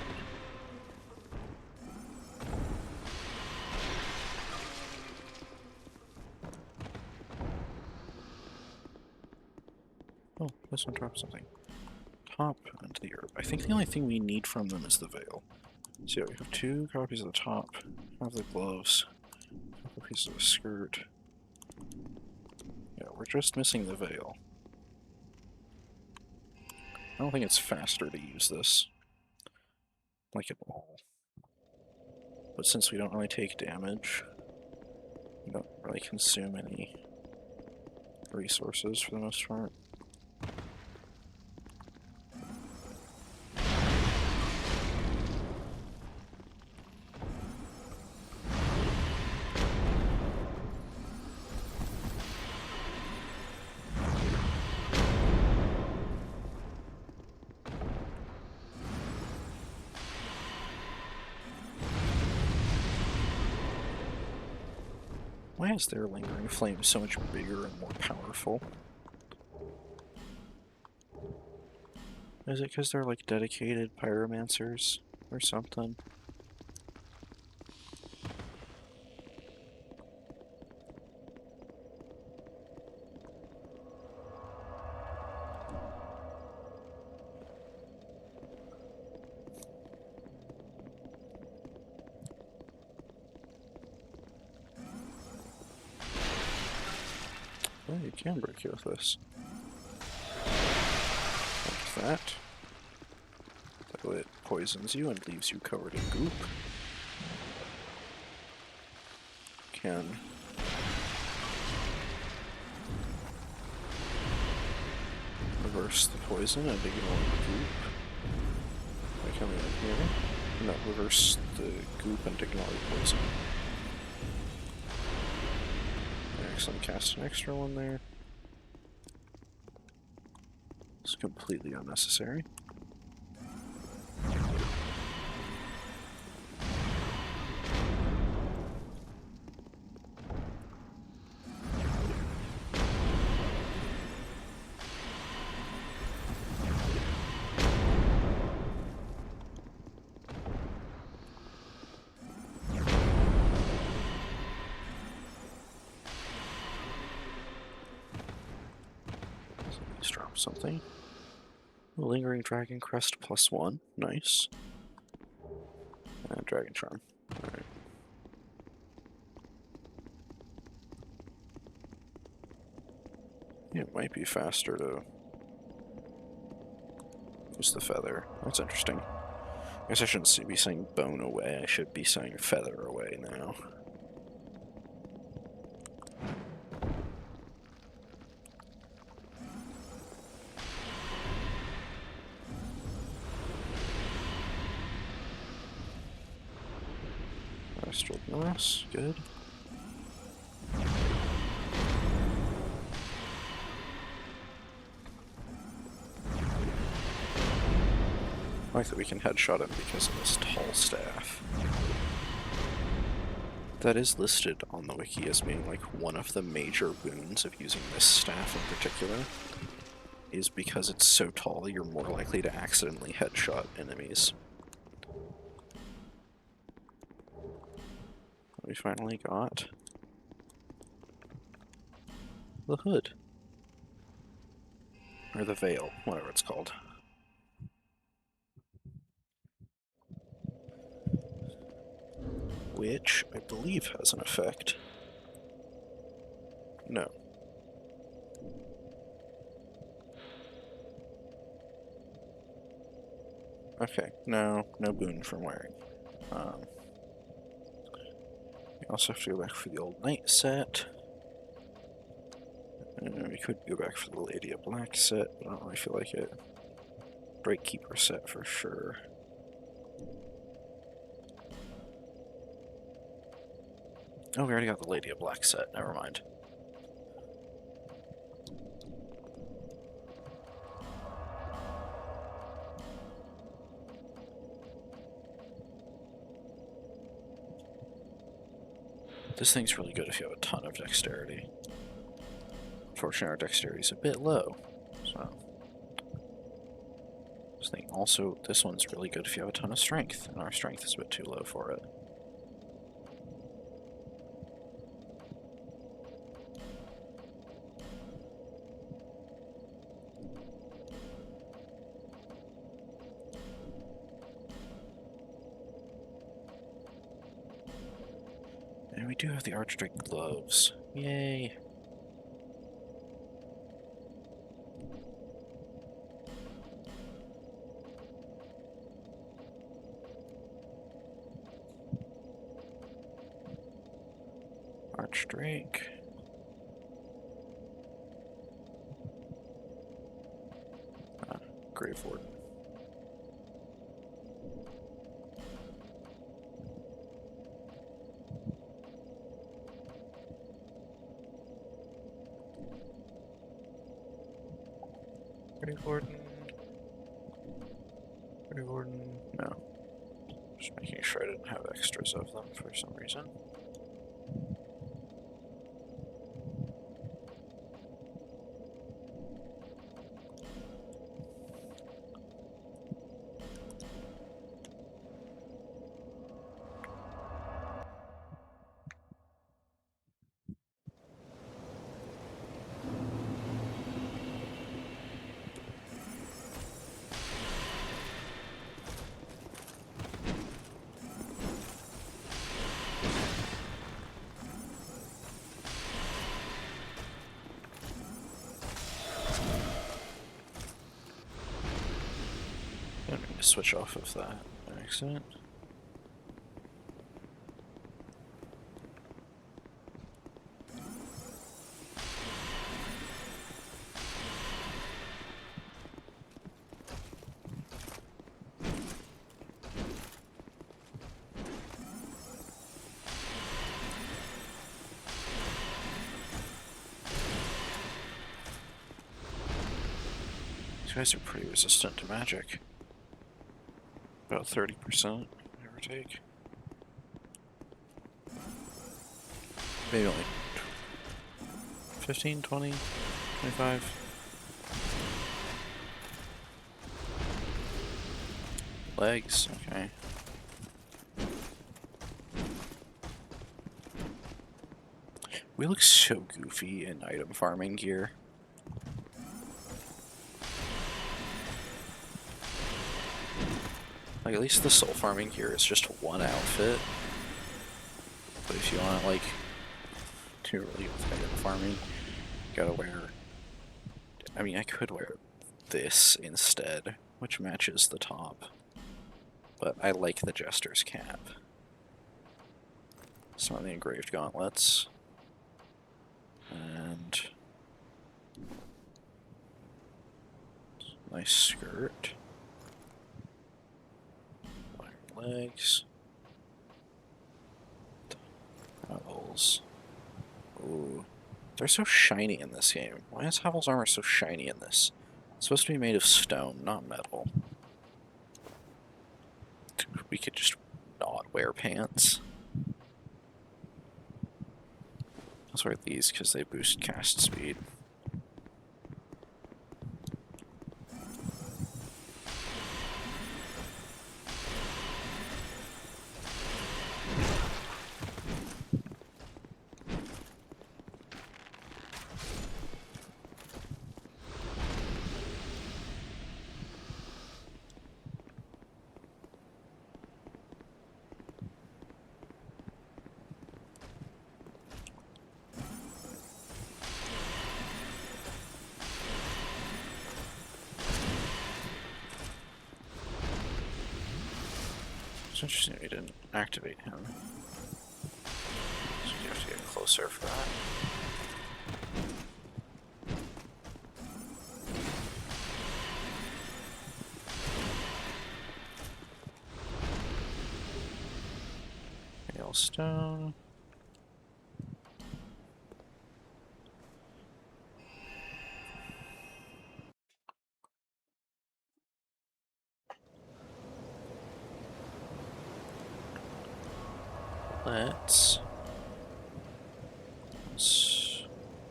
Oh, this one dropped something. Top and the herb. I think the only thing we need from them is the veil. So yeah, we have 2 copies of the top, have the gloves, a couple pieces of the skirt. Yeah, we're just missing the veil. I don't think it's faster to use this, like at all. But since we don't really take damage, we don't really consume any resources for the most part. Why is their lingering flame so much bigger and more powerful? Is it because they're like dedicated pyromancers or something? Well, you can break it with this. Like that. That way it poisons you and leaves you covered in goop. Can reverse the poison and ignore the goop by coming in here. No, reverse the goop and ignore the poison. Excellent, cast an extra one there. It's completely unnecessary. Let's drop something. Lingering Dragon Crest +1, nice. And Dragon Charm, alright. Yeah, it might be faster to use the feather. That's interesting. I guess I shouldn't be saying bone away, I should be saying feather away now. Astral Glass, good. I like that we can headshot him because of this tall staff. That is listed on the wiki as being like one of the major boons of using this staff in particular, is because it's so tall you're more likely to accidentally headshot enemies. We finally got the hood. Or the veil, whatever it's called. Which I believe has an effect. No. Okay, no boon from wearing. We also have to go back for the old knight set. And we could go back for the Lady of Black set, but I don't really feel like it. Breakkeeper set for sure. Oh, we already got the Lady of Black set, never mind. This thing's really good if you have a ton of dexterity. Unfortunately, our dexterity is a bit low, so... This thing also, this one's really good if you have a ton of strength, and our strength is a bit too low for it. And we do have the Archdrake gloves. Yay! Archdrake. Grave Warden. Grave Warden. Grave Warden. No. Just making sure I didn't have extras of them for some reason. I don't need to switch off of that by accident. These guys are pretty resistant to magic. About 30%, give or take. Maybe only 15, 20, 25. Legs, okay. We look so goofy in item farming gear. Like, at least the soul farming gear is just one outfit. But if you want to, like, do really with item farming, you gotta wear... I mean, I could wear this instead, which matches the top. But I like the Jester's cap. Some of the engraved gauntlets. And... nice skirt. Legs. Havel's. Ooh. They're so shiny in this game. Why is Havel's armor so shiny in this? It's supposed to be made of stone, not metal. We could just not wear pants. Let's wear these because they boost cast speed. It's interesting we didn't activate him. So you have to get closer for that. Hailstone. Let's...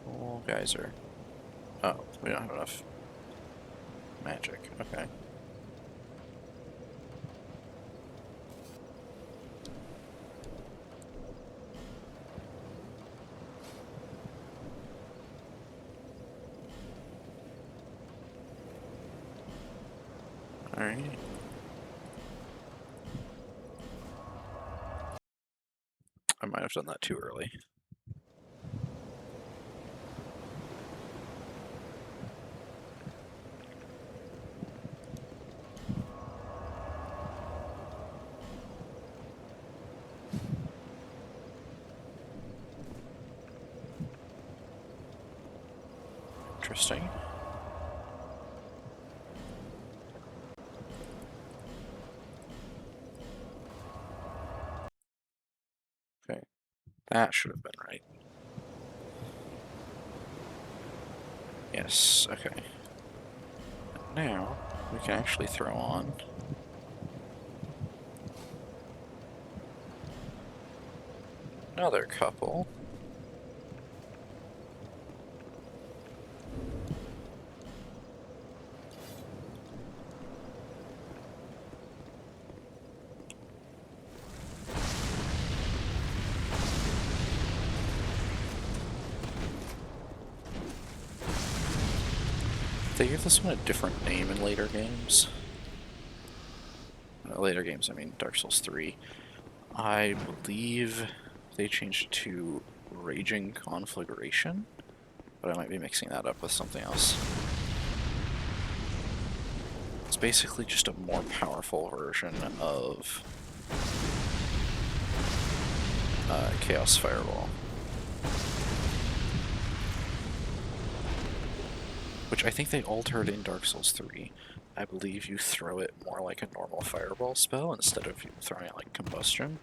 Oh, geyser. Oh, we don't have enough magic. Okay. Alright. I might have done that too early. Interesting. Okay, that should have been right. Yes, okay. Now, we can actually throw on another couple. They give this one a different name in later games. Later games, I mean Dark Souls 3. I believe they changed it to Raging Conflagration, but I might be mixing that up with something else. It's basically just a more powerful version of Chaos Fireball. Which I think they altered in Dark Souls 3. I believe you throw it more like a normal fireball spell instead of you throwing it like combustion.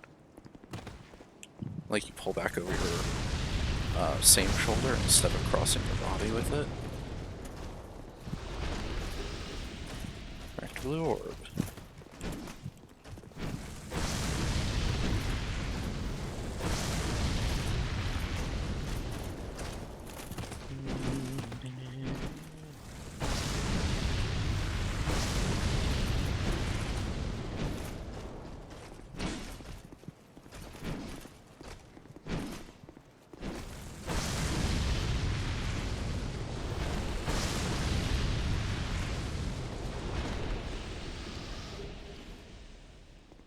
Like you pull back over your same shoulder instead of crossing your body with it. Back to Blue Orb.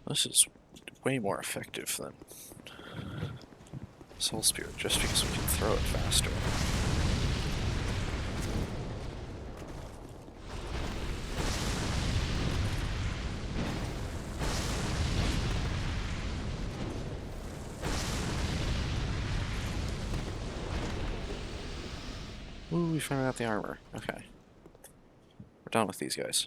This is way more effective than Soul Spirit, just because we can throw it faster. Ooh, we found out the armor. Okay. We're done with these guys.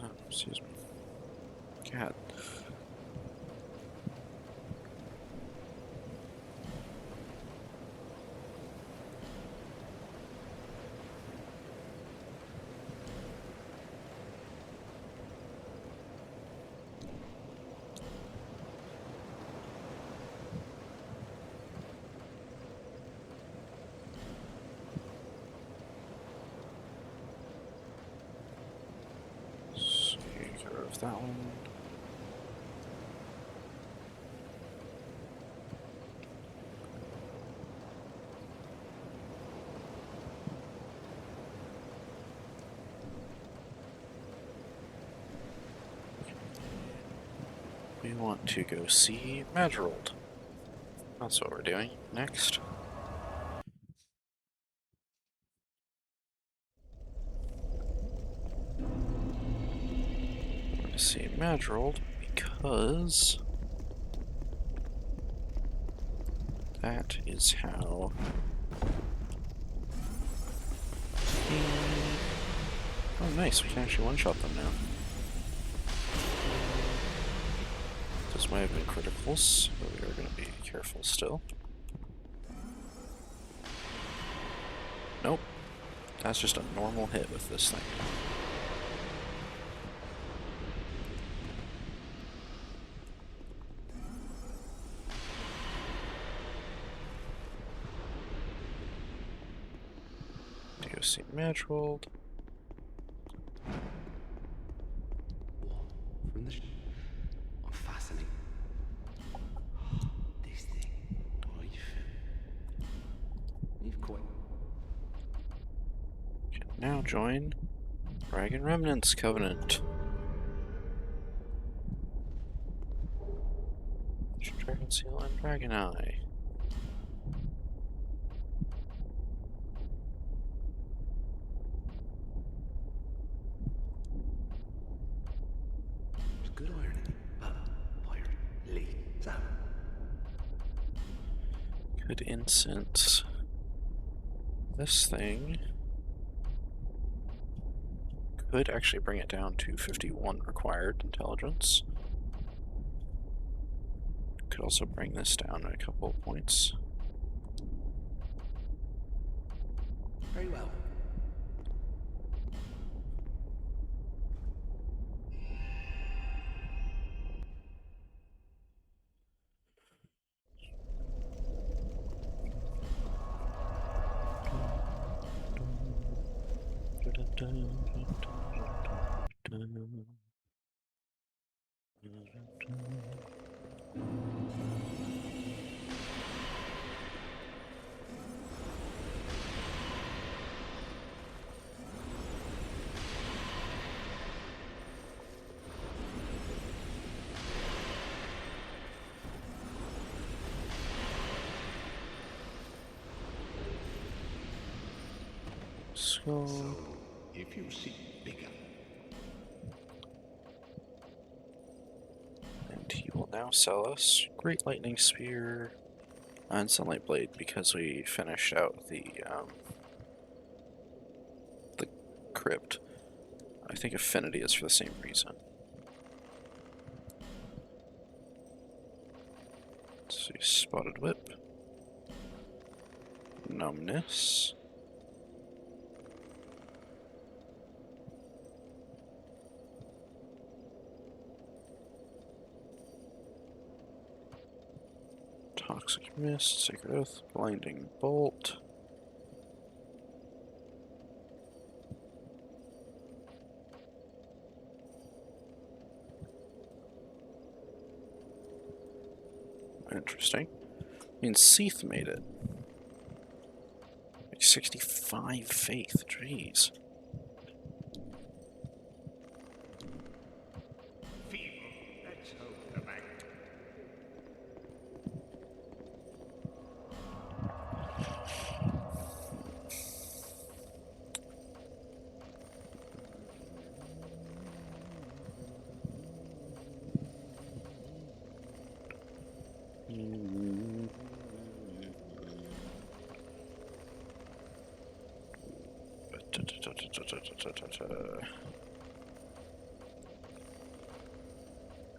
Oh, excuse me. Cat. of that one. We want to go see Madgerold. That's what we're doing next. We're going to see Madgerold because that is how Oh nice, we can actually one-shot them now. This might have been criticals, but we are going to be careful still. Nope. That's just a normal hit with this thing. Go see Madgerold. From the I'm fascinated. This thing, we've quite. Can now join Dragon Remnants Covenant. Dragon Seal and Dragon Eye. There's good iron in it, but fire leads out. Could incense this thing. Could actually bring it down to 51 required intelligence. Could also bring this down a couple of points. Very well. So, If you see bigger, and he will now sell us Great Lightning Spear and Sunlight Blade because we finished out the crypt. I think Affinity is for the same reason. Let's see, Spotted Whip, Numbness. Toxic Mist, Sacred Oath, Blinding Bolt. Interesting. I mean, Seath made it. Like 65 faith, jeez. let's hope the mag.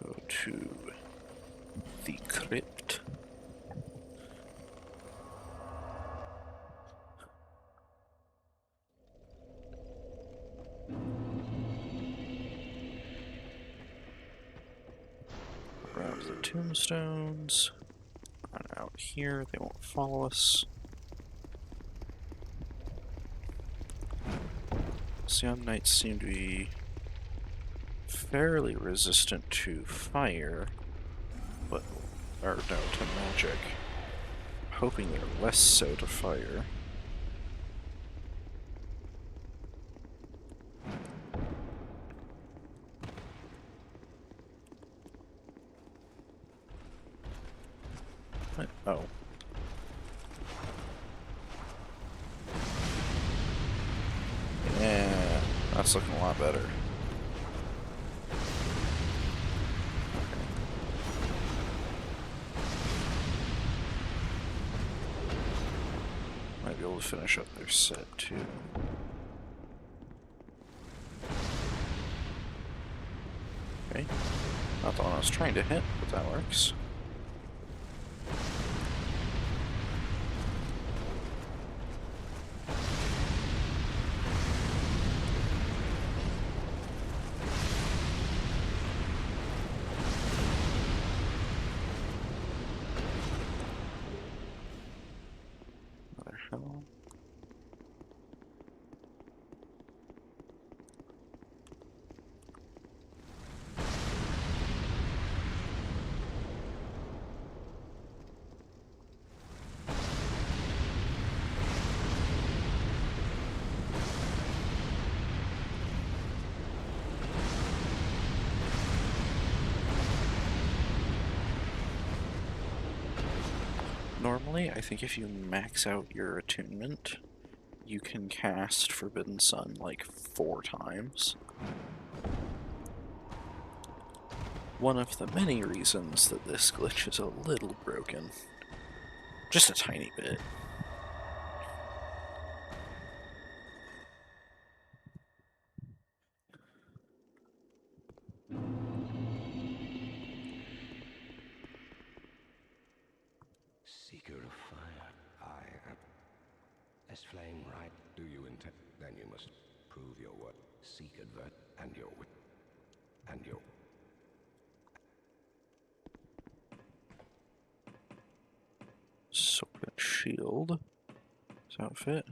Go to the crypt. Grab the tombstones. Run out here, they won't follow us. Sion Knights seem to be fairly resistant to fire, but or no, to magic. Hoping they're less so to fire. What? Oh. Yeah, that's looking a lot better. Might be able to finish up their set too. Okay. Not the one I was trying to hit, but that works. Another hell. Normally, I think if you max out your attunement, you can cast Forbidden Sun like 4 times. One of the many reasons that this glitch is a little broken. Just a tiny bit. Seeker of fire, I am. As flame right, do you intend? Then you must prove your word. Seek advert and your wit. And your. Sword and shield. His outfit.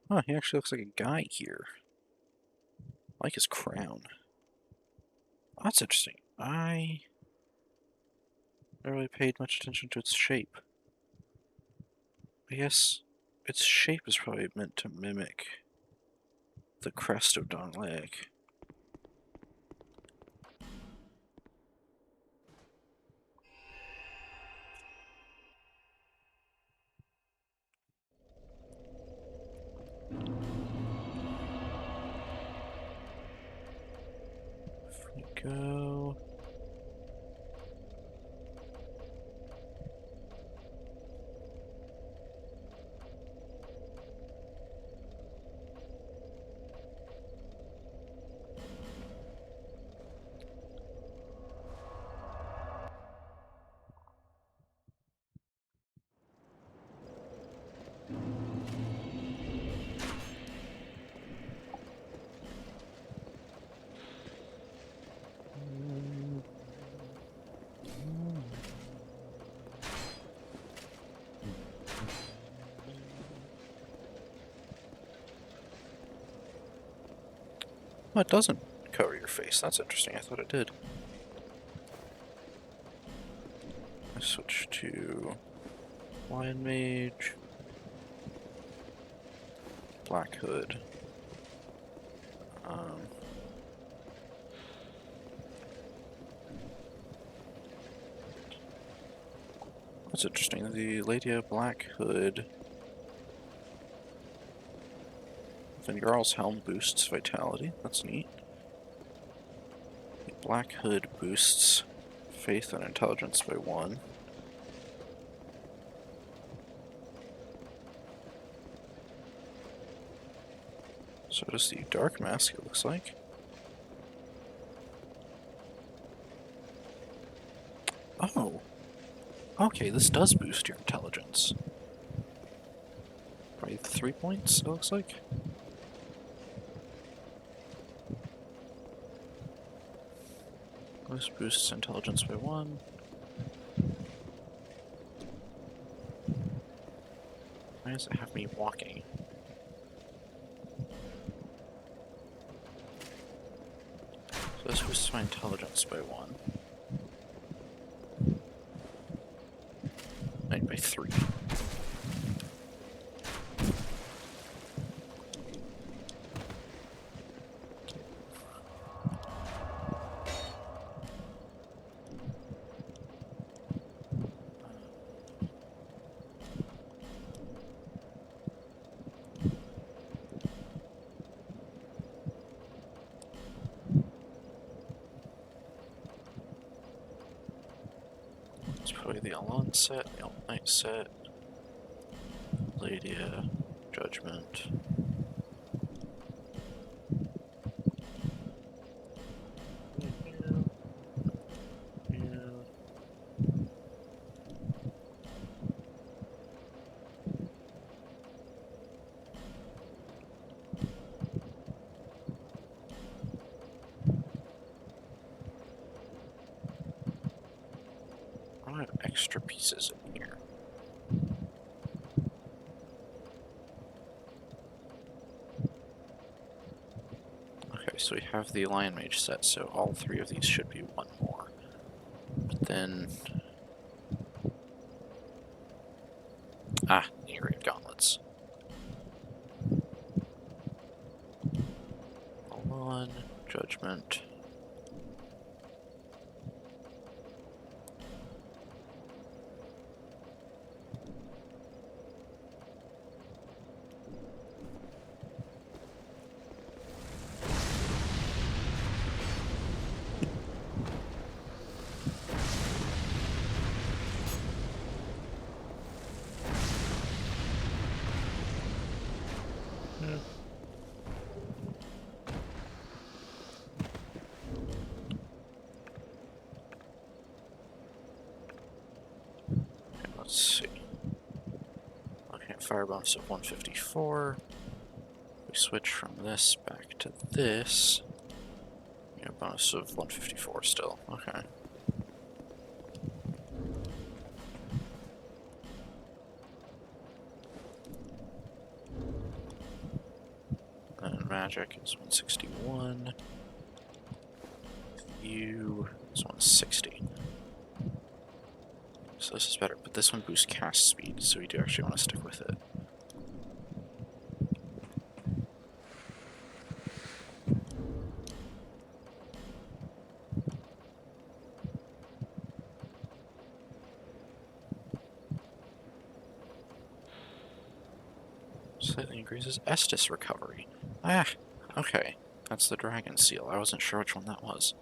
Huh, he actually looks like a guy here. I like his crown. Oh, that's interesting. I never really paid much attention to its shape. I guess its shape is probably meant to mimic the crest of Dong Lake. Here we go. Oh, it doesn't cover your face. That's interesting. I thought it did. I switch to Lion Mage, Black Hood. That's interesting. The Lady of Black Hood. Van Jarl's Helm boosts Vitality. That's neat. The Black Hood boosts Faith and Intelligence by 1. So does the Dark Mask, it looks like. Oh! Okay, this does boost your intelligence. Probably 3 points, it looks like. This boosts intelligence by 1. Why does it have me walking? So this boosts my intelligence by 1. By 3. Let's put away the Alon set, the All Night set, Ladia, Judgment. I don't have extra pieces in here. Okay, so we have the Lion Mage set, so all 3 of these should be 1 more. But then... Nereid Gauntlets. Alon, Judgment. Let's see. Okay, fire bonus of 154. We switch from this back to this. Yeah, bonus of 154 still. Okay. And magic is 161. You is 160. So this is better, but this one boosts cast speed, so we do actually want to stick with it. Slightly increases Estus recovery. Ah, okay. That's the dragon seal. I wasn't sure which one that was.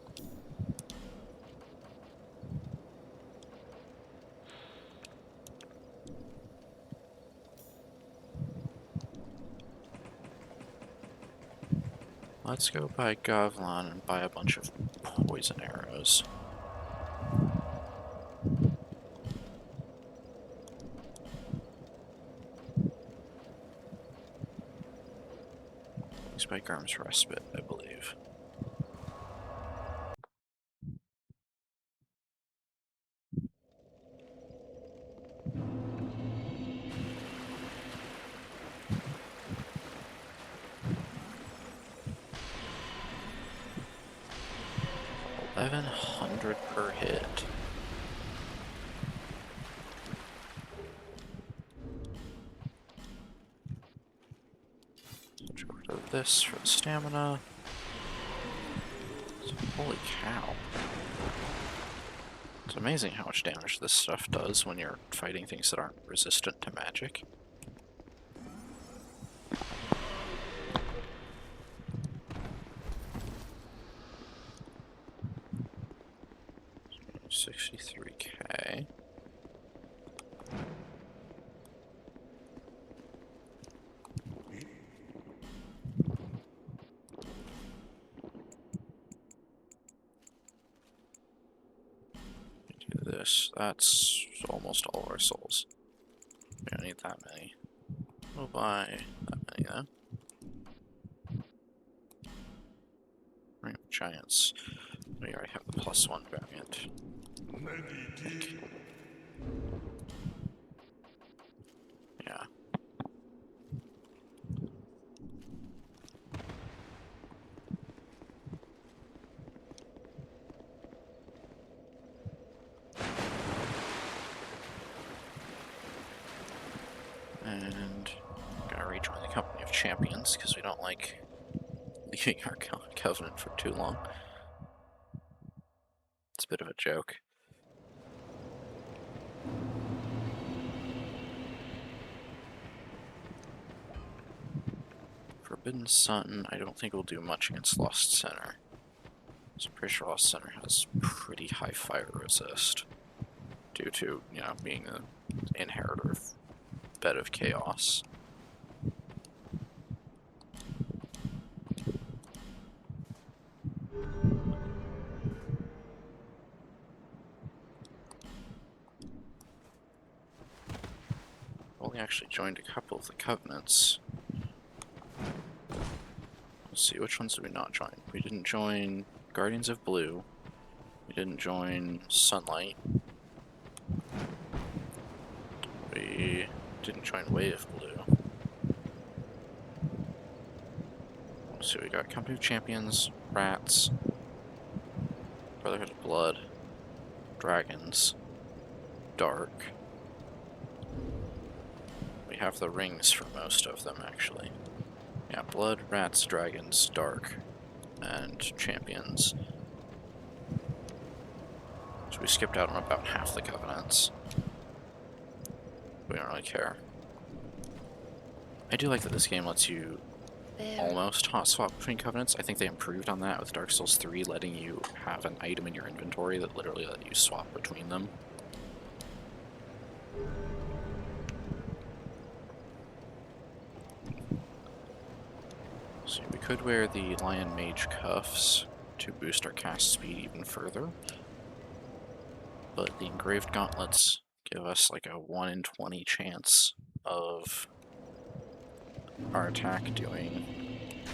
Let's go buy Gavlan and buy a bunch of poison arrows. Let's buy Garm's Respite, I believe. $1,100 per hit. Get rid of this for the stamina. So, holy cow. It's amazing how much damage this stuff does when you're fighting things that aren't resistant to magic. $63K. Do this. That's almost all of our souls. We don't need that many. We'll buy that many then. Right, giants. We already have the +1 variant. Yeah. champions, because we don't like leaving our covenant for too long. It's a bit of a joke. Forbidden Sun, I don't think we'll do much against Lost Center. So I'm pretty sure Lost Center has pretty high fire resist, due to, you know, being an inheritor of Bed of Chaos. Only actually joined a couple of the covenants. Let's see, which ones did we not join? We didn't join Guardians of Blue. We didn't join Sunlight. We didn't join Way of Blue. Let's see, we got Company of Champions, Rats, Brotherhood of Blood, Dragons, Dark. We have the rings for most of them, actually. Yeah, Blood, Rats, Dragons, Dark, and Champions. So we skipped out on about half the covenants. We don't really care. I do like that this game lets you almost hot swap between covenants. I think they improved on that with Dark Souls 3, letting you have an item in your inventory that literally let you swap between them. So we could wear the Lion Mage cuffs to boost our cast speed even further, but the Engraved Gauntlets give us like a 1 in 20 chance of our attack doing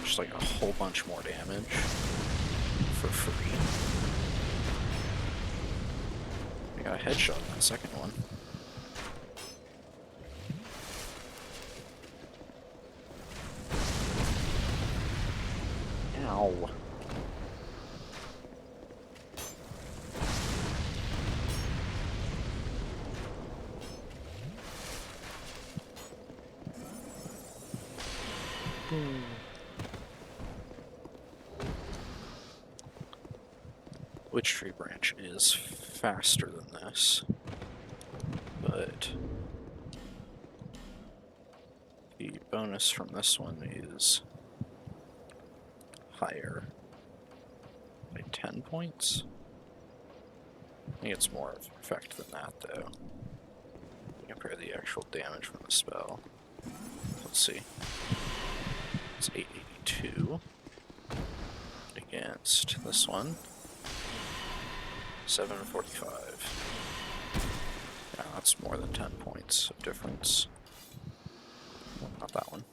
just like a whole bunch more damage for free. We got a headshot in that second one. Ow. Witch Tree Branch is faster than this, but the bonus from this one is higher by 10 points. I think it's more effect than that, though. Compare the actual damage from the spell. Let's see. It's 882 against this one. 745. Yeah, that's more than 10 points of difference. Not that one.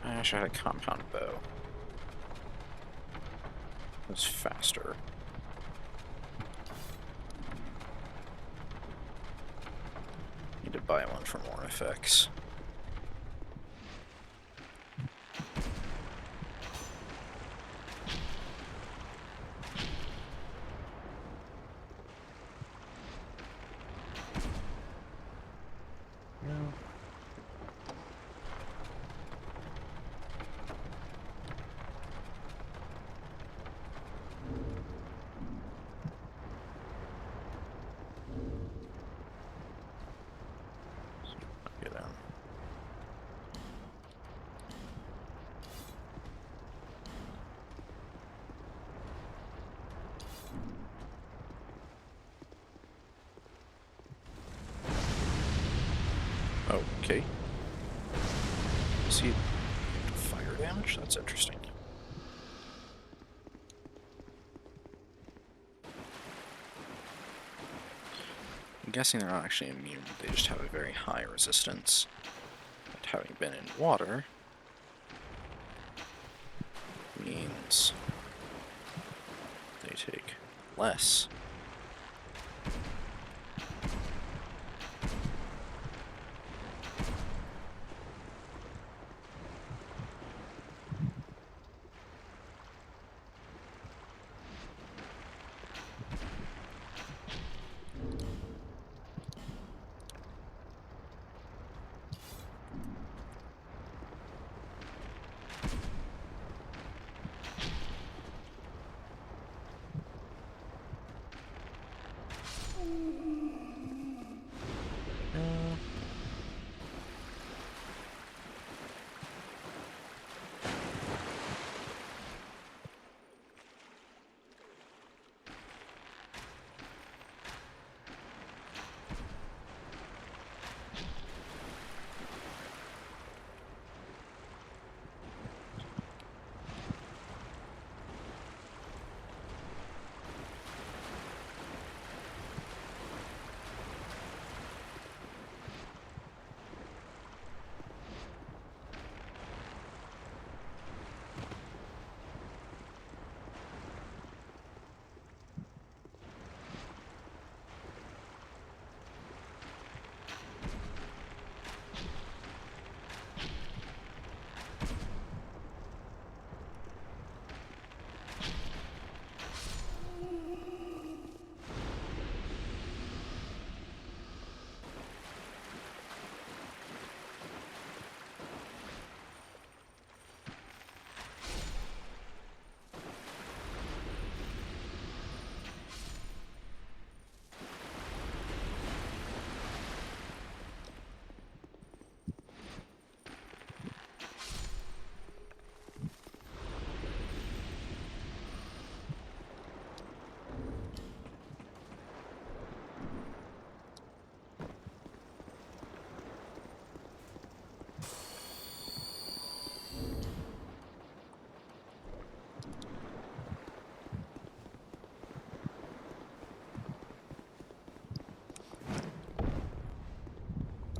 I wish I had a compound bow. It was faster. Need to buy one for more effects. Okay. See fire damage? That's interesting. I'm guessing they're not actually immune, they just have a very high resistance having been in water means they take less.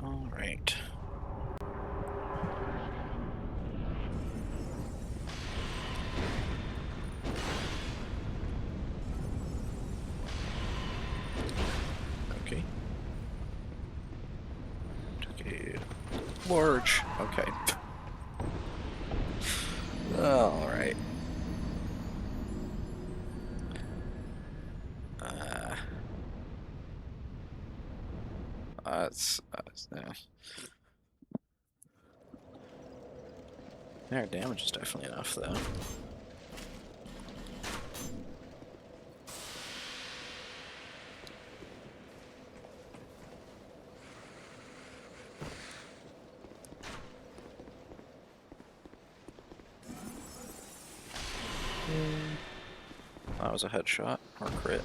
All right. Okay. Took a large. Okay. All right. Yeah. Their damage is definitely enough, though. That was a headshot or crit.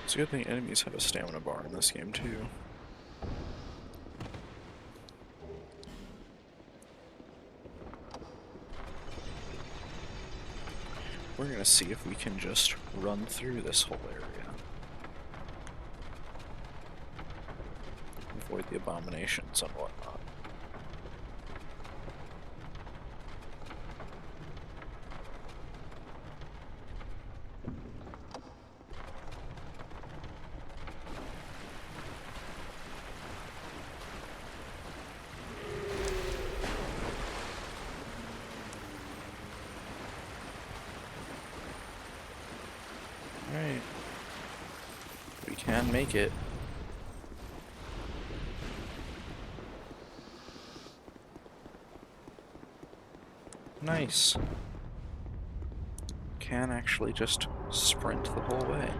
It's a good thing enemies have a stamina bar in this game, too. We're gonna see if we can just run through this whole area. Avoid the abominations and whatnot. Alright. We can make it. Nice. Can actually just sprint the whole way.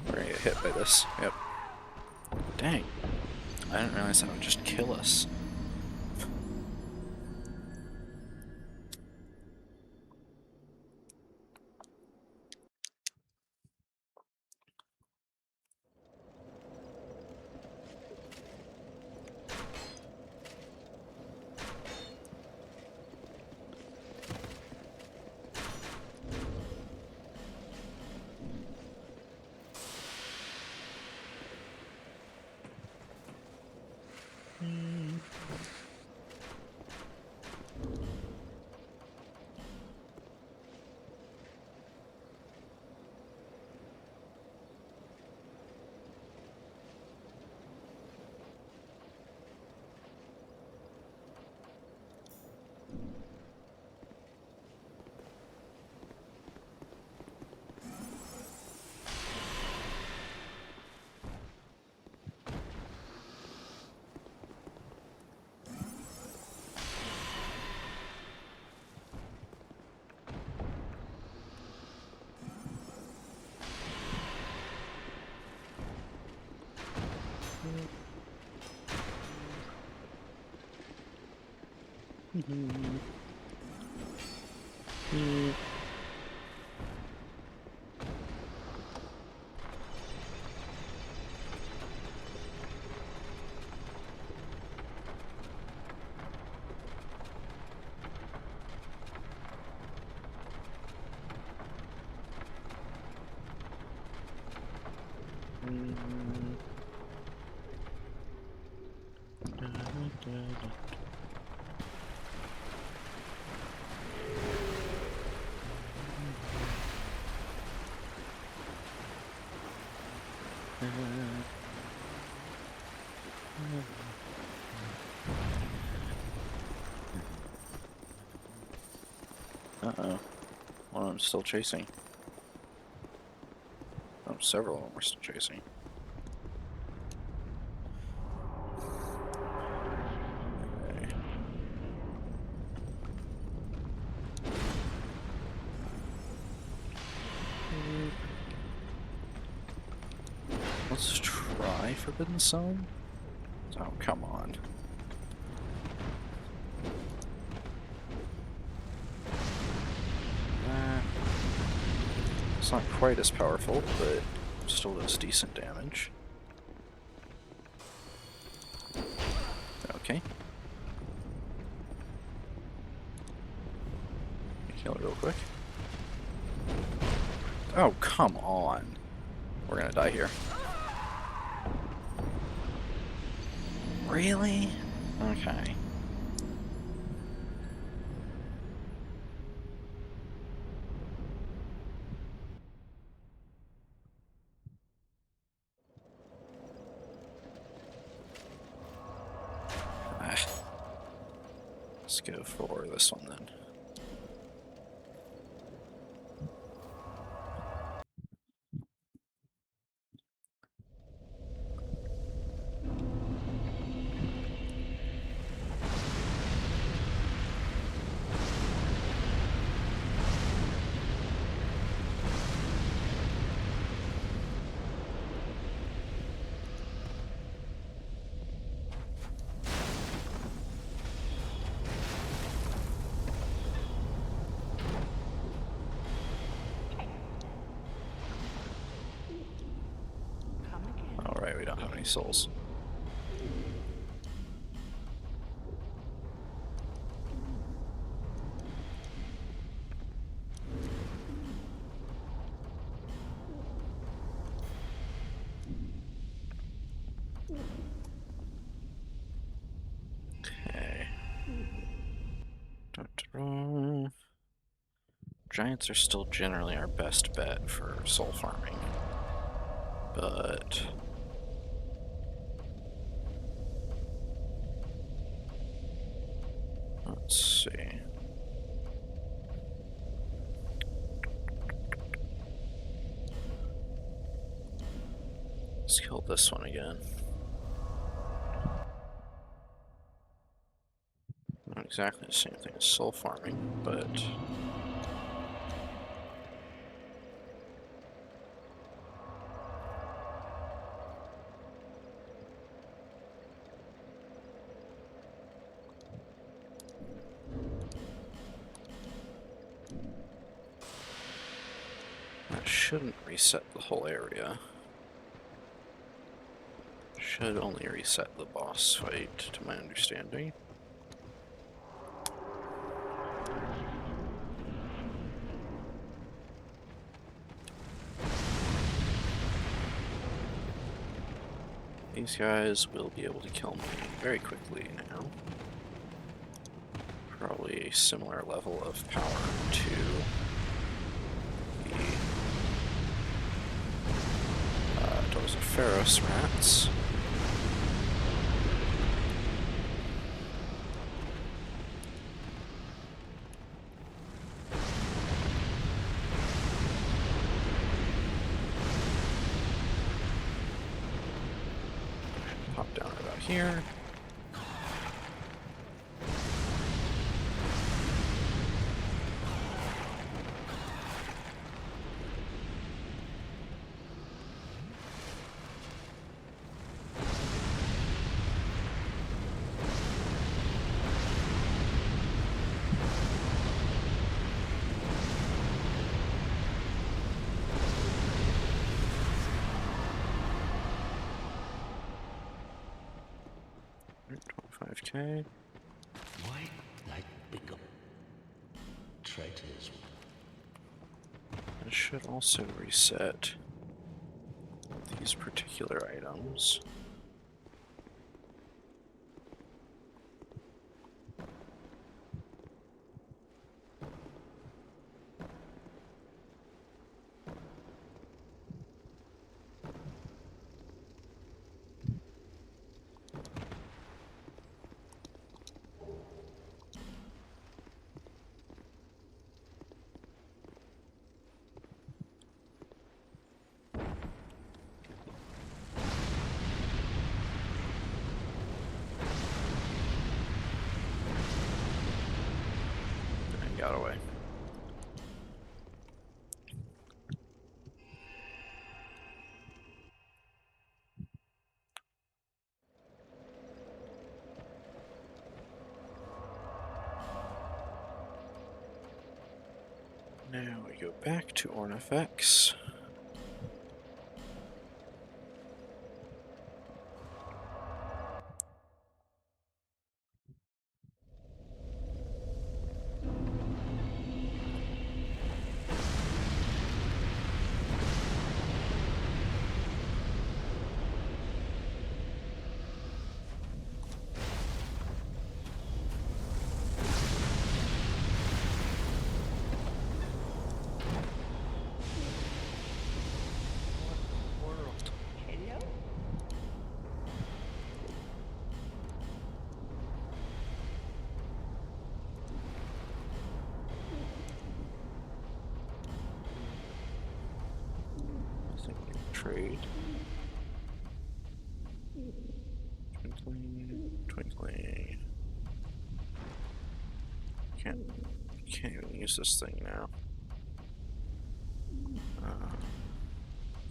We're gonna get hit by this. Yep. Dang. I didn't realize that would just kill us. Uh-oh. One of them's still chasing. Oh, several of them are still chasing. Okay. Let's try Forbidden Zone. Oh, come on. It's not quite as powerful, but still does decent damage. Okay. Kill it real quick. Oh, come on. We're gonna die here. Really? Okay. Let's go for this one then. Alright, we don't have any souls. Okay. Da-da-da. Giants are still generally our best bet for soul farming. But let's see. Let's kill this one again. Not exactly the same thing as soul farming, but that shouldn't reset the whole area. Should only reset the boss fight, to my understanding. These guys will be able to kill me very quickly now. Probably a similar level of power to the Doors of Pharos rats. Pop down about here. 5K. Why like bingo? Traitors. I should also reset these particular items. And got away. Now we go back to Ornifex. Trade. Twinkling. Can't even use this thing now.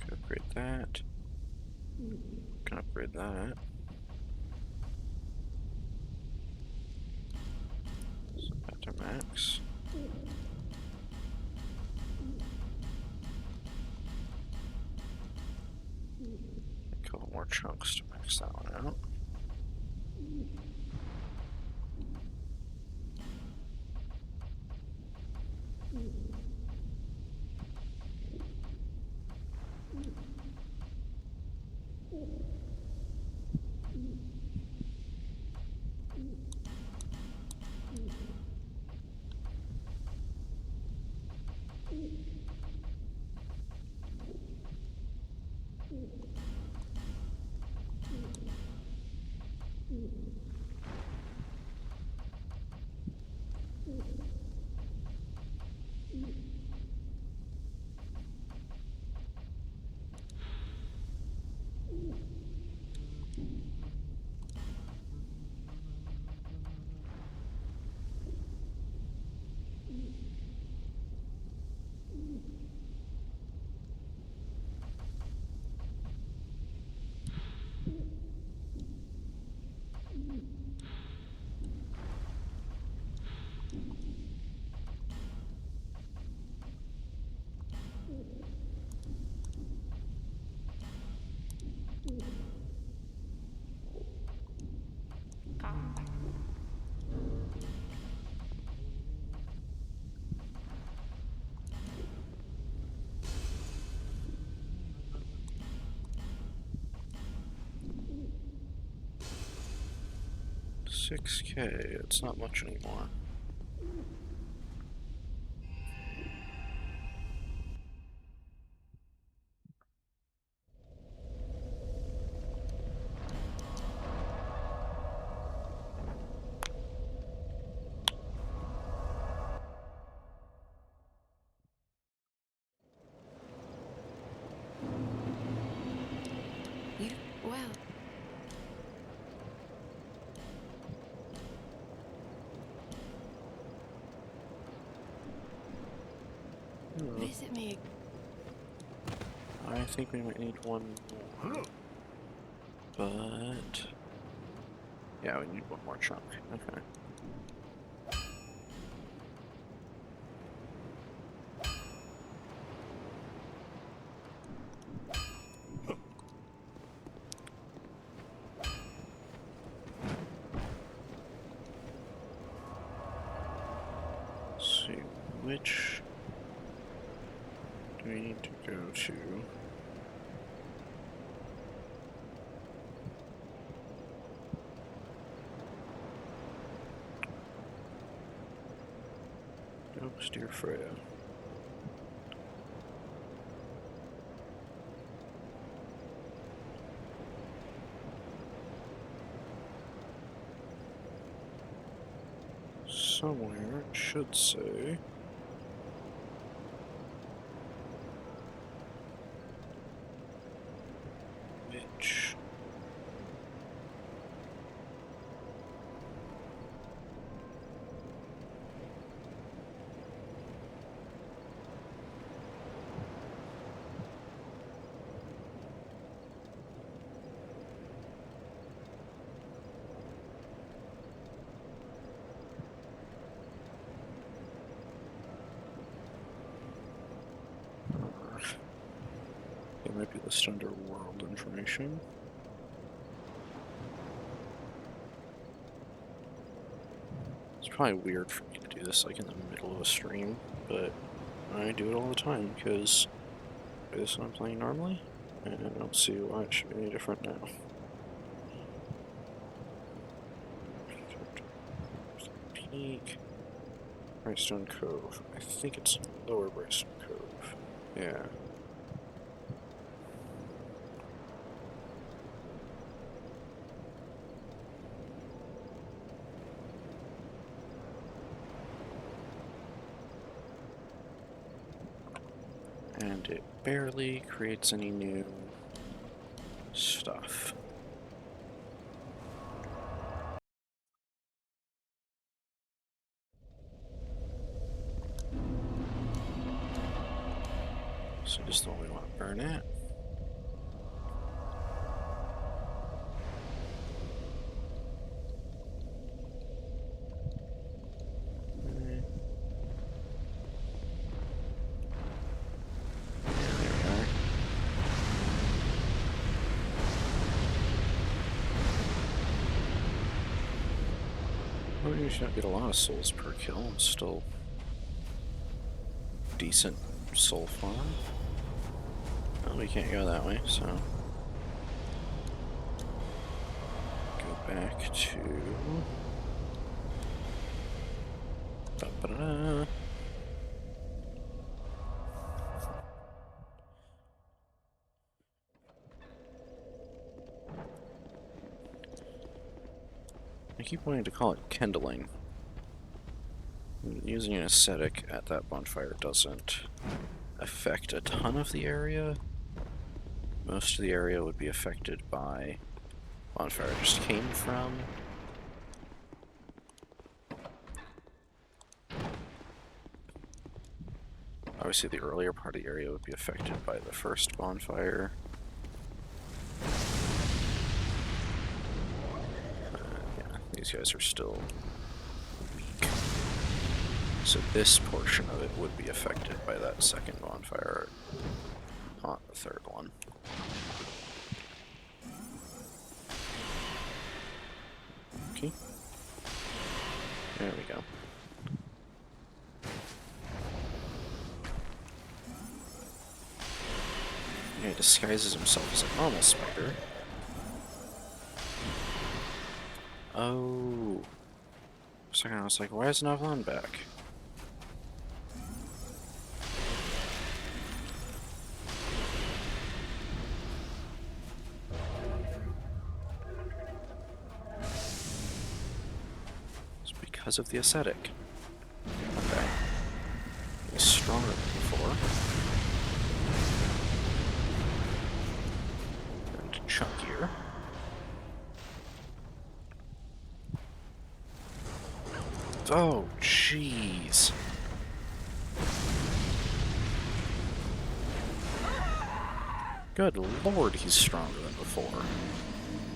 Can upgrade that. Can upgrade that. So back to max. A couple more chunks to max that one out. Come back. 6K, it's not much anymore. You, well, visit me. I think we might need one more. But yeah, we need one more chunk. Okay. which do we need to go to? Oh, steer Freya. Somewhere it should say. Which. It might be listed under world information. It's probably weird for me to do this like in the middle of a stream, but I do it all the time because this is what I'm playing normally, and I don't see why it should be any different now. Peak. Brightstone Cove. I think it's Lower Brightstone Cove. Yeah. And it barely creates any new stuff. So just don't we want to burn it. Well, you should not get a lot of souls per kill. I'm still decent soul farm. Well, we can't go that way, so go back to. Ba-ba-da. I keep wanting to call it kindling. Using an ascetic at that bonfire doesn't affect a ton of the area. Most of the area would be affected by bonfire I just came from. Obviously the earlier part of the area would be affected by the first bonfire. Yeah, these guys are still weak. So this portion of it would be affected by that second bonfire, not the third one. Okay. There we go. Yeah, he disguises himself as a normal spider. Oh. For a second I was like, why is Navlan back? It's because of the ascetic. Okay. He's stronger than before. And chunkier. Oh, jeez. Good lord, he's stronger than before.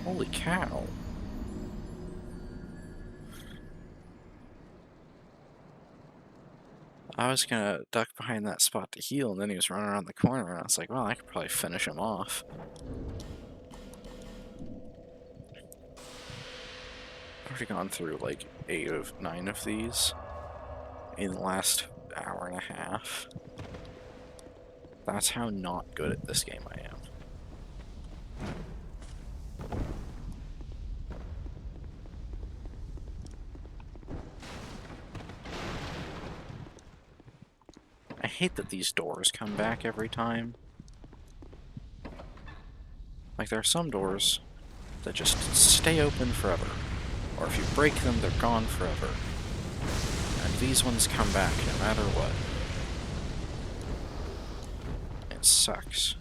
Holy cow. I was gonna duck behind that spot to heal, and then he was running around the corner, and I was like, well, I could probably finish him off. I've already gone through like 8 of 9 of these in the last hour and a half. That's how not good at this game I am. I hate that these doors come back every time. Like, there are some doors that just stay open forever. Or if you break them, they're gone forever. And these ones come back no matter what. It sucks.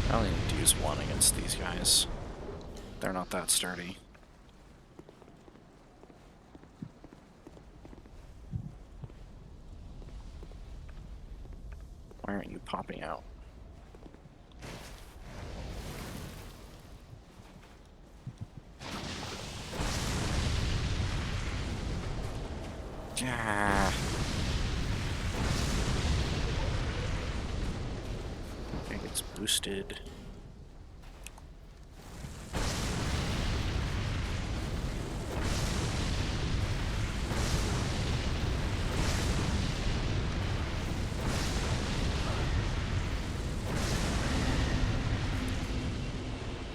I only need to use one against these guys. They're not that sturdy. Why aren't you popping out? Yeah. It gets boosted.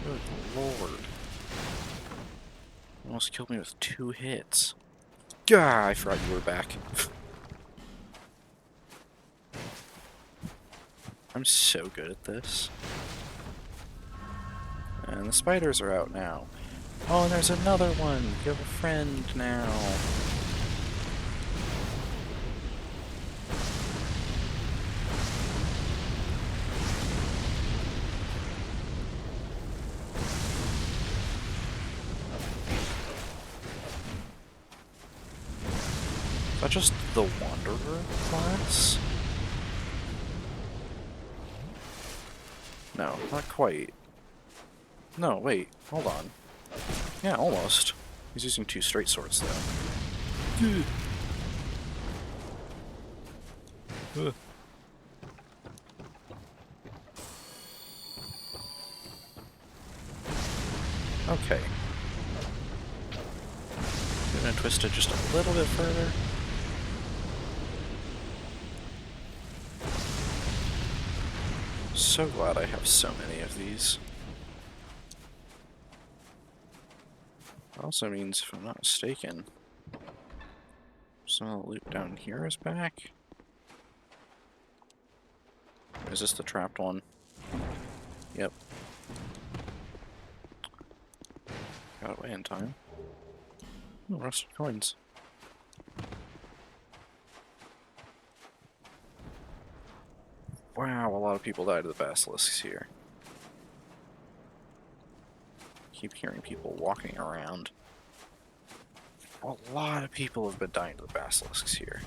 Good lord. Almost killed me with 2 hits. Gah, I forgot you were back. I'm so good at this. And the spiders are out now. Oh, and there's another one! You have a friend now. Is that just the Wanderer class? No, not quite. No, wait, hold on. Yeah, almost. He's using 2 straight swords, though. Okay. I'm gonna twist it just a little bit further. So glad I have so many of these. Also means, if I'm not mistaken, some of the loot down here is back. Is this the trapped one? Yep. Got away in time. Oh, rusted coins. Wow, a lot of people died to the basilisks here. Keep hearing people walking around. A lot of people have been dying to the basilisks here.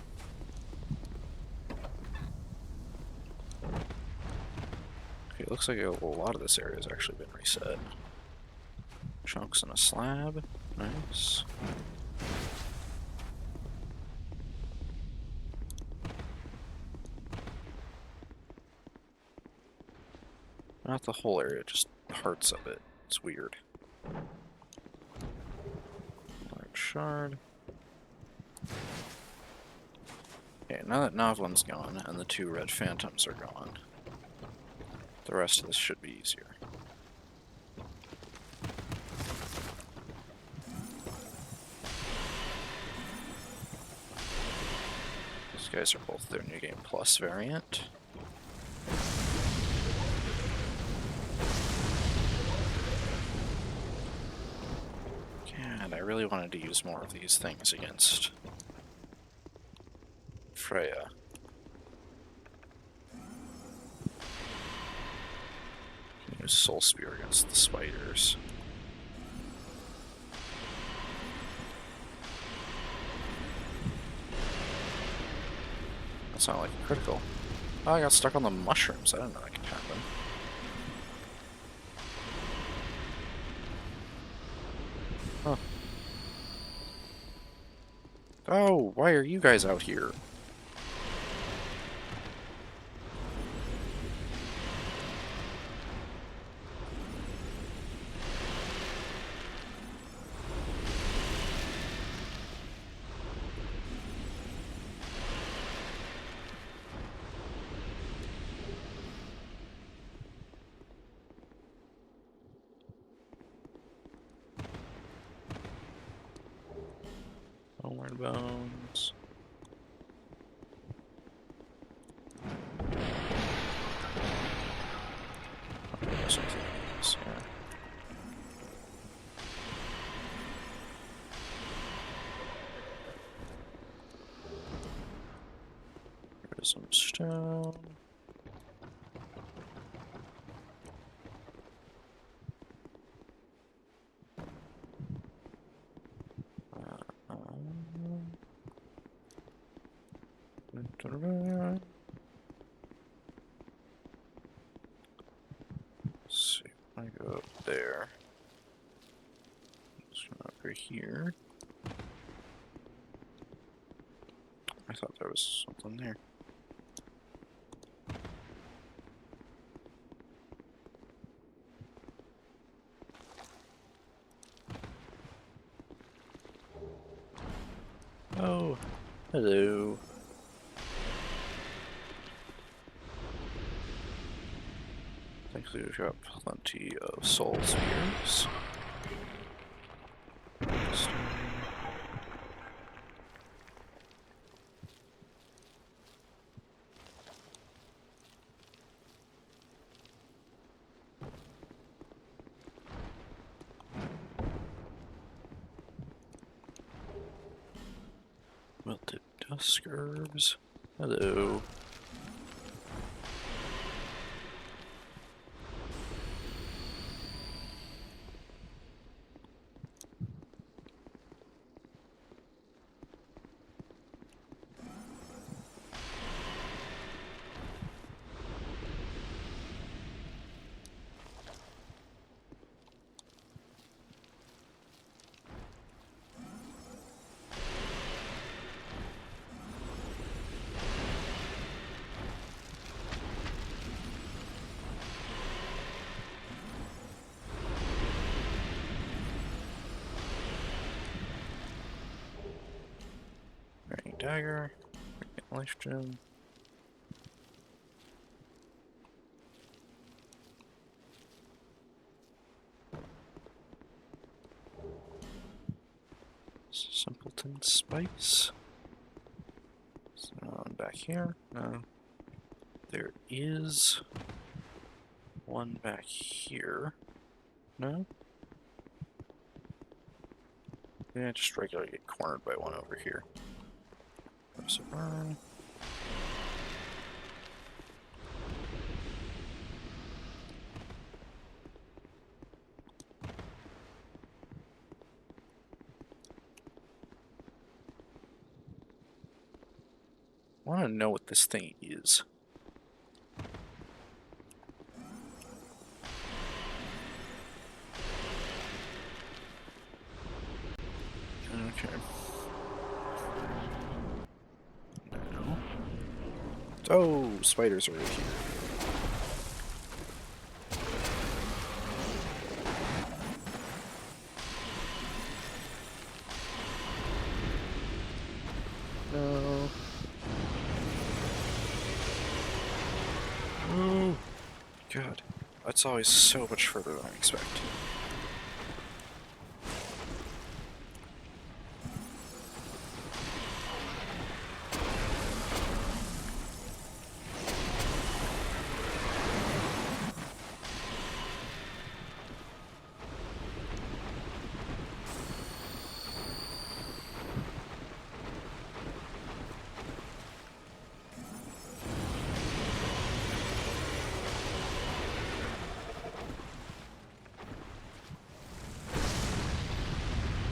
Okay, it looks like a lot of this area has actually been reset. Chunks in a slab. Nice. Not the whole area, just parts of it. It's weird. Large shard. Okay, now that Novlin's gone and the 2 red phantoms are gone, the rest of this should be easier. These guys are both their New Game Plus variant. God, I really wanted to use more of these things against Freya. Use Soul Spear against the spiders. That's not like critical. Oh, I got stuck on the mushrooms. I didn't know that could happen. Huh. Oh, why are you guys out here? Iron bones. There's something else here. There's some stone. Let's see, I go up there. Let's go over here. I thought there was something there. Oh, hello. Thankfully, we've got plenty of soul spheres. Wilted dusk herbs. Hello. Burning dagger. Life gem. Simpleton spice. So back here. No. There is one back here. No? Yeah, just regularly get cornered by one over here. There's a burn. I want to know what this thing is. Okay. No. Oh, spiders are right here. No. Oh, God. That's always so much further than I expect.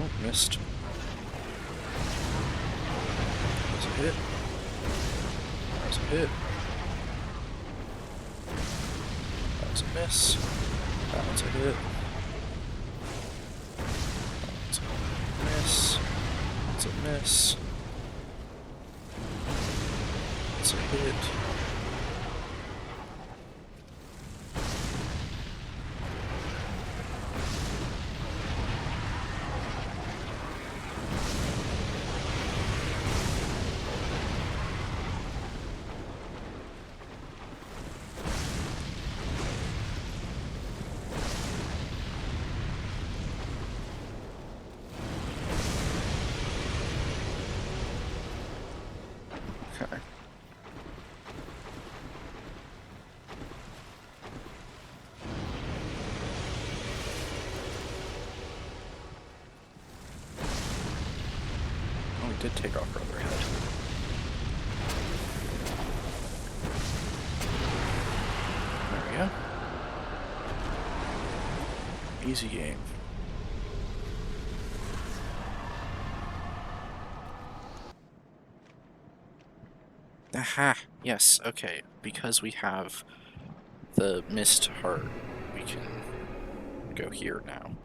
Oh, missed. That's a hit. That's a hit. That's a miss. That one's a hit. That's a miss. That's a miss. That's a hit. did take off her other head. There we go. Easy game. Aha! Yes, okay. Because we have the mist heart, we can go here now.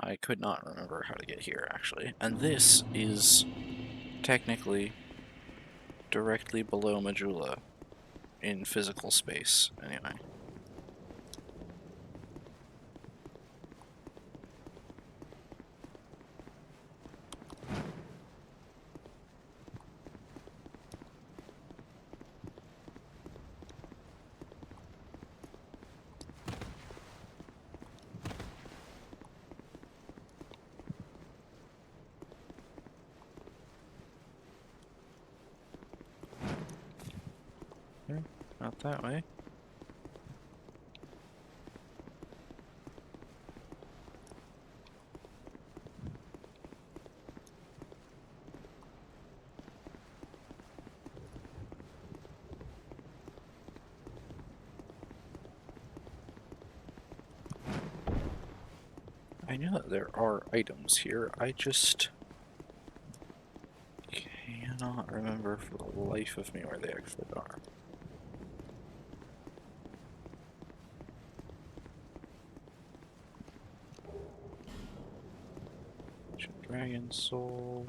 I could not remember how to get here, actually. And this is technically directly below Majula in physical space, anyway. Not that way. I know that there are items here, I just cannot remember for the life of me where they actually are. Dragon soul.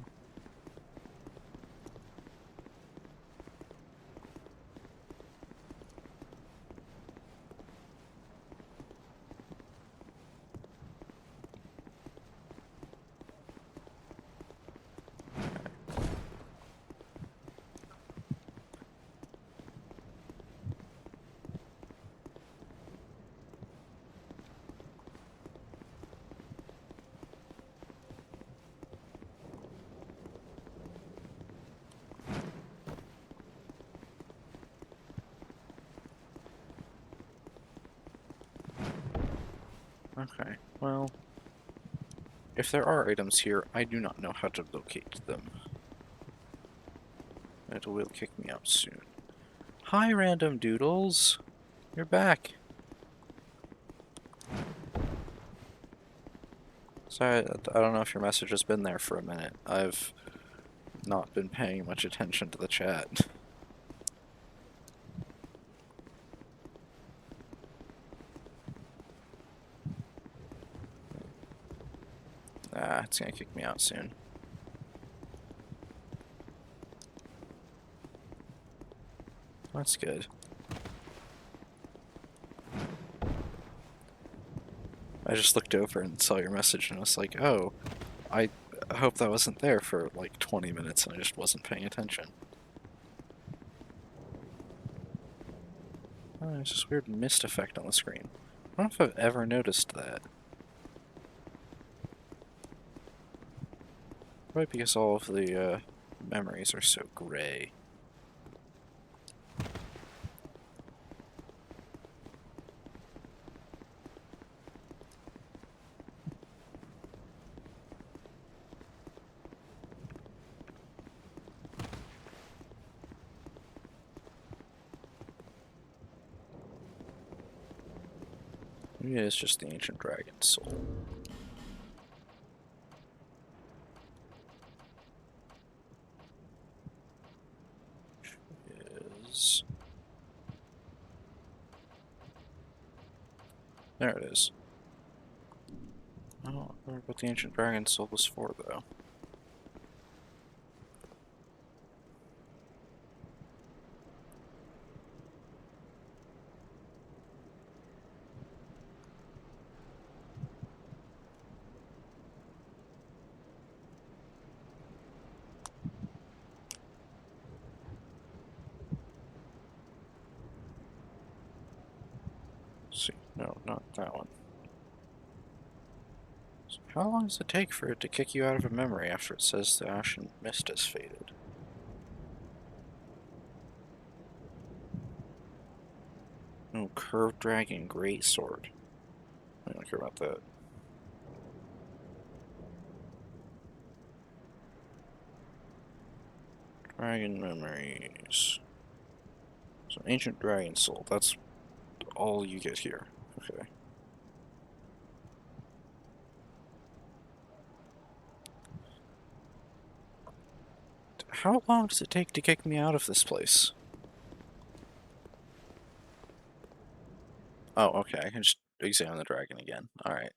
Okay, well, if there are items here, I do not know how to locate them. It will kick me out soon. Hi, random doodles! You're back! Sorry, I don't know if your message has been there for a minute. I've not been paying much attention to the chat. Ah, it's gonna kick me out soon. That's good. I just looked over and saw your message and I was like, oh, I hope that wasn't there for like 20 minutes and I just wasn't paying attention. Oh, there's this weird mist effect on the screen. I don't know if I've ever noticed that. Probably because all of the memories are so gray. Maybe it's just the ancient dragon soul. Is... There it is. I don't remember what the ancient dragon soul was for, though. Let's see, no, not that one. So how long does it take for it to kick you out of a memory after it says the ashen mist has faded? Oh, curved dragon greatsword. I don't care about that. Dragon memories. So ancient dragon soul. That's all you get here. Okay. How long does it take to kick me out of this place? Oh, okay. I can just examine the dragon again. Alright.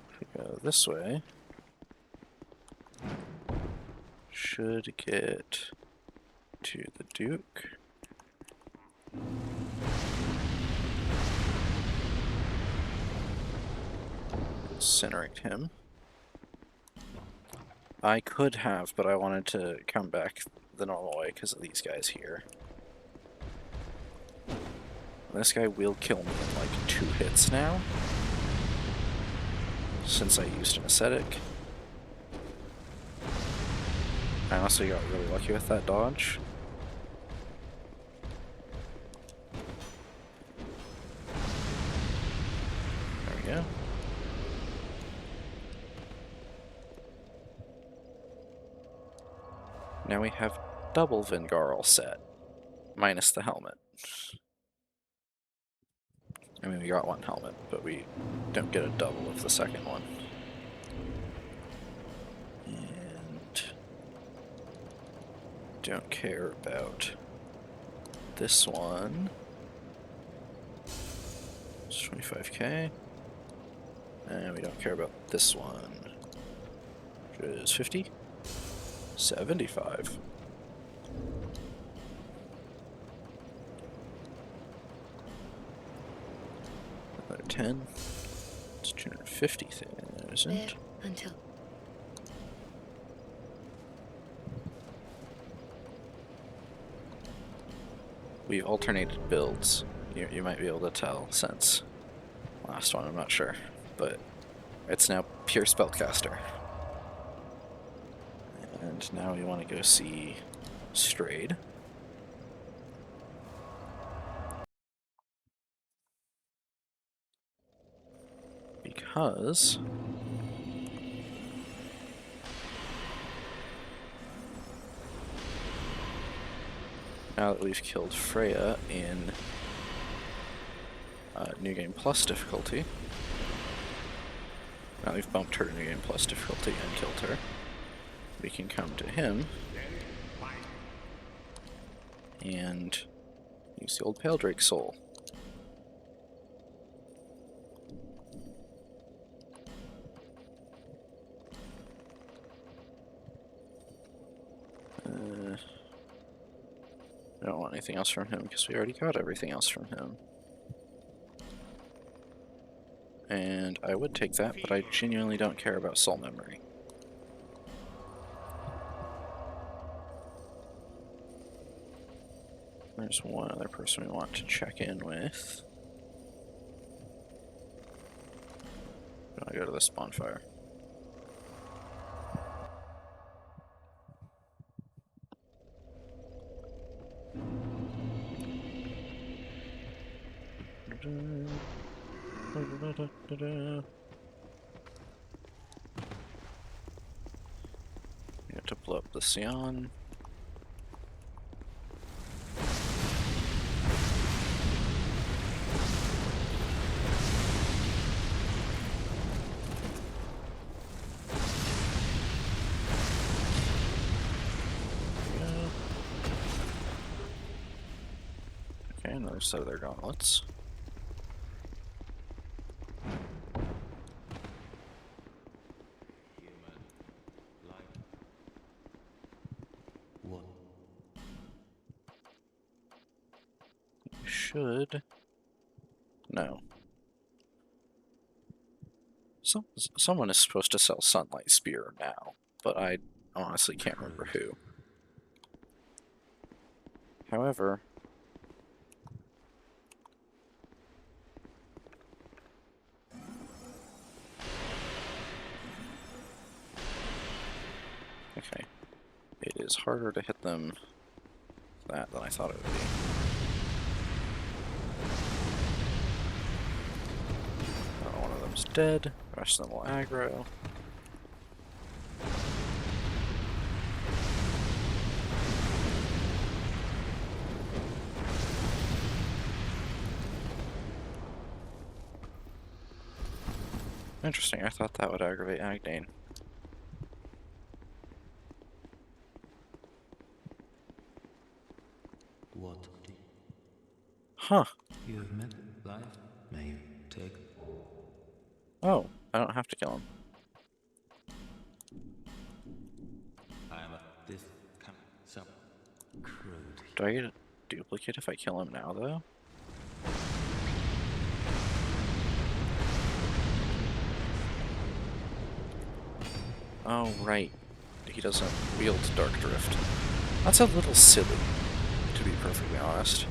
If we go this way, should get to the Duke. Incinerate him. I could have, but I wanted to come back the normal way because of these guys here. This guy will kill me in like 2 hits now, since I used an ascetic. I also got really lucky with that dodge. There we go. Now we have double Vingarl set, minus the helmet. I mean, we got 1 helmet, but we don't get a double of the second one. And don't care about this one. It's 25k. And we don't care about this one, which is 50. 75. Another 10. It's 250,000. There until We've alternated builds. You might be able to tell since last one, I'm not sure. But it's now pure spellcaster. And now we want to go see Strayed. Because now that we've killed Freya in New Game Plus difficulty, now we've bumped her to New Game Plus difficulty and killed her, we can come to him and use the old Pale Drake soul. I don't want anything else from him because we already got everything else from him. And I would take that, but I genuinely don't care about soul memory. There's one other person we want to check in with. I'm gonna go to this bonfire. You have to blow up the Sion. Okay, another set of their gauntlets. Should no. Someone is supposed to sell Sunlight Spear now, but I honestly can't remember who. However, okay, it is harder to hit them that than I thought it would be. One of them It's dead. The rest of them will aggro. Interesting, I thought that would aggravate Agdane. What? Huh. You have met life? May you take? Oh, I don't have to kill him. I am this kind some crude. Do I get a duplicate if I kill him now, though? Oh, right. He doesn't wield Dark Drift. That's a little silly, to be perfectly honest.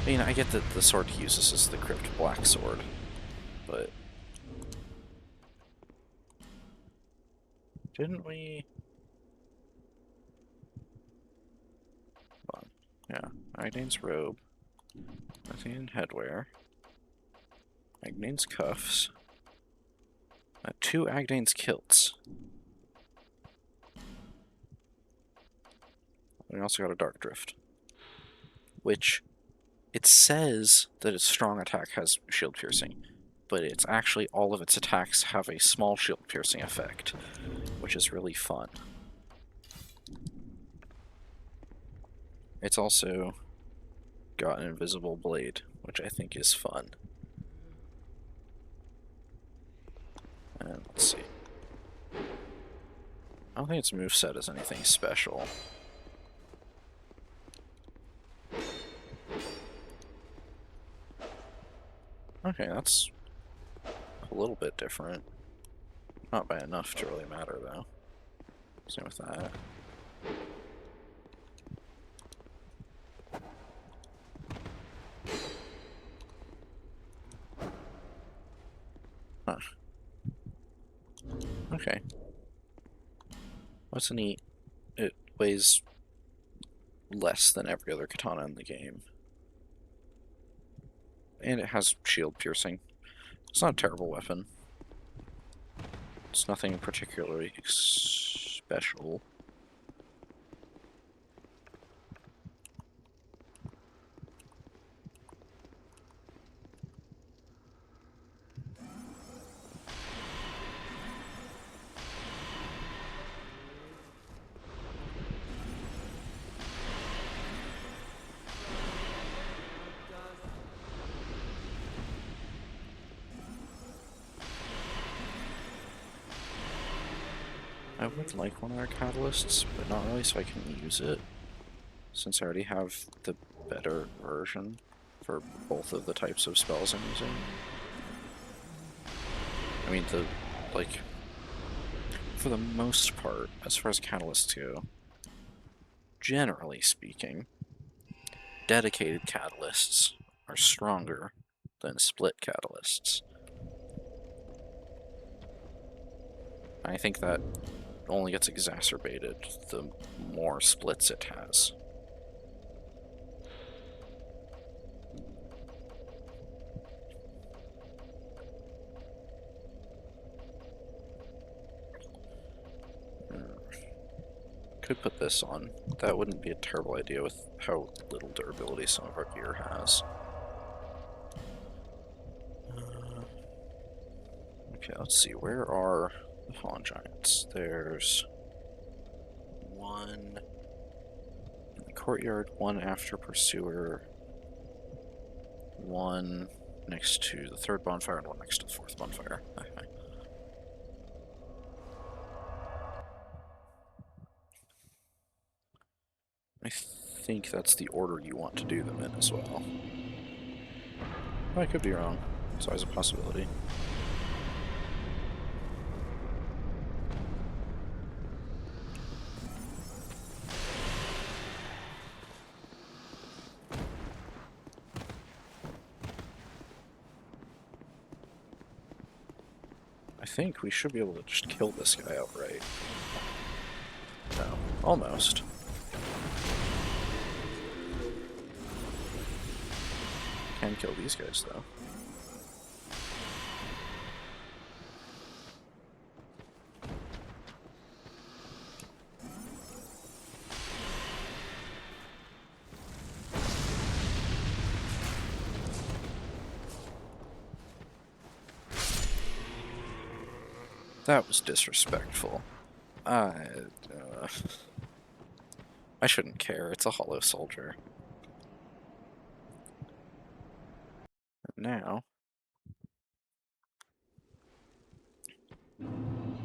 I mean, I get that the sword he uses is the Crypt Black Sword, but... Didn't we... Hold on. Yeah, Agdane's robe. Nothing in headwear. Agdane's cuffs. 2 Agdane's kilts. We also got a Dark Drift. Which, it says that its strong attack has shield piercing, but it's actually all of its attacks have a small shield piercing effect, which is really fun. It's also got an invisible blade, which I think is fun. And let's see. I don't think its moveset is anything special. Okay, that's a little bit different. Not by enough to really matter, though. Same with that. Huh. Okay. What's neat? It weighs less than every other katana in the game. And it has shield piercing. It's not a terrible weapon. It's nothing particularly special. I would like one of their catalysts, but not really so I can use it, since I already have the better version for both of the types of spells I'm using. I mean, for the most part, as far as catalysts go, generally speaking, dedicated catalysts are stronger than split catalysts. I think that only gets exacerbated the more splits it has. Could put this on. That wouldn't be a terrible idea with how little durability some of our gear has. Okay, let's see. Where are the Fallen Giants? There's one in the courtyard, one after Pursuer, one next to the third bonfire, and one next to the fourth bonfire. Okay. I think that's the order you want to do them in as well. I could be wrong. It's always a possibility. I think we should be able to just kill this guy outright. No, almost. Can kill these guys, though. That was disrespectful. I shouldn't care. It's a hollow soldier. Now,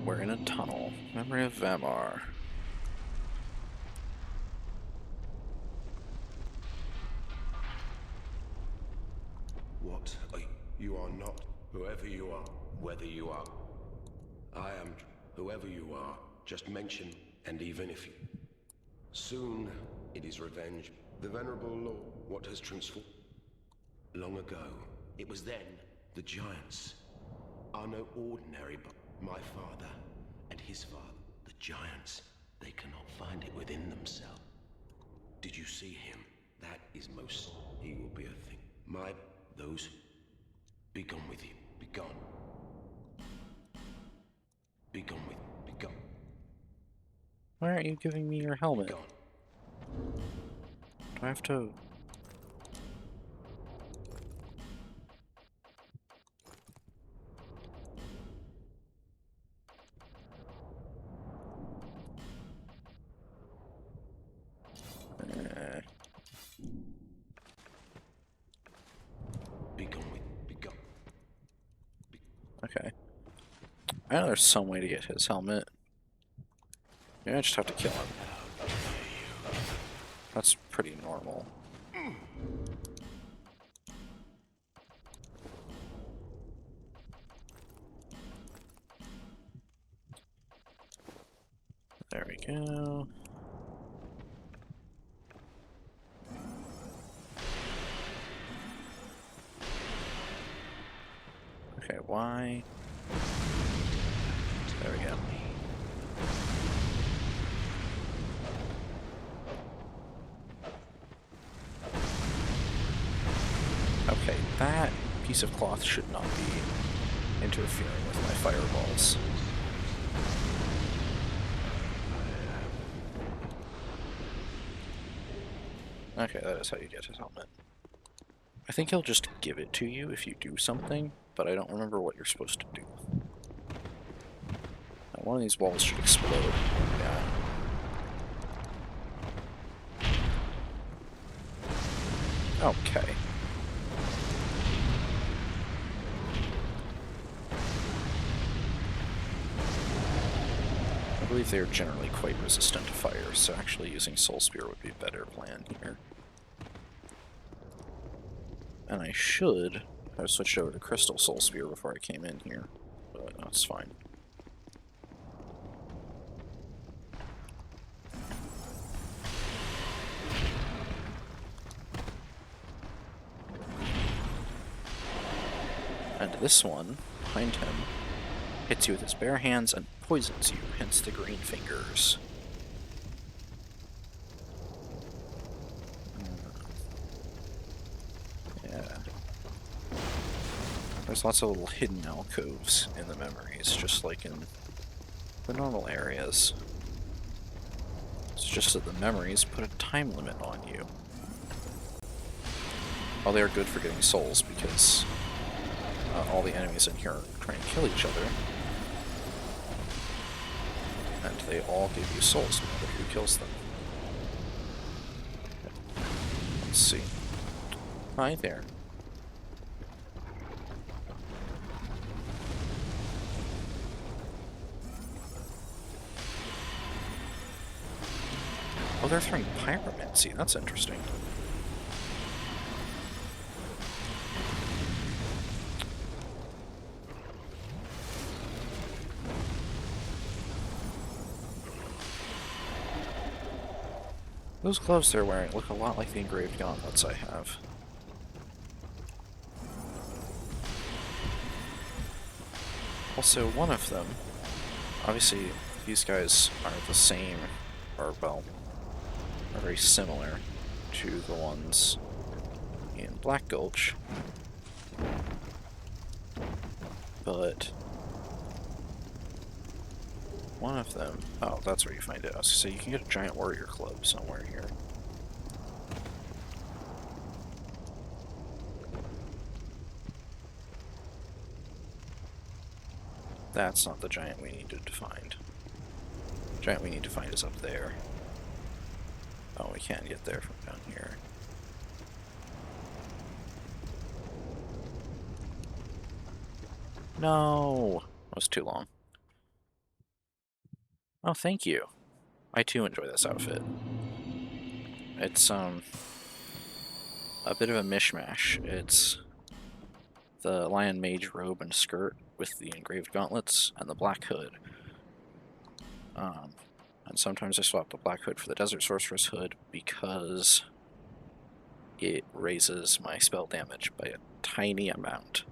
we're in a tunnel. Memory of Vamar. What are you? You are not whoever you are, whether you are. I am whoever you are. Just mention, and even if you. Soon it is revenge. The venerable Lord, what has transformed? Long ago, it was then the giants are no ordinary, but my father and his father, the giants, they cannot find it within themselves. Did you see him? That is most. He will be a thing. Those. Be gone with you. Be gone. Be gone with. Be gone. Why aren't you giving me your Be helmet? gone. Do I have to... Be gone with. Be gone. Okay. I know there's some way to get his helmet. Maybe I just have to kill him. That's pretty normal. There we go. Okay, why? There we go. Okay, that piece of cloth should not be interfering with my fireballs. Okay, that is how you get his helmet. I think he'll just give it to you if you do something, but I don't remember what you're supposed to do. Now, one of these walls should explode. Yeah. Okay. I believe they are generally quite resistant to fire, so actually using Soul Spear would be a better plan here. And I should have switched over to Crystal Soul Spear before I came in here, but that's fine. And this one, behind him, hits you with his bare hands and poisons you, hence the green fingers. Yeah. There's lots of little hidden alcoves in the memories, just like in the normal areas. It's just that the memories put a time limit on you. Well, they are good for getting souls, because all the enemies in here are trying to kill each other. And they all give you souls, no matter who kills them. Let's see. Hi there. Oh, they're throwing pyromancy. That's interesting. Those gloves they're wearing look a lot like the engraved gauntlets I have. Also, one of them, obviously these guys are the same, or well, are very similar to the ones in Black Gulch, but one of them, oh, that's where you find it. So you can get a giant warrior club somewhere here. That's not the giant we needed to find. The giant we need to find is up there. Oh, we can't get there from down here. No! That was too long. Oh, thank you. I too enjoy this outfit. It's, a bit of a mishmash. It's the Lion Mage robe and skirt with the engraved gauntlets and the black hood. And sometimes I swap the black hood for the Desert Sorceress hood because it raises my spell damage by a tiny amount.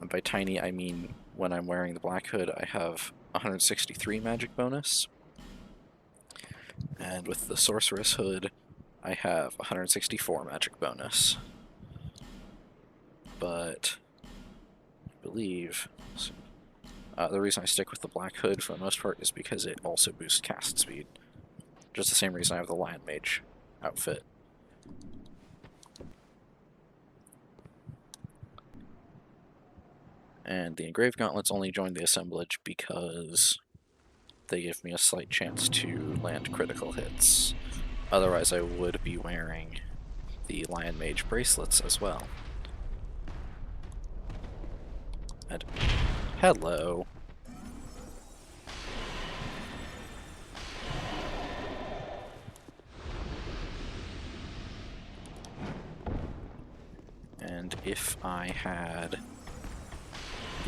And by tiny, I mean when I'm wearing the black hood, I have 163 magic bonus. And with the Sorceress hood, I have 164 magic bonus. But I believe the reason I stick with the black hood for the most part is because it also boosts cast speed. Just the same reason I have the Lion Mage outfit. And the engraved gauntlets only joined the assemblage because they give me a slight chance to land critical hits. Otherwise I would be wearing the Lion Mage bracelets as well. And hello. And if I had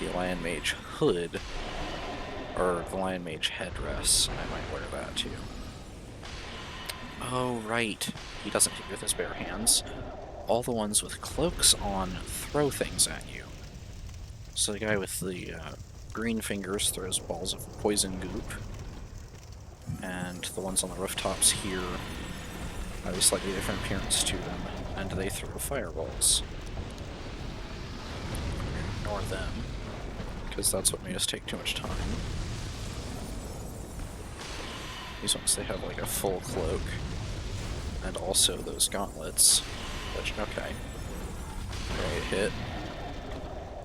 the Lion Mage hood, or the Lion Mage headdress, I might wear that too. Oh, right. He doesn't hit you with his bare hands. All the ones with cloaks on throw things at you. So the guy with the green fingers throws balls of poison goop. And the ones on the rooftops here have a slightly different appearance to them, and they throw fireballs. Ignore them, because that's what made us take too much time. These ones, they have like a full cloak, and also those gauntlets, which, okay. Great hit.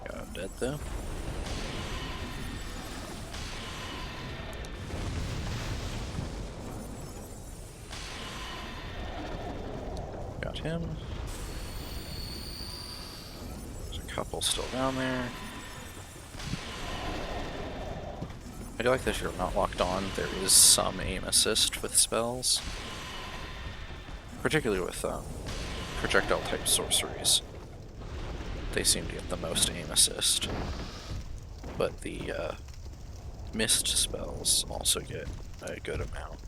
Got him dead though. Got him. There's a couple still down there. I do like that if you're not locked on, there is some aim assist with spells. Particularly with projectile type sorceries. They seem to get the most aim assist. But the mist spells also get a good amount.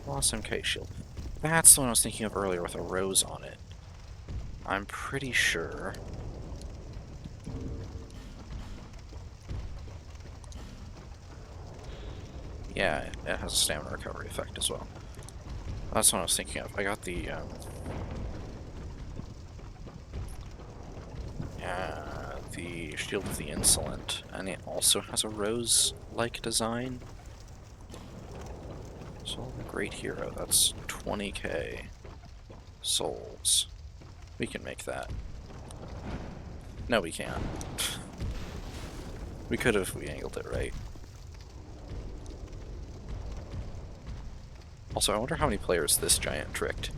Awesome K shield. That's the one I was thinking of earlier with a rose on it. I'm pretty sure. Yeah, it has a stamina recovery effect as well. That's what I was thinking of. I got the Shield of the Insolent, and it also has a rose-like design. So, Great Hero, that's 20k souls. We can make that. No, we can't. We could have if we angled it right. Also, I wonder how many players this giant tricked.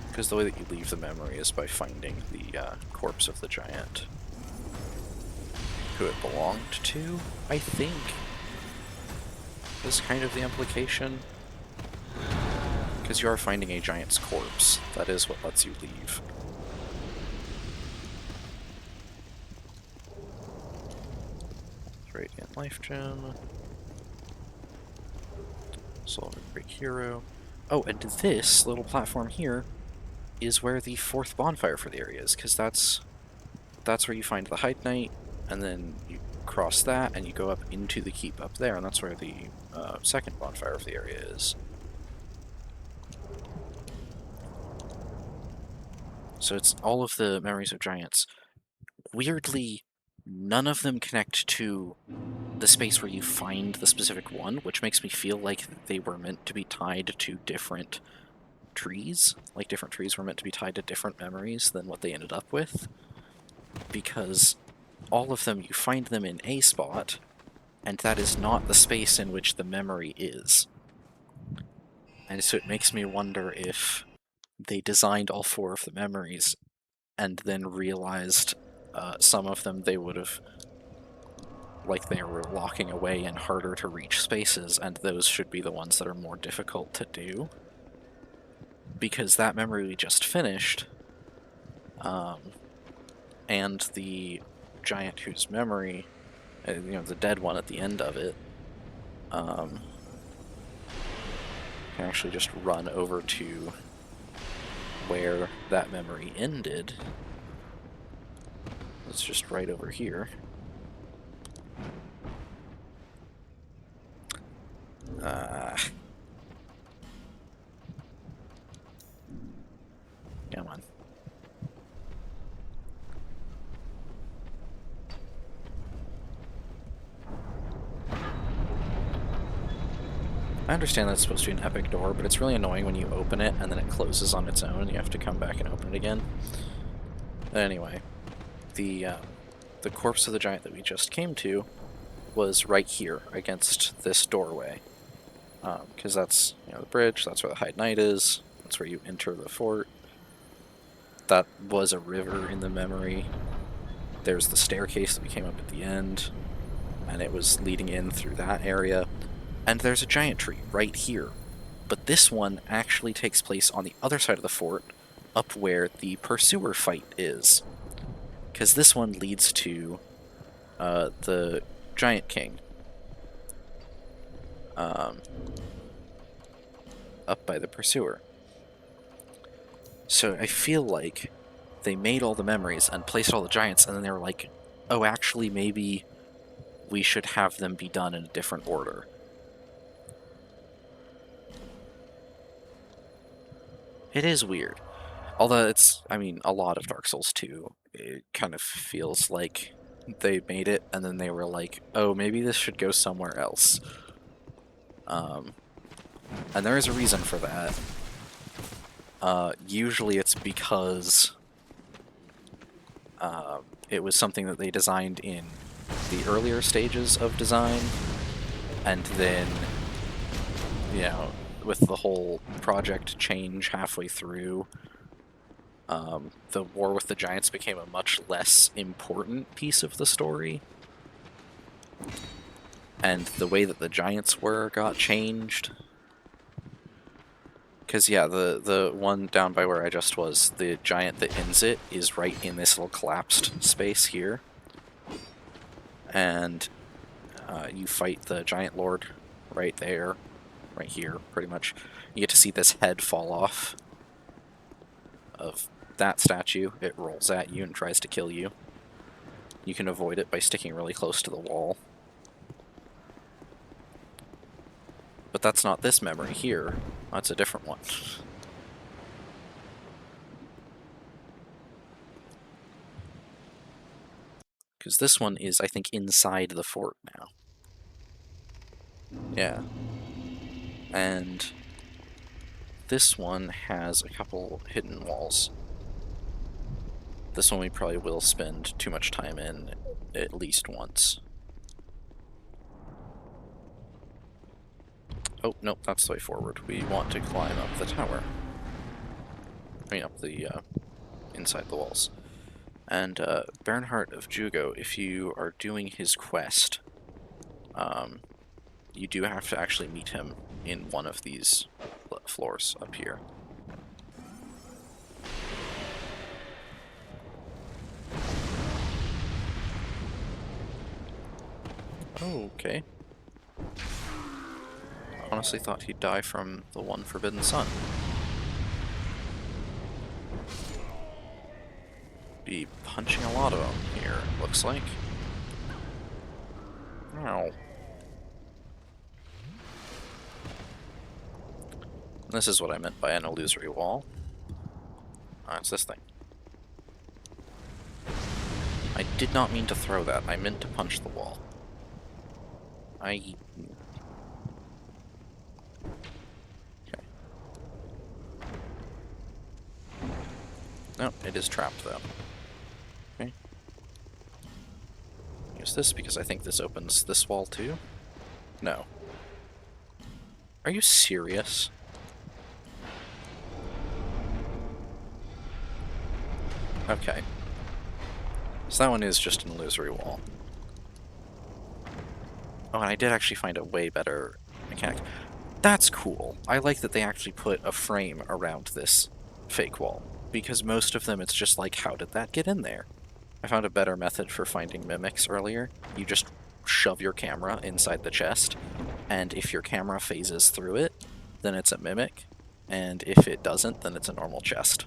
Because the way that you leave the memory is by finding the corpse of the giant. Who it belonged to, I think, is kind of the implication. Because you are finding a giant's corpse. That is what lets you leave. Radiant Life Gem. Soul of a Great Hero. Oh, and this little platform here is where the fourth bonfire for the area is, because that's where you find the Hide Knight, and then you cross that, and you go up into the keep up there, and that's where the second bonfire of the area is. So it's all of the memories of giants. Weirdly, none of them connect to the space where you find the specific one, which makes me feel like they were meant to be tied to different trees. Like, different trees were meant to be tied to different memories than what they ended up with. Because all of them, you find them in a spot, and that is not the space in which the memory is. And so it makes me wonder if they designed all 4 of the memories and then realized some of them they would have, like, they were locking away in harder to reach spaces, and those should be the ones that are more difficult to do. Because that memory we just finished, and the giant whose memory, the dead one at the end of it, can actually just run over to where that memory ended. It's just right over here. Come on. I understand that's supposed to be an epic door, but it's really annoying when you open it and then it closes on its own and you have to come back and open it again. Anyway, the corpse of the giant that we just came to was right here against this doorway. Because that's, the bridge, that's where the High Knight is, that's where you enter the fort. That was a river in the memory. There's the staircase that we came up at the end, and it was leading in through that area. And there's a giant tree right here. But this one actually takes place on the other side of the fort, up where the pursuer fight is. Because this one leads to the Giant King. Up by the pursuer. So I feel like they made all the memories and placed all the giants, and then they were like, oh, actually, maybe we should have them be done in a different order. It is weird. Although it's, a lot of Dark Souls 2, it kind of feels like they made it, and then they were like, oh, maybe this should go somewhere else. And there is a reason for that. Usually it's because it was something that they designed in the earlier stages of design, and then, with the whole project change halfway through, the war with the giants became a much less important piece of the story. And the way that the giants got changed. Because, the one down by where I just was, the giant that ends it is right in this little collapsed space here. And you fight the giant lord right there, right here, pretty much. You get to see this head fall off of that statue. It rolls at you and tries to kill you. You can avoid it by sticking really close to the wall. But that's not this memory here. That's a different one. Because this one is, I think, inside the fort now. Yeah. And this one has a couple hidden walls. This one we probably will spend too much time in at least once. Oh, nope, that's the way forward. We want to climb up the tower. Up the, inside the walls. And, Bernhardt of Jugo, if you are doing his quest, you do have to actually meet him in one of these floors up here. Okay. Honestly thought he'd die from the one Forbidden Sun. Be punching a lot of them here, looks like. Ow. This is what I meant by an illusory wall. It's this thing. I did not mean to throw that. I meant to punch the wall. Okay. No, it is trapped though. Okay. Use this because I think this opens this wall too. No. Are you serious? Okay. So that one is just an illusory wall. Oh, and I did actually find a way better mechanic. That's cool. I like that they actually put a frame around this fake wall, because most of them it's just like, how did that get in there? I found a better method for finding mimics earlier. You just shove your camera inside the chest, and if your camera phases through it, then it's a mimic, and if it doesn't, then it's a normal chest.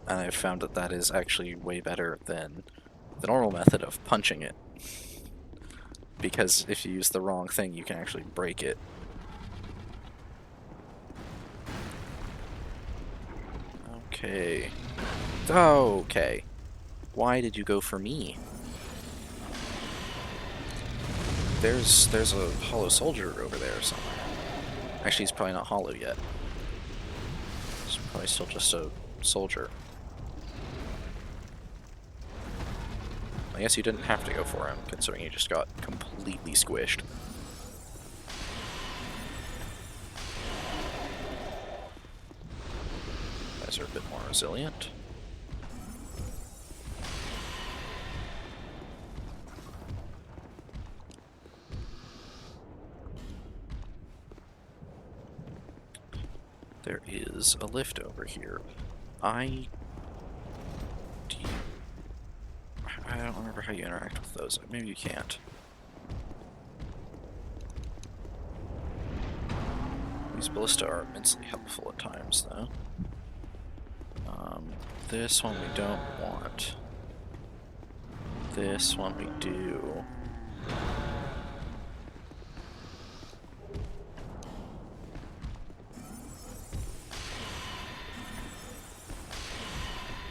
And I've found that that is actually way better than the normal method of punching it. Because if you use the wrong thing, you can actually break it. Okay. Okay. Why did you go for me? There's a hollow soldier over there somewhere. Actually, he's probably not hollow yet. He's probably still just a soldier. I guess you didn't have to go for him, considering he just got completely squished. You guys are a bit more resilient. There is a lift over here. I don't remember how you interact with those. Maybe you can't. These ballista are immensely helpful at times, though. This one we don't want. This one we do.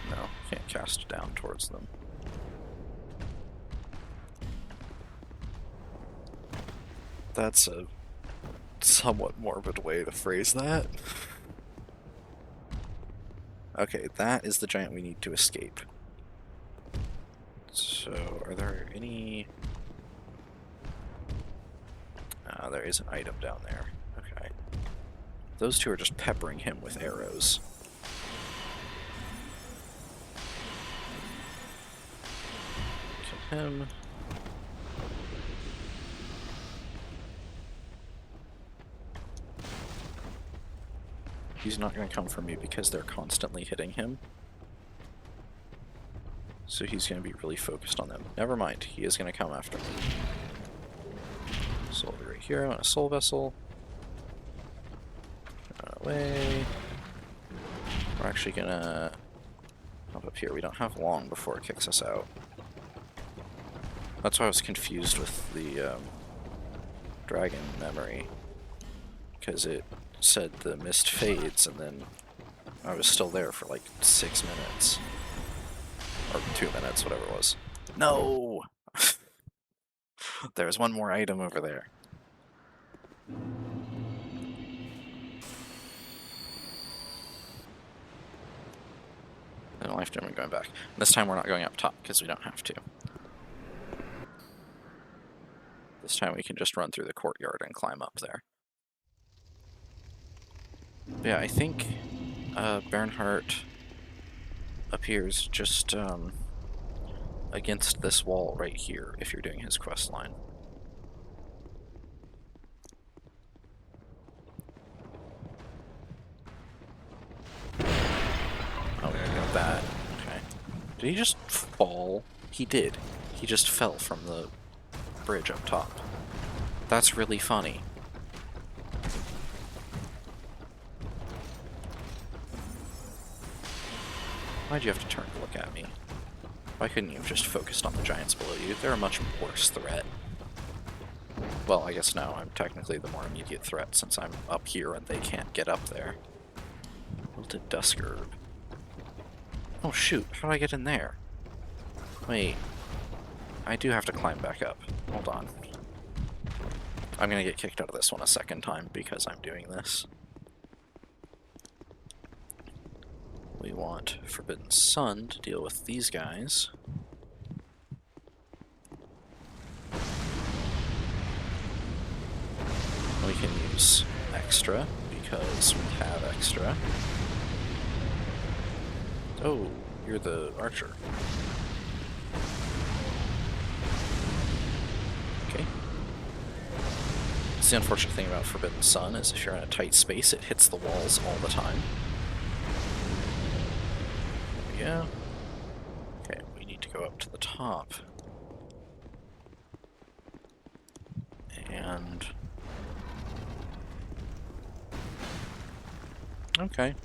No, can't cast down towards them. That's a somewhat morbid way to phrase that. Okay, that is the giant we need to escape. So, are there any... there is an item down there. Okay. Those two are just peppering him with arrows. Kill him. He's not going to come for me because they're constantly hitting him. So he's going to be really focused on them. Never mind, he is going to come after me. So I'll be right here on a soul vessel. Away. We're actually going to hop up here. We don't have long before it kicks us out. That's why I was confused with the dragon memory. Because it said the mist fades, and then I was still there for like 6 minutes. Or 2 minutes, whatever it was. No! There's one more item over there. Then life gem and going back. And this time we're not going up top, because we don't have to. This time we can just run through the courtyard and climb up there. But yeah, I think Bernhardt appears just against this wall right here if you're doing his quest line. Oh, we already got that. Okay. Did he just fall? He did. He just fell from the bridge up top. That's really funny. Why'd you have to turn to look at me? Why couldn't you have just focused on the giants below you? They're a much worse threat. Well, I guess now I'm technically the more immediate threat since I'm up here and they can't get up there. Wilted Dusk Herb. Oh shoot, how do I get in there? Wait. I do have to climb back up. Hold on. I'm gonna get kicked out of this one a second time because I'm doing this. we want Forbidden Sun to deal with these guys. We can use extra, because we have extra. Oh, you're the archer. Okay. It's the unfortunate thing about Forbidden Sun is if you're in a tight space, it hits the walls all the time. Yeah. Okay, we need to go up to the top. And... okay.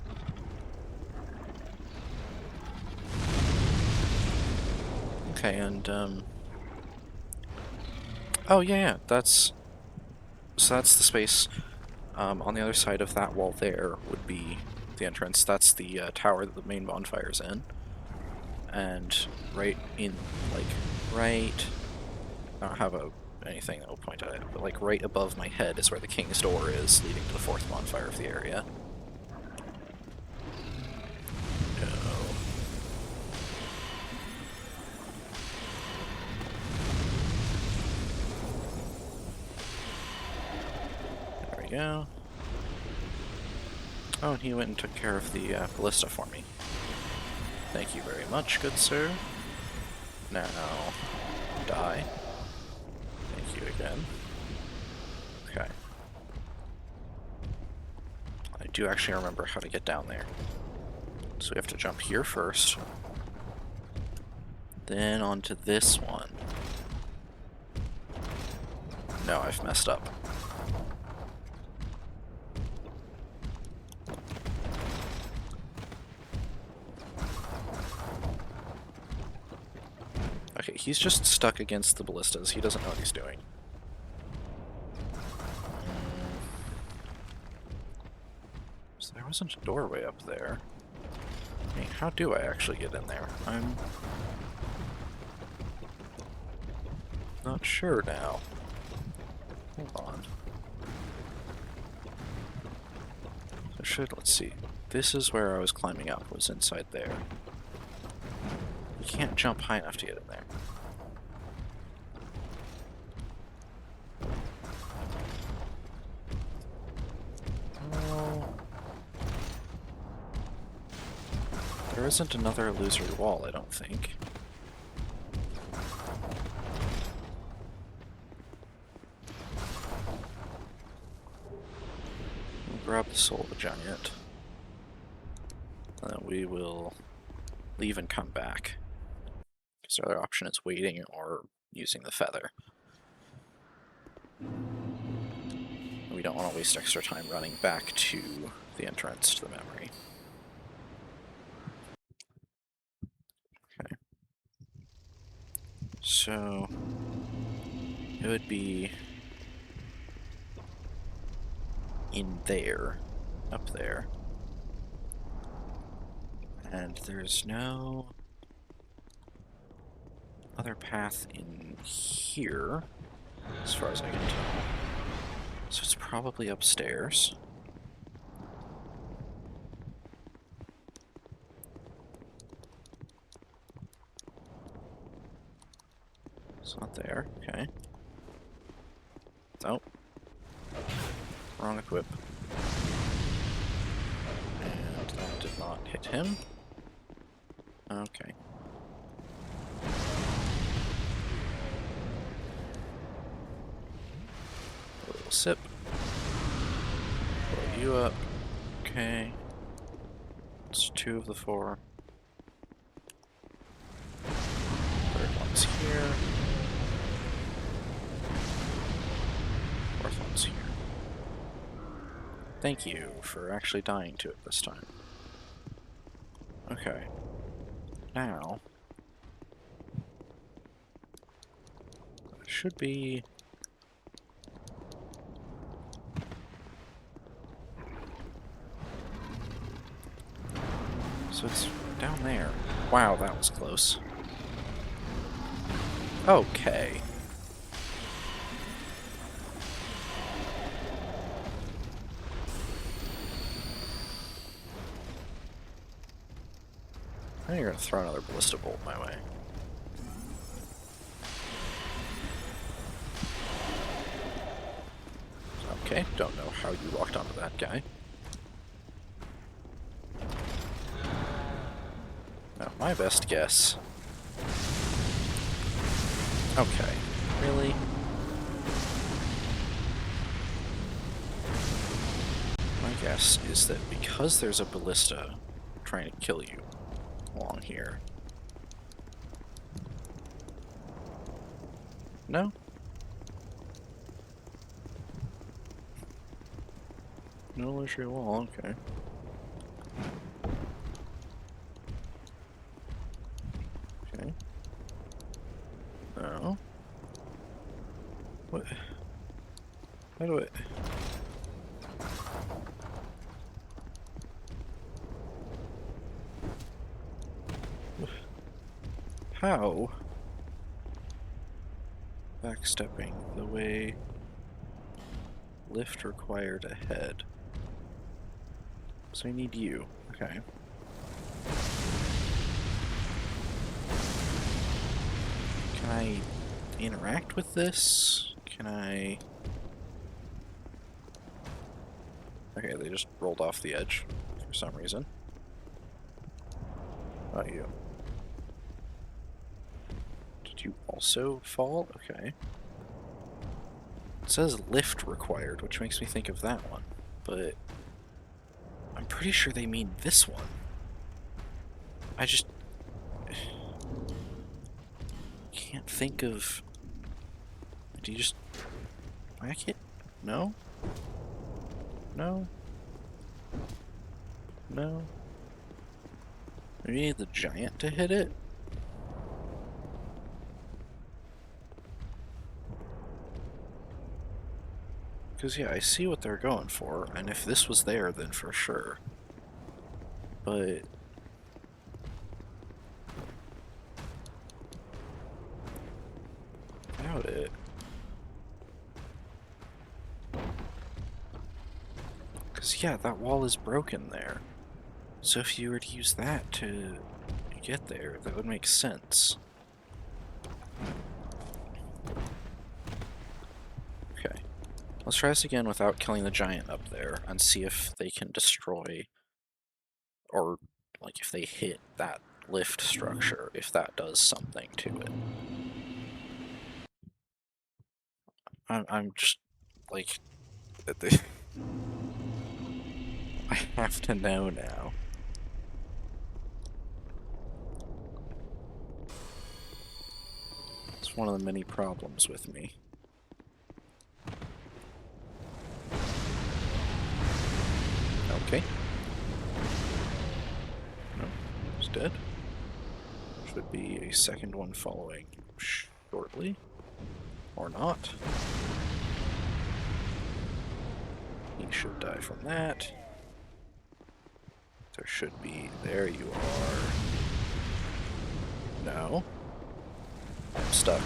Okay, and, oh, yeah, that's... so that's the space. On the other side of that wall there would be the entrance. That's the tower that the main bonfire's in. And right in, like, right... I don't have anything that will point at it, but like right above my head is where the King's Door is, leading to the fourth bonfire of the area. No. There we go. Oh, and he went and took care of the ballista for me. Thank you very much, good sir. Now, die. Thank you again. Okay. I do actually remember how to get down there. So we have to jump here first. Then onto this one. No, I've messed up. Okay, he's just stuck against the ballistas. He doesn't know what he's doing. So there wasn't a doorway up there. I mean, how do I actually get in there? I'm not sure now. Hold on. So let's see. This is where I was climbing up, was inside there. You can't jump high enough to get in there. Oh. There isn't another illusory wall, I don't think. We'll grab the soul of the giant. And then we will leave and come back. Because the other option is waiting or using the feather. We don't want to waste extra time running back to the entrance to the memory. Okay. So it would be in there, up there. And there's no other path in here, as far as I can tell. So it's probably upstairs. It's not there, okay. Nope. Wrong equip. And that did not hit him. Okay. A little sip. Pull you up. Okay. It's 2 of the 4. Third one's here. Fourth one's here. Thank you for actually dying to it this time. Okay. Now, it should be... so it's down there. Wow, that was close. Okay. I think you're gonna throw another ballista bolt my way. Okay, don't know how you walked onto that guy. Now, my best guess. Okay, really? My guess is that because there's a ballista trying to kill you along here. No? No issue wall, okay. Okay. No. What? How do it? How? Backstepping the way lift required ahead. So I need you. Okay. Can I interact with this? Can I... Okay, they just rolled off the edge for some reason. Oh, you. Did you also fall? Okay. It says lift required, which makes me think of that one, but I'm pretty sure they mean this one. I just can't think of... Do you just whack it? No? No? No? Maybe you need the giant to hit it? Because, yeah, I see what they're going for, and if this was there, then for sure. But... Without it... Because, yeah, that wall is broken there. So if you were to use that to get there, that would make sense. Okay. Let's try this again without killing the giant up there and see if they can destroy, or like if they hit that lift structure, if that does something to it. I'm just like I have to know now. It's one of the many problems with me. Okay. No, it's dead. Should be a second one following shortly. Or not. He should die from that. There should be... There you are. No. I'm stuck.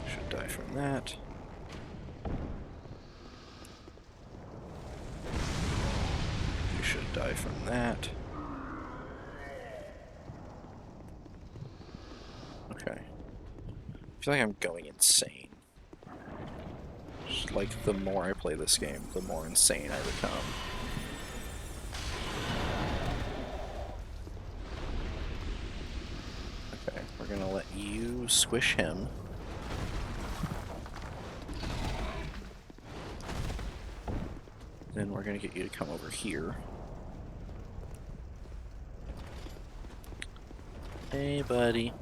Should die from that. You should die from that. Okay. I feel like I'm going insane. Just like the more I play this game, the more insane I become. Okay, we're gonna let you squish him. Then we're gonna get you to come over here. Hey, buddy.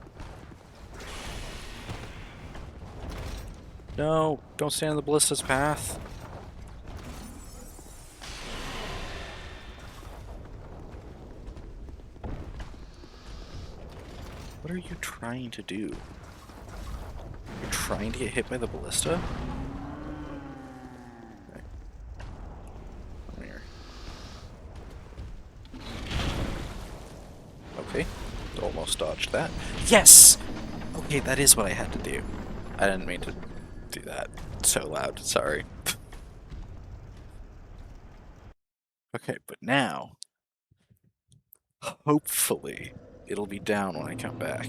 No, don't stand in the ballista's path. What are you trying to do? You're trying to get hit by the ballista? Okay. Come here. Okay, almost dodged that. Yes! Okay, that is what I had to do. I didn't mean to do that so loud, sorry. Okay, but now Hopefully, it'll be down when I come back.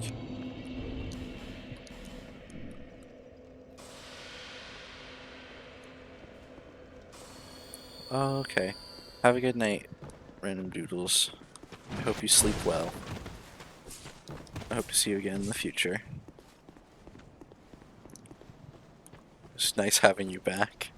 Okay. Have a good night, random doodles. I hope you sleep well. I hope to see you again in the future. It's nice having you back.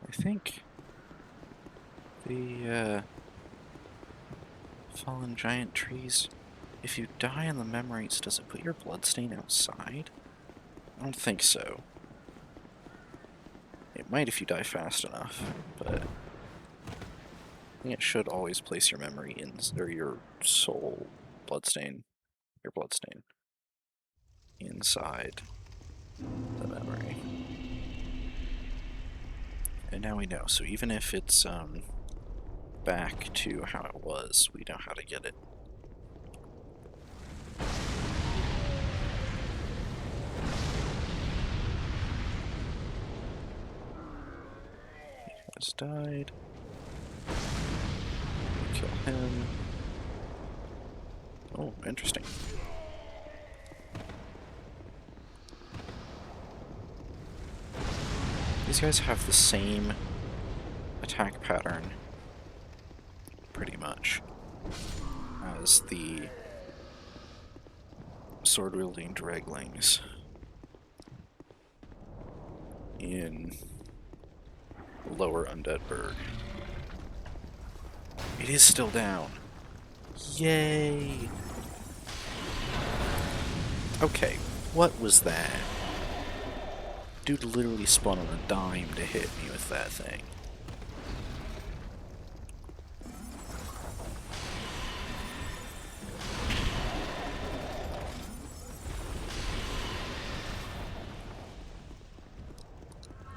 I think the fallen giant trees, if you die in the memories, does it put your bloodstain outside? I don't think so. It might if you die fast enough, but I think it should always place your memory in, or your soul bloodstain, your bloodstain, inside the memory. And now we know, so even if it's back to how it was, we know how to get it. He has died. Kill him. Oh, interesting. These guys have the same attack pattern, pretty much, as the sword-wielding draglings in Lower Undead Burg. It is still down. Yay! Okay, what was that? Dude literally spun on a dime to hit me with that thing.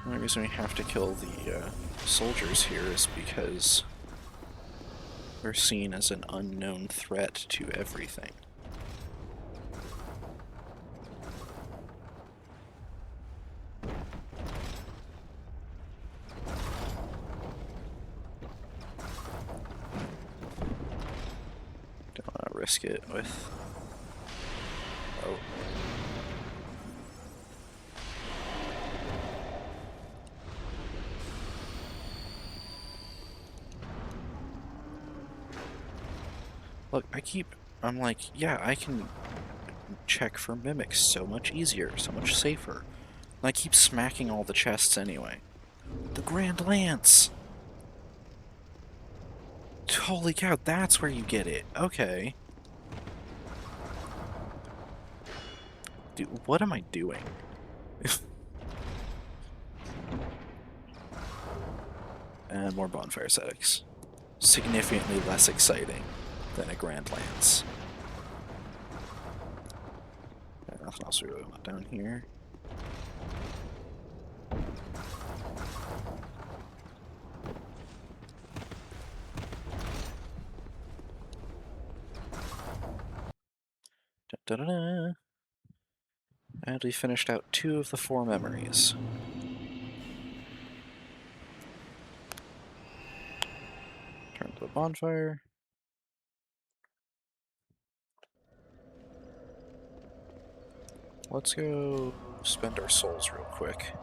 The only reason we have to kill the soldiers here is because they're seen as an unknown threat to everything. Don't want to risk it with... Oh. Look, I'm like, yeah, I can check for mimics so much easier, so much safer. And I keep smacking all the chests anyway. The Grand Lance! Holy cow, that's where you get it. Okay. Dude, what am I doing? And more bonfire settings. Significantly less exciting than a Grand Lance. Nothing else we really want down here. Da -da -da. And we finished out 2 of the 4 memories. Turn to the bonfire. Let's go spend our souls real quick.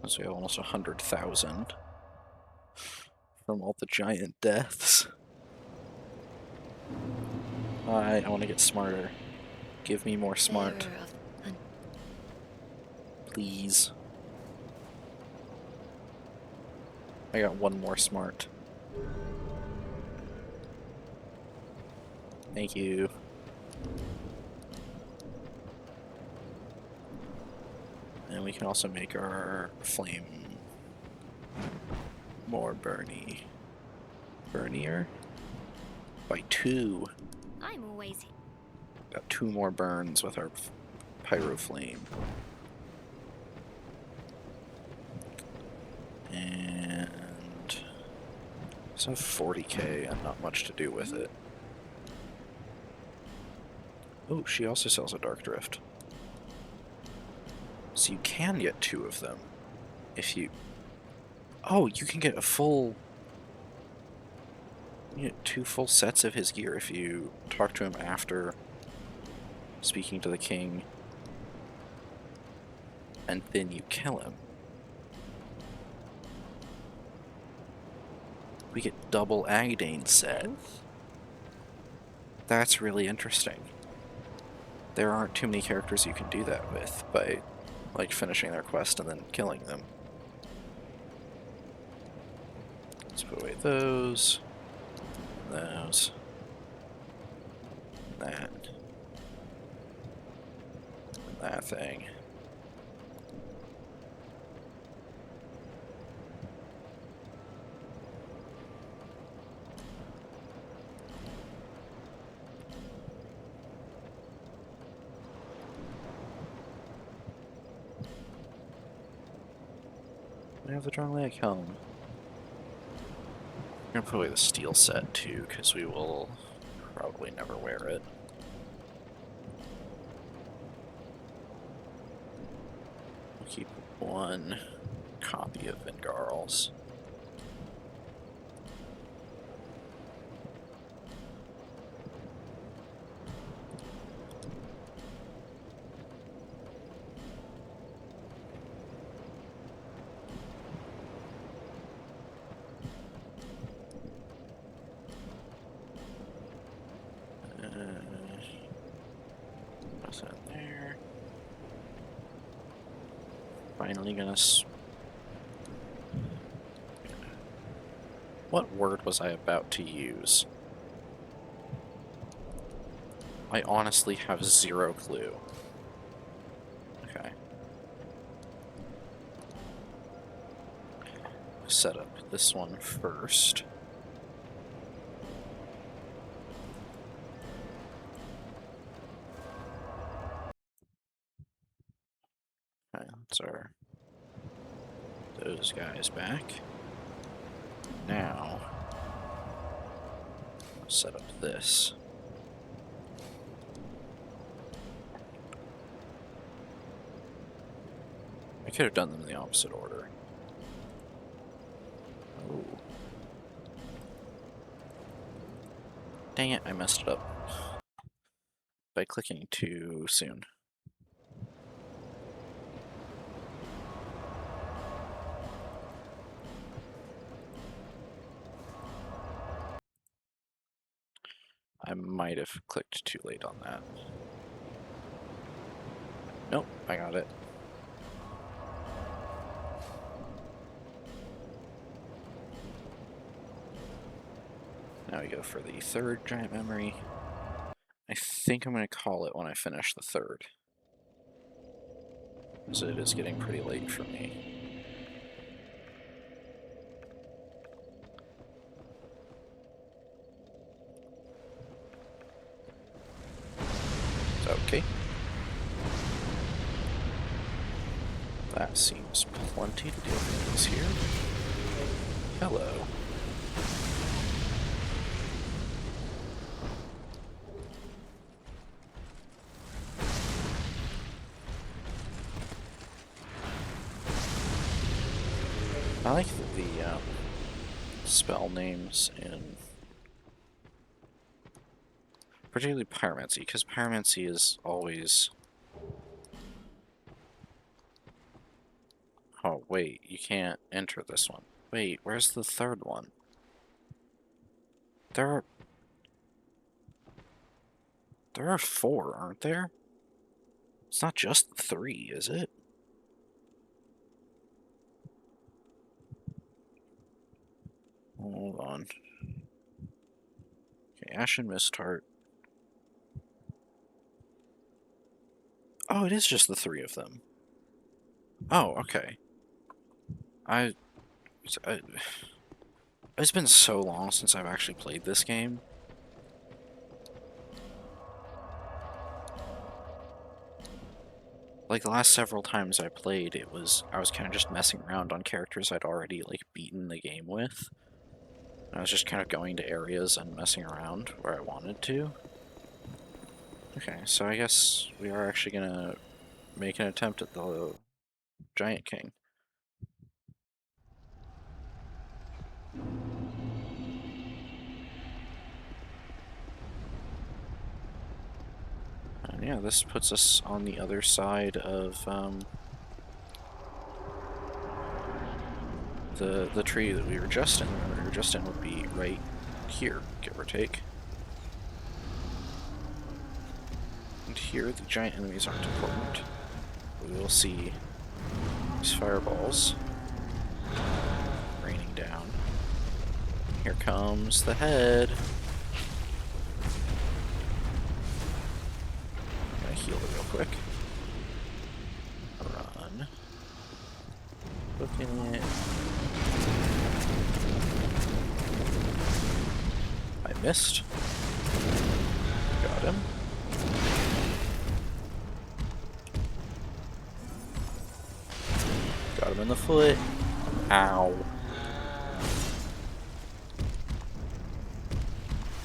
Let's say almost 100,000 from all the giant deaths. I want to get smarter. Give me more smart. Bearer of Please. I got 1 more smart. Thank you. And we can also make our flame more burnier. by 2. I'm always here. Got 2 more burns with our pyro flame. And so 40k and not much to do with it. Oh, she also sells a Dark Drift. So you can get 2 of them if you... Oh, you can get a full... You get 2 full sets of his gear if you talk to him after speaking to the king. And then you kill him. We get double Agdane set. That's really interesting. There aren't too many characters you can do that with by, like, finishing their quest and then killing them. Let's put away those. Those. That. That thing. I have the Drong Leg helm. I'm gonna put away the steel set too, because we will probably never wear it. We'll keep 1 copy of Vingarl's. What's that there? Finally gonna What word was I about to use? I honestly have 0 clue. Okay. Set up this one first. Okay, that's our... those guys back. Now, I'll set up this. I could have done them in the opposite order. Oh. Dang it, I messed it up by clicking too soon. I might have clicked too late on that. Nope, I got it. Now we go for the 3rd giant memory. I think I'm going to call it when I finish the 3rd. Because it is getting pretty late for me. Okay. That seems plenty to deal with things here. Hello. I like the spell names in particularly Pyromancy, because Pyromancy is always... Oh, wait, you can't enter this one. Wait, where's the 3rd one? There are 4, aren't there? It's not just 3, is it? Hold on. Okay, Ashen Mistheart. Oh, it is just the 3 of them. Oh, okay. It's been so long since I've actually played this game like the last several times I played, I was kind of just messing around on characters I'd already like beaten the game with. I was just kind of going to areas and messing around where I wanted to. Okay, so I guess we are actually gonna make an attempt at the Giant King. And yeah, this puts us on the other side of the tree that we were just in. The one we were just in would be right here, give or take. And here, the giant enemies aren't important. We will see these fireballs raining down. Here comes the head. I'm gonna heal it real quick. Run. Look in it. I missed. Got him. Got him in the foot. Ow.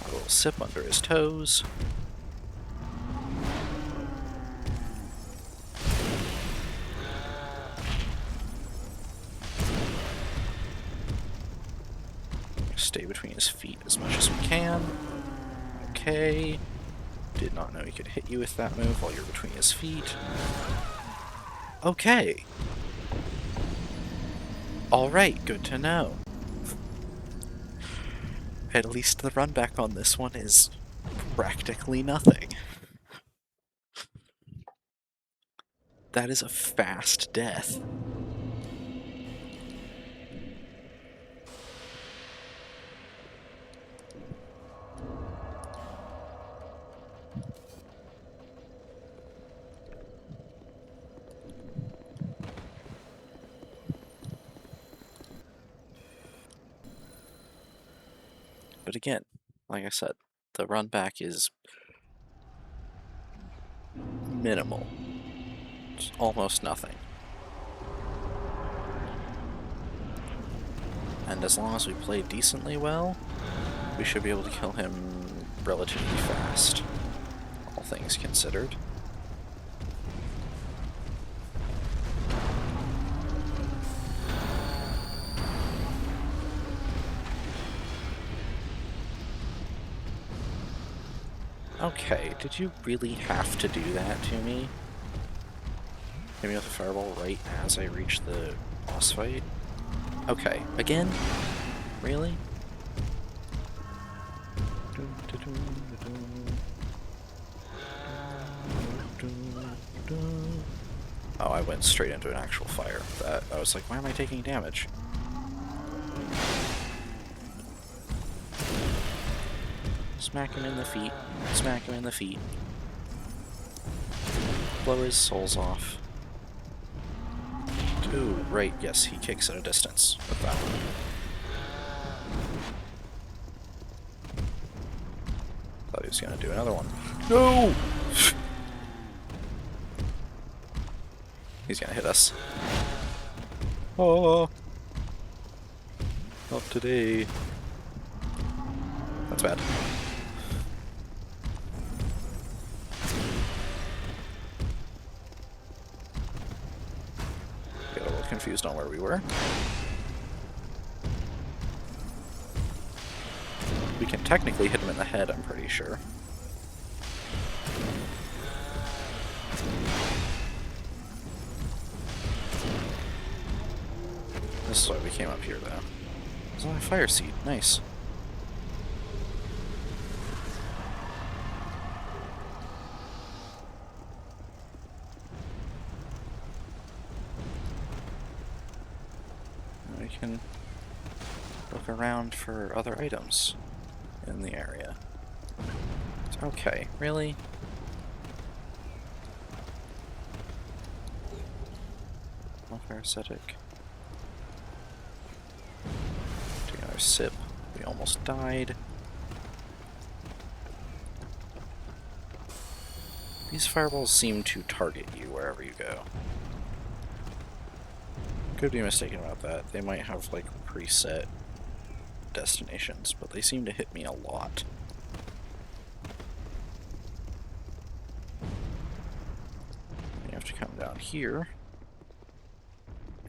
A little sip under his toes. Stay between his feet as much as we can. Okay. Did not know he could hit you with that move while you're between his feet. Okay. Alright, good to know. At least the run back on this one is practically nothing. That is a fast death. But again, like I said, the run back is minimal. It's almost nothing. And as long as we play decently well, we should be able to kill him relatively fast, all things considered. Okay, did you really have to do that to me? Hit me with a fireball right as I reach the boss fight? Okay, again? Really? Oh, I went straight into an actual fire. I was like, why am I taking damage? Smack him in the feet. Smack him in the feet. Blow his souls off. Ooh, right, yes, he kicks at a distance with that one. Thought he was gonna do another one. No! He's gonna hit us. Oh! Not today. That's bad. Confused on where we were. We can technically hit him in the head, I'm pretty sure. This is why we came up here, though. There's only a fire seed. Nice. We can look around for other items in the area. Okay, really? No parasitic. Take another sip. We almost died. These fireballs seem to target you wherever you go. Could be mistaken about that. They might have like preset destinations, but they seem to hit me a lot. You have to come down here.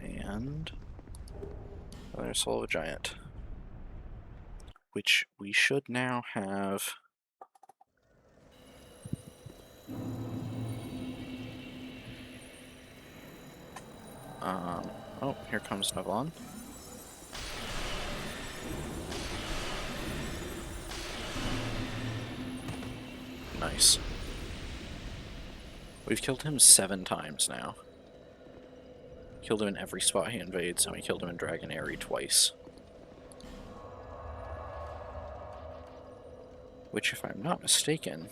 And there's Soul of a Giant. Which we should now have. Oh, here comes Navon. Nice. We've killed him 7 times now. Killed him in every spot he invades, and we killed him in Dragon Airy twice. Which, if I'm not mistaken,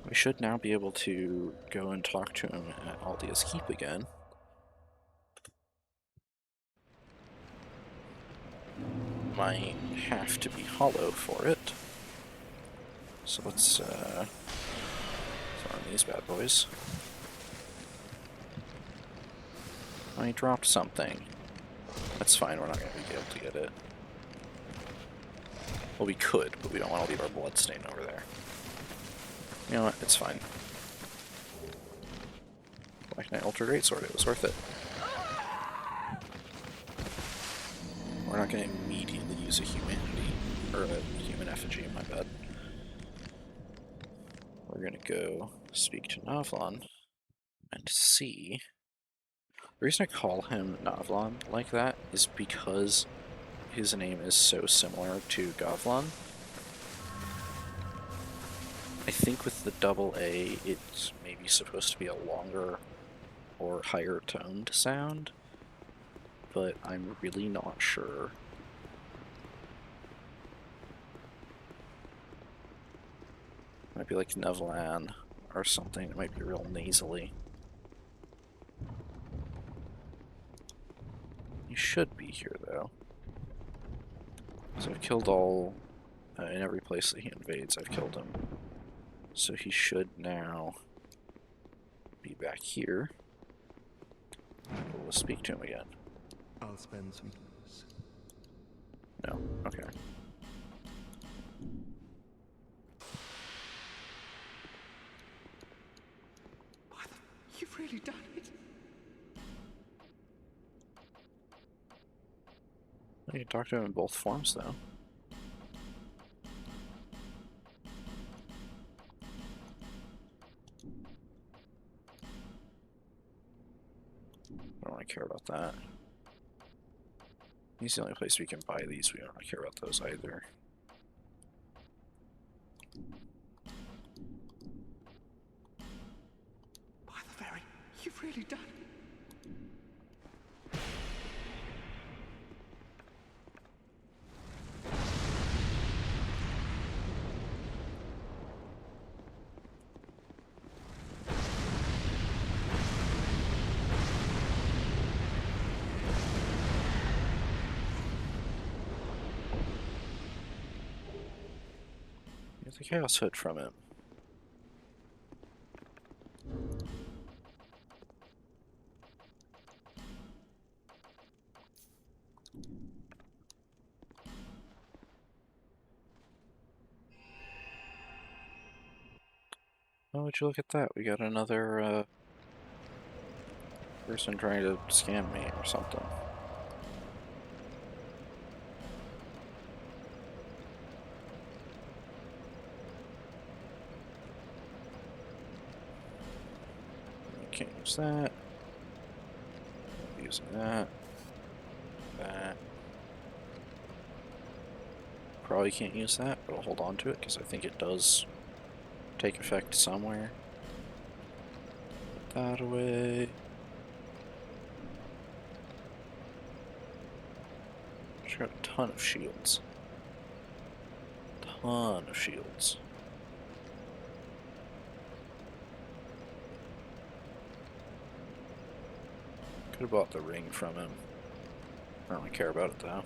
we should now be able to go and talk to him at Aldia's Keep again. Might have to be hollow for it. So let's throw in these bad boys. I dropped something. That's fine, we're not going to be able to get it. Well, we could, but we don't want to leave our bloodstain over there. You know what, it's fine. Black Knight Ultra Greatsword, it was worth it. We're not going to immediately use a humanity, or a human effigy, my bad. We're going to go speak to Navlon and see. The reason I call him Navlon like that is because his name is so similar to Gavlon. I think with the double A, it's maybe supposed to be a longer or higher toned sound, but I'm really not sure. Might be like Nevlan or something. It might be real nasally. He should be here though. So I've killed all, in every place that he invades, I've killed him. So he should now be back here. We'll speak to him again. I'll spend some. No, okay. You've really done it. You can talk to him in both forms, though. I don't really care about that. He's the only place we can buy these. We don't really care about those either. By the very, you've really done it. Get the Chaos Hood from him. Oh, would you look at that? We got another person trying to scam me or something. Can't use that. Using that. That. Probably can't use that, but I'll hold on to it because I think it does take effect somewhere. Put that away. She's got a ton of shields. Ton of shields. Could have bought the ring from him. I don't really care about it though.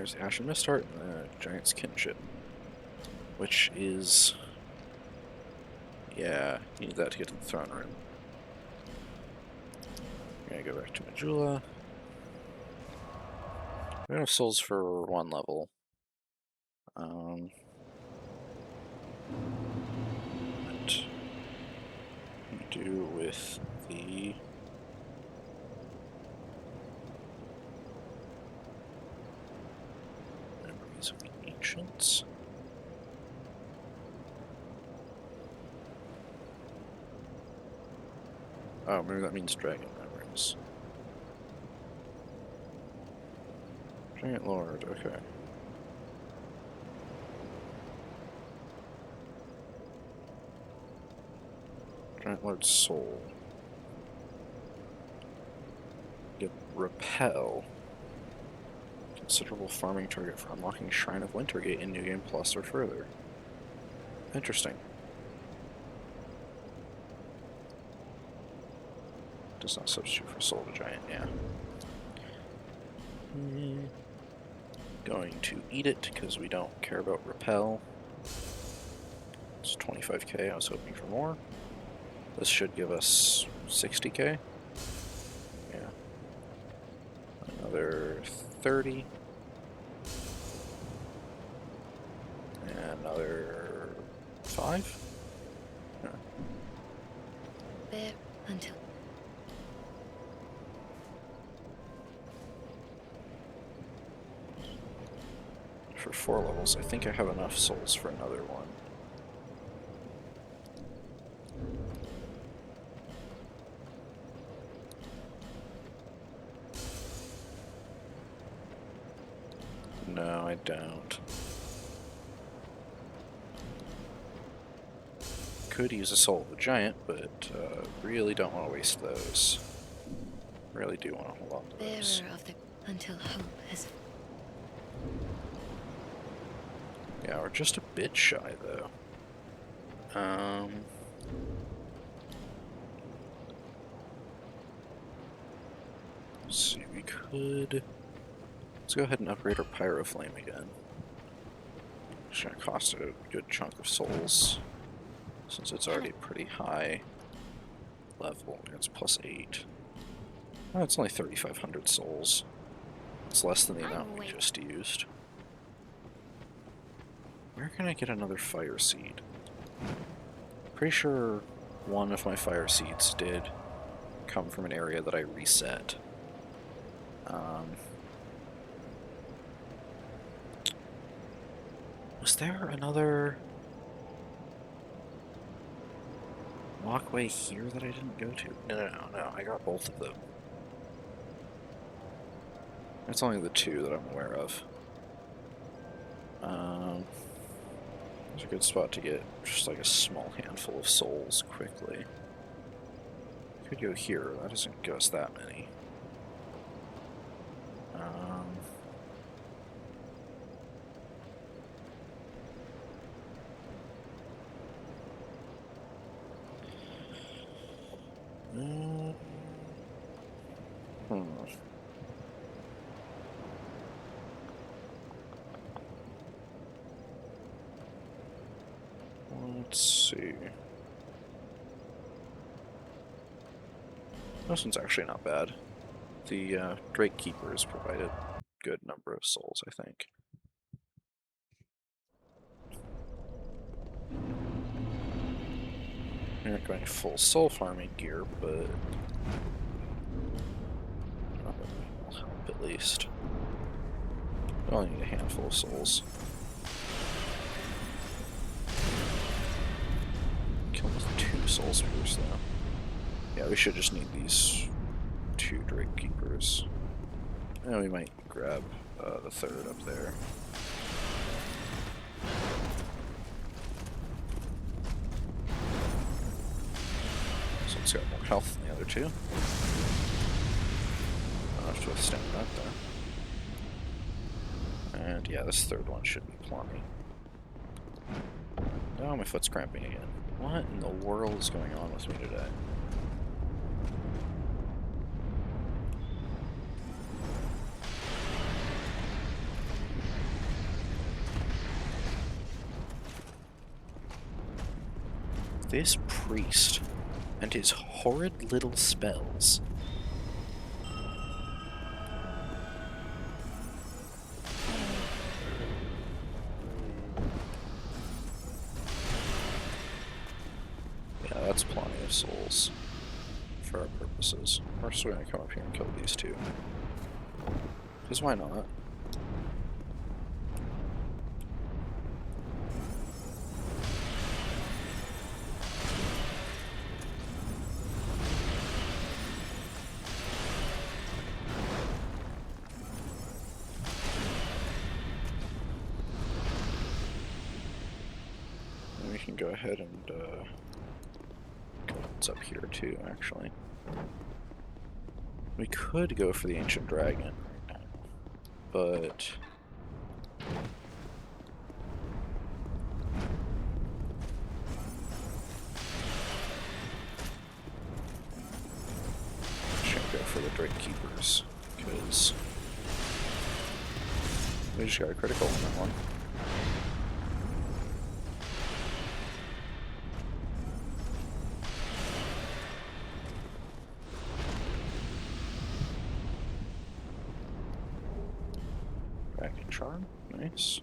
there's Ashen Mist Heart and the Giant's Kinship. Which is... yeah, you need that to get to the throne room. I'm gonna go back to Majula. We don't have souls for one level. What we do with the memories of the ancients? Oh, maybe that means dragon memories. Giant Lord, okay. Giant Lord's Soul. Get Repel. Considerable farming target for unlocking Shrine of Wintergate in New Game Plus or further. Interesting. Does not substitute for Soul of a Giant, yeah. Going to eat it because we don't care about Repel. It's 25k, I was hoping for more. This should give us 60k. Yeah. Another 30. And another 5? Yeah. There until For 4 levels, I think I have enough souls for another one. No, I don't. Could use a Soul of a Giant, but really don't want to waste those. Really do want to hold on to those. bearer of the until hope has Yeah, we're just a bit shy, though. Let's see, we could... Let's go ahead and upgrade our Pyro Flame again. It's gonna cost a good chunk of souls, since it's already pretty high level. It's plus 8. Oh, it's only 3,500 souls. It's less than the amount we just used. Where can I get another Fire Seed? Pretty sure one of my Fire Seeds did come from an area that I reset. Was there another walkway here that I didn't go to? No, I got both of them. That's only the 2 that I'm aware of. It's a good spot to get just like a small handful of souls quickly. Could go here, that doesn't give us that many. Let's see. This one's actually not bad. The Drake Keepers provided a good number of souls, I think. We're not going full soul farming gear, but will help at least. We only need a handful of souls. Kill with 2 souls first, though. Yeah, we should just need these 2 Drake Keepers. And we might grab the 3rd up there. So it's got more health than the other 2. I'll have to withstand that, though. And yeah, this 3rd one should be plenty. Oh, my foot's cramping again. What in the world is going on with me today? This priest and his horrid little spells. Yeah, that's plenty of souls for our purposes. First, we're gonna come up here and kill these two. Because why not? And we can go ahead and go what's up here too, actually. We could go for the Ancient Dragon right now, but should go for the Drake Keepers, because we just got a critical on that one. Dragon Charm, nice.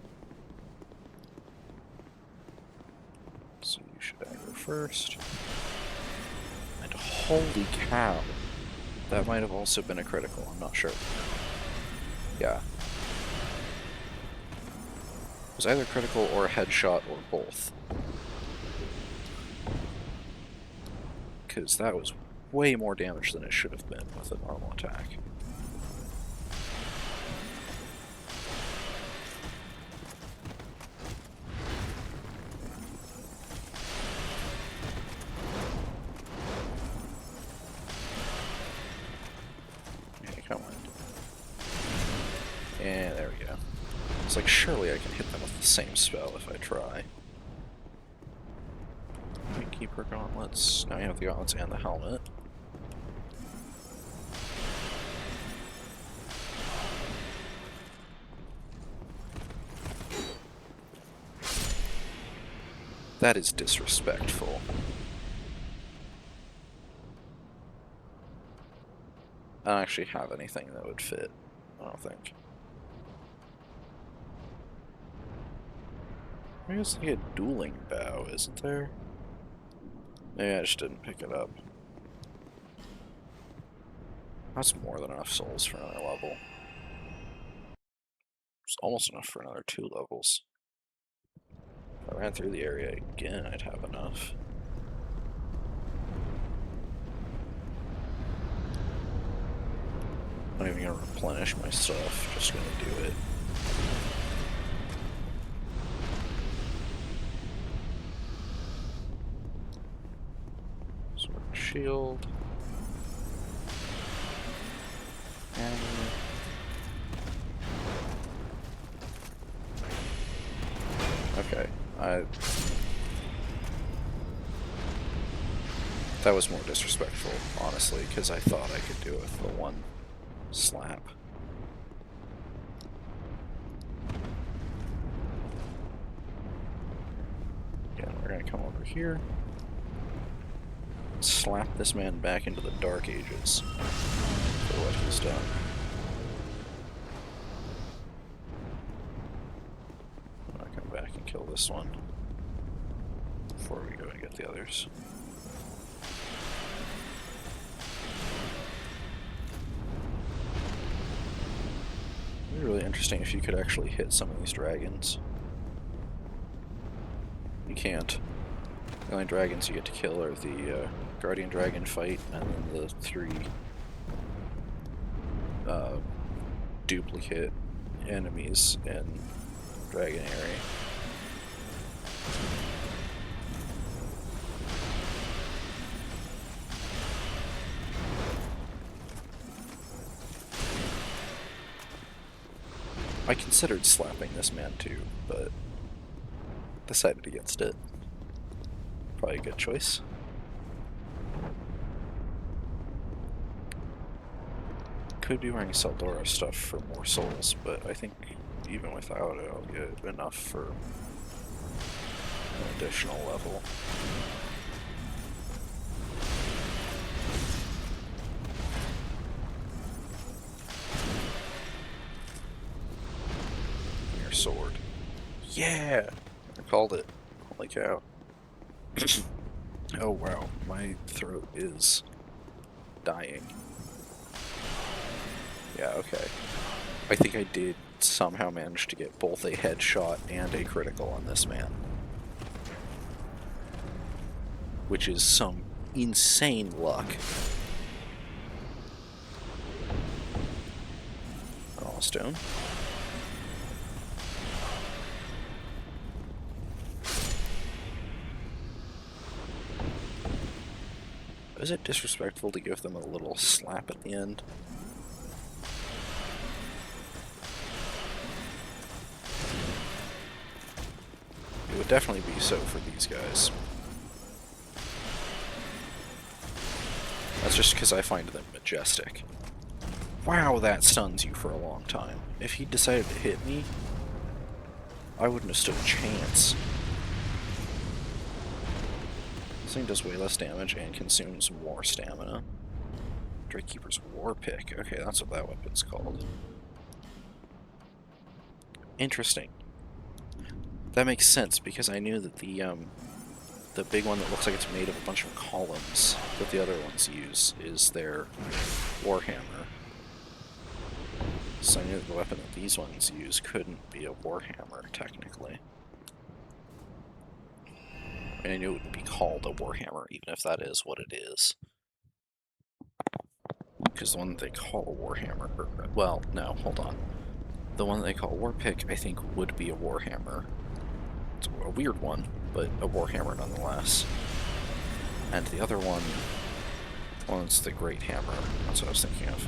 So you should aggro first. And holy cow! That might have also been a critical, I'm not sure. Yeah. It was either critical or a headshot or both. Because that was way more damage than it should have been with a normal attack. And there we go. It's like, surely I can hit them with the same spell if I try. Keeper gauntlets. Now you have the gauntlets and the helmet. That is disrespectful. I don't actually have anything that would fit, I don't think. There's like a dueling bow, isn't there? Maybe I just didn't pick it up. That's more than enough souls for another level. It's almost enough for another 2 levels. If I ran through the area again, I'd have enough. I'm not even gonna replenish my stuff, just gonna do it. Sword and shield. And okay, that was more disrespectful, honestly, because I thought I could do it with the one slap. Again, we're gonna come over here, slap this man back into the Dark Ages for what he's done. I'm gonna come back and kill this one before we go and get the others. It'd be really interesting if you could actually hit some of these dragons. You can't. The only dragons you get to kill are the Guardian Dragon fight and then the 3 duplicate enemies in Dragon area. I considered slapping this man too, but decided against it. Probably a good choice. Could be wearing Seldora stuff for more souls, but I think even without it, I'll get enough for an additional level. Yeah! I called it. Holy cow. Oh wow, my throat is dying. Yeah, okay. I think I did somehow manage to get both a headshot and a critical on this man. Which is some insane luck. Oh, stone. Is it disrespectful to give them a little slap at the end? It would definitely be so for these guys. That's just because I find them majestic. Wow, that stuns you for a long time. If he decided to hit me, I wouldn't have stood a chance. This thing does way less damage and consumes more stamina. Drakekeeper's War Pick. Okay, that's what that weapon's called. Interesting. That makes sense because I knew that the big one that looks like it's made of a bunch of columns that the other ones use is their Warhammer. So I knew that the weapon that these ones use couldn't be a Warhammer, technically. And I knew it wouldn't be called a Warhammer, even if that is what it is. Because the one that they call a Warhammer, well, no, hold on. The one that they call Warpick, I think, would be a Warhammer. It's a weird one, but a Warhammer nonetheless. And the other one, well, it's the Great Hammer, that's what I was thinking of,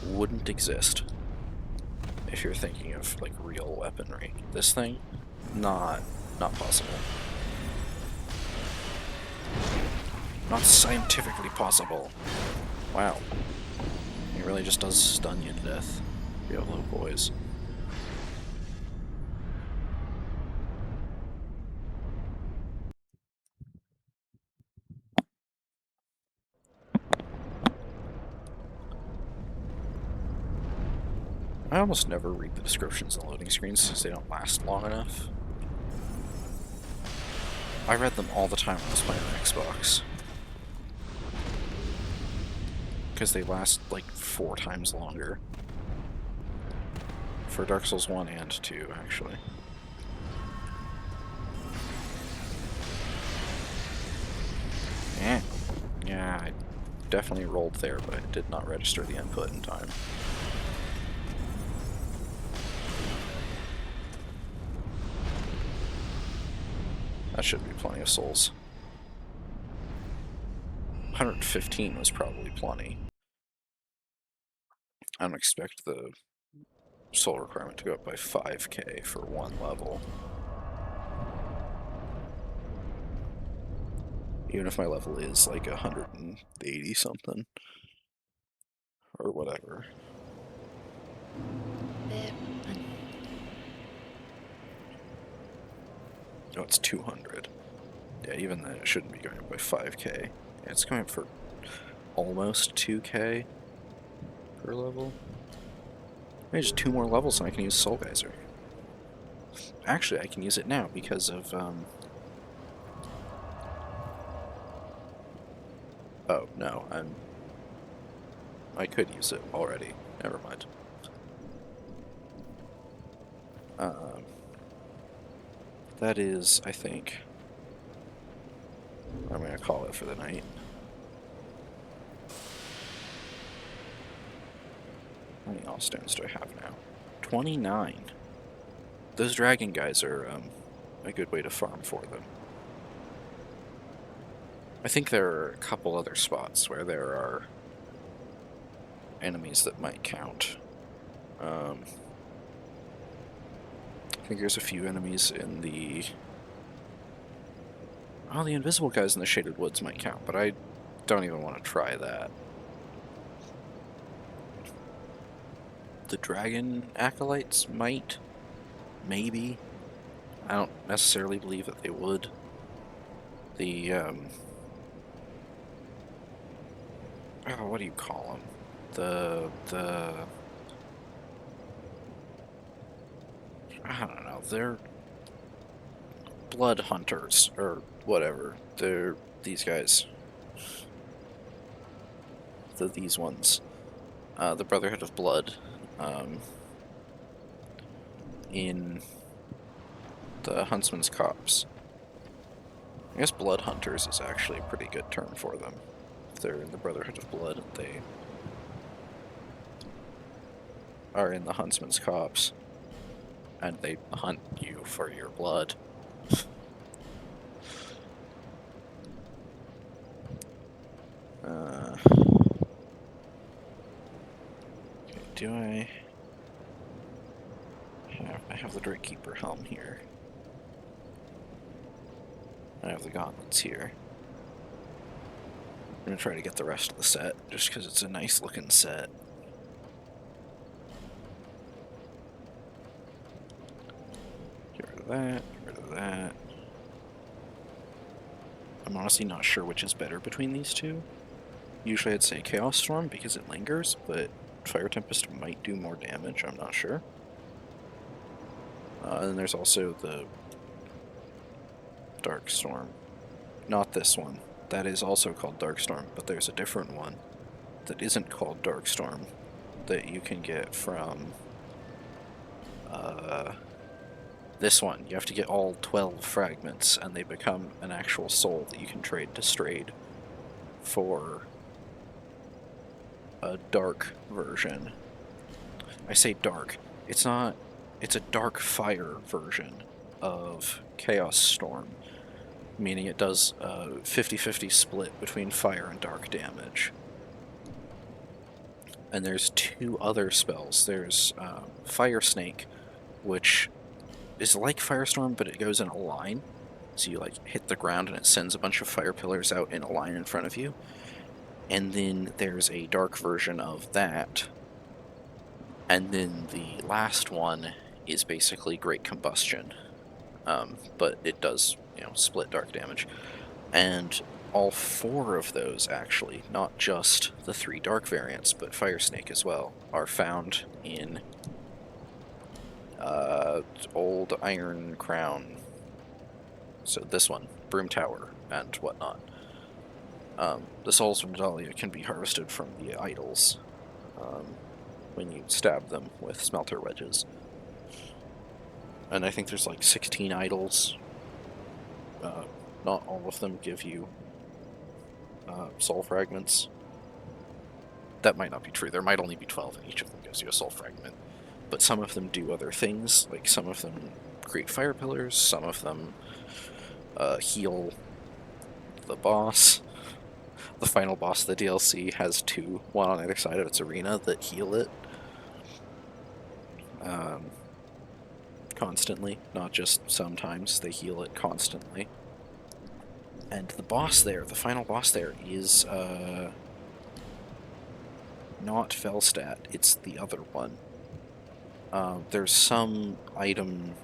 wouldn't exist if you're thinking of, like, real weaponry. This thing, not possible. Not scientifically possible. Wow. He really just does stun you to death. You have low poise. I almost never read the descriptions and loading screens since they don't last long enough. I read them all the time when I was playing on Xbox. Because they last like 4 times longer. For Dark Souls 1 and 2, actually. Yeah, I definitely rolled there, but I did not register the input in time. That should be plenty of souls. 115 was probably plenty. I don't expect the soul requirement to go up by 5k for one level. Even if my level is like 180 something. Or whatever. There. No, it's 200. Yeah, even then it shouldn't be going up by 5k. Yeah, it's going up for almost 2k per level. Maybe just 2 more levels and I can use Soul Geyser. Actually, I can use it now because of, oh, no, I could use it already. Never mind. That is, I think, what I'm going to call it for the night. How many all stones do I have now? 29. Those dragon guys are a good way to farm for them. I think there are a couple other spots where there are enemies that might count. I think there's a few enemies in the... Oh, the invisible guys in the Shaded Woods might count, but I don't even want to try that. The dragon acolytes might. Maybe. I don't necessarily believe that they would. The, oh, what do you call them? I don't know, they're blood hunters or whatever. They're these guys. These ones. The Brotherhood of Blood. In the Huntsman's Copse. I guess Blood Hunters is actually a pretty good term for them. If they're in the Brotherhood of Blood, they are in the Huntsman's Copse, and they hunt you for your blood. Okay, do I have the Drake Keeper helm here? I have the gauntlets here. I'm gonna try to get the rest of the set, just because it's a nice looking set. Get rid of that, get rid of that. I'm honestly not sure which is better between these two. Usually I'd say Chaos Storm because it lingers, but Fire Tempest might do more damage, I'm not sure. And then there's also the Dark Storm. Not this one. That is also called Dark Storm, but there's a different one that isn't called Dark Storm that you can get from this one. You have to get all 12 fragments, and they become an actual soul that you can trade to Strayed for a dark version. I say dark. It's not. It's a dark fire version of Chaos Storm, meaning it does a 50-50 split between fire and dark damage. And there's two other spells. There's Fire Snake, which is like Firestorm, but it goes in a line. So you like hit the ground and it sends a bunch of fire pillars out in a line in front of you. And then there's a dark version of that. And then the last one is basically Great Combustion. But it does, split dark damage. And all four of those, actually, not just the 3 dark variants, but Fire Snake as well, are found in Old Iron Crown. So this one, Broom Tower, and whatnot. The souls from Dahlia can be harvested from the idols when you stab them with smelter wedges. And I think there's like 16 idols. Not all of them give you soul fragments. That might not be true. There might only be 12 and each of them gives you a soul fragment. But some of them do other things, like some of them create fire pillars, some of them heal the boss. The final boss of the DLC has 2, one on either side of its arena, that heal it constantly, not just sometimes. They heal it constantly. And the boss there, the final boss there, is not Felstat, it's the other one. There's some item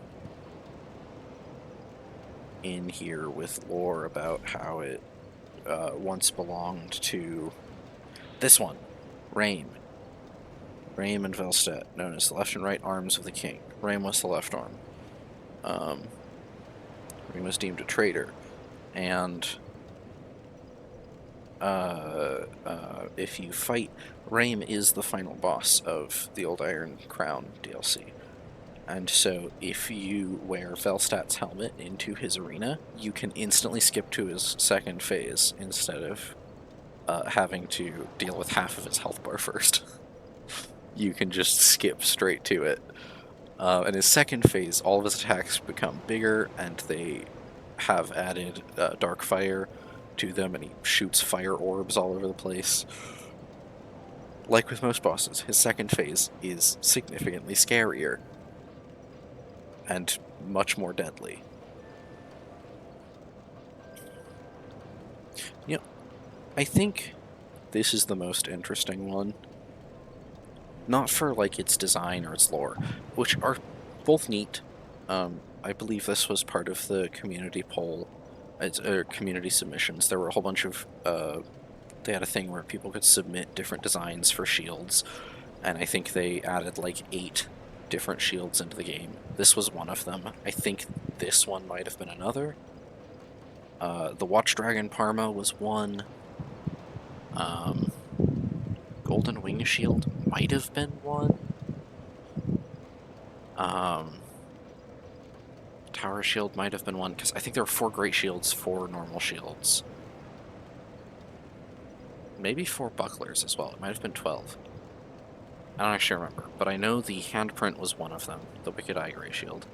in here with lore about how it once belonged to this one, Rame. Rame and Felstat, known as the left and right arms of the king. Rame was the left arm. Rame was deemed a traitor, and if you fight, Rame is the final boss of the Old Iron Crown DLC. And so if you wear Velstat's helmet into his arena, you can instantly skip to his second phase instead of having to deal with half of his health bar first. You can just skip straight to it. In his second phase, all of his attacks become bigger, and they have added Dark Fire to them, and he shoots fire orbs all over the place. Like with most bosses, his second phase is significantly scarier and much more deadly. I think this is the most interesting one. Not for like its design or its lore, which are both neat. I believe this was part of the community poll, community submissions. There were a whole bunch of they had a thing where people could submit different designs for shields, and I think they added like 8 different shields into the game. This was one of them. I think this one might have been another. The Watch Dragon Parma was one. Golden Wing Shield might have been one. Tower Shield might have been one, because I think there were 4 Great Shields, 4 normal shields. Maybe 4 Bucklers as well. It might have been 12. I don't actually remember, but I know the handprint was one of them, the Wicked Eye Grey Shield.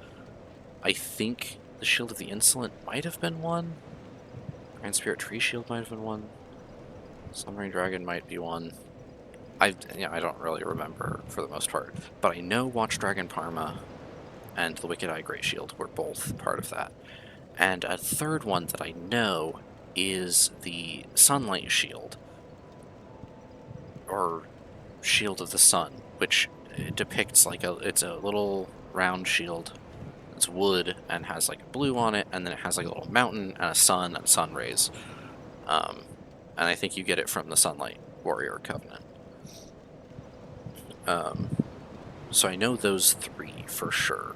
I think the Shield of the Insolent might have been one. Grand Spirit Tree Shield might have been one. Slumbering Dragon might be one. I don't really remember for the most part, but I know Watch Dragon Parma and the Wicked Eye Grey Shield were both part of that. And a third one that I know is the Sunlight Shield, or Shield of the Sun, which depicts like it's a little round shield. It's wood and has like blue on it, and then it has like a little mountain and a sun and sun rays. And I think you get it from the Sunlight Warrior Covenant. So I know those 3 for sure.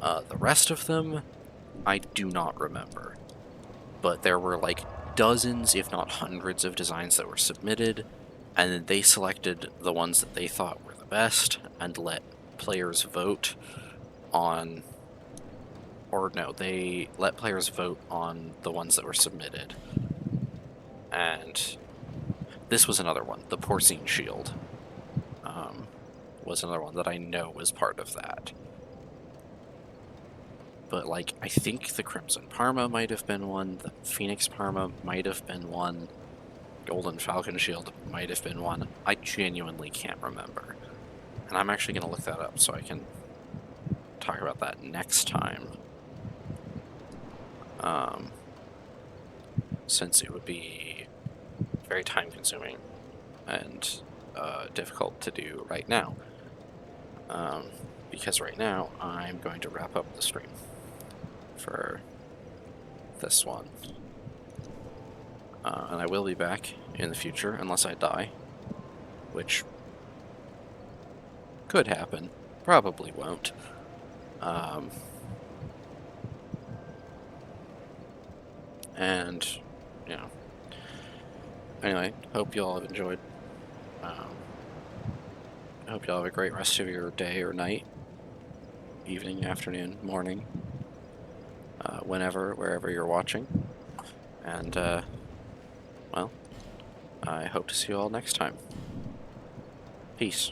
The rest of them, I do not remember. But there were like dozens, if not hundreds, of designs that were submitted, and then they selected the ones that they thought were the best and let players vote on... Or no, they let players vote on the ones that were submitted. And this was another one, the Porcine Shield. Was another one that I know was part of that. But, like, I think the Crimson Parma might have been one, the Phoenix Parma might have been one, Golden Falcon Shield might have been one. I genuinely can't remember. And I'm actually going to look that up so I can talk about that next time. Since it would be very time-consuming and difficult to do right now. Because right now I'm going to wrap up the stream for this one. And I will be back in the future unless I die, which could happen, probably won't. And, you know, anyway, hope you all have enjoyed. I hope you all have a great rest of your day or night, evening, afternoon, morning, whenever, wherever you're watching. And, well, I hope to see you all next time. Peace.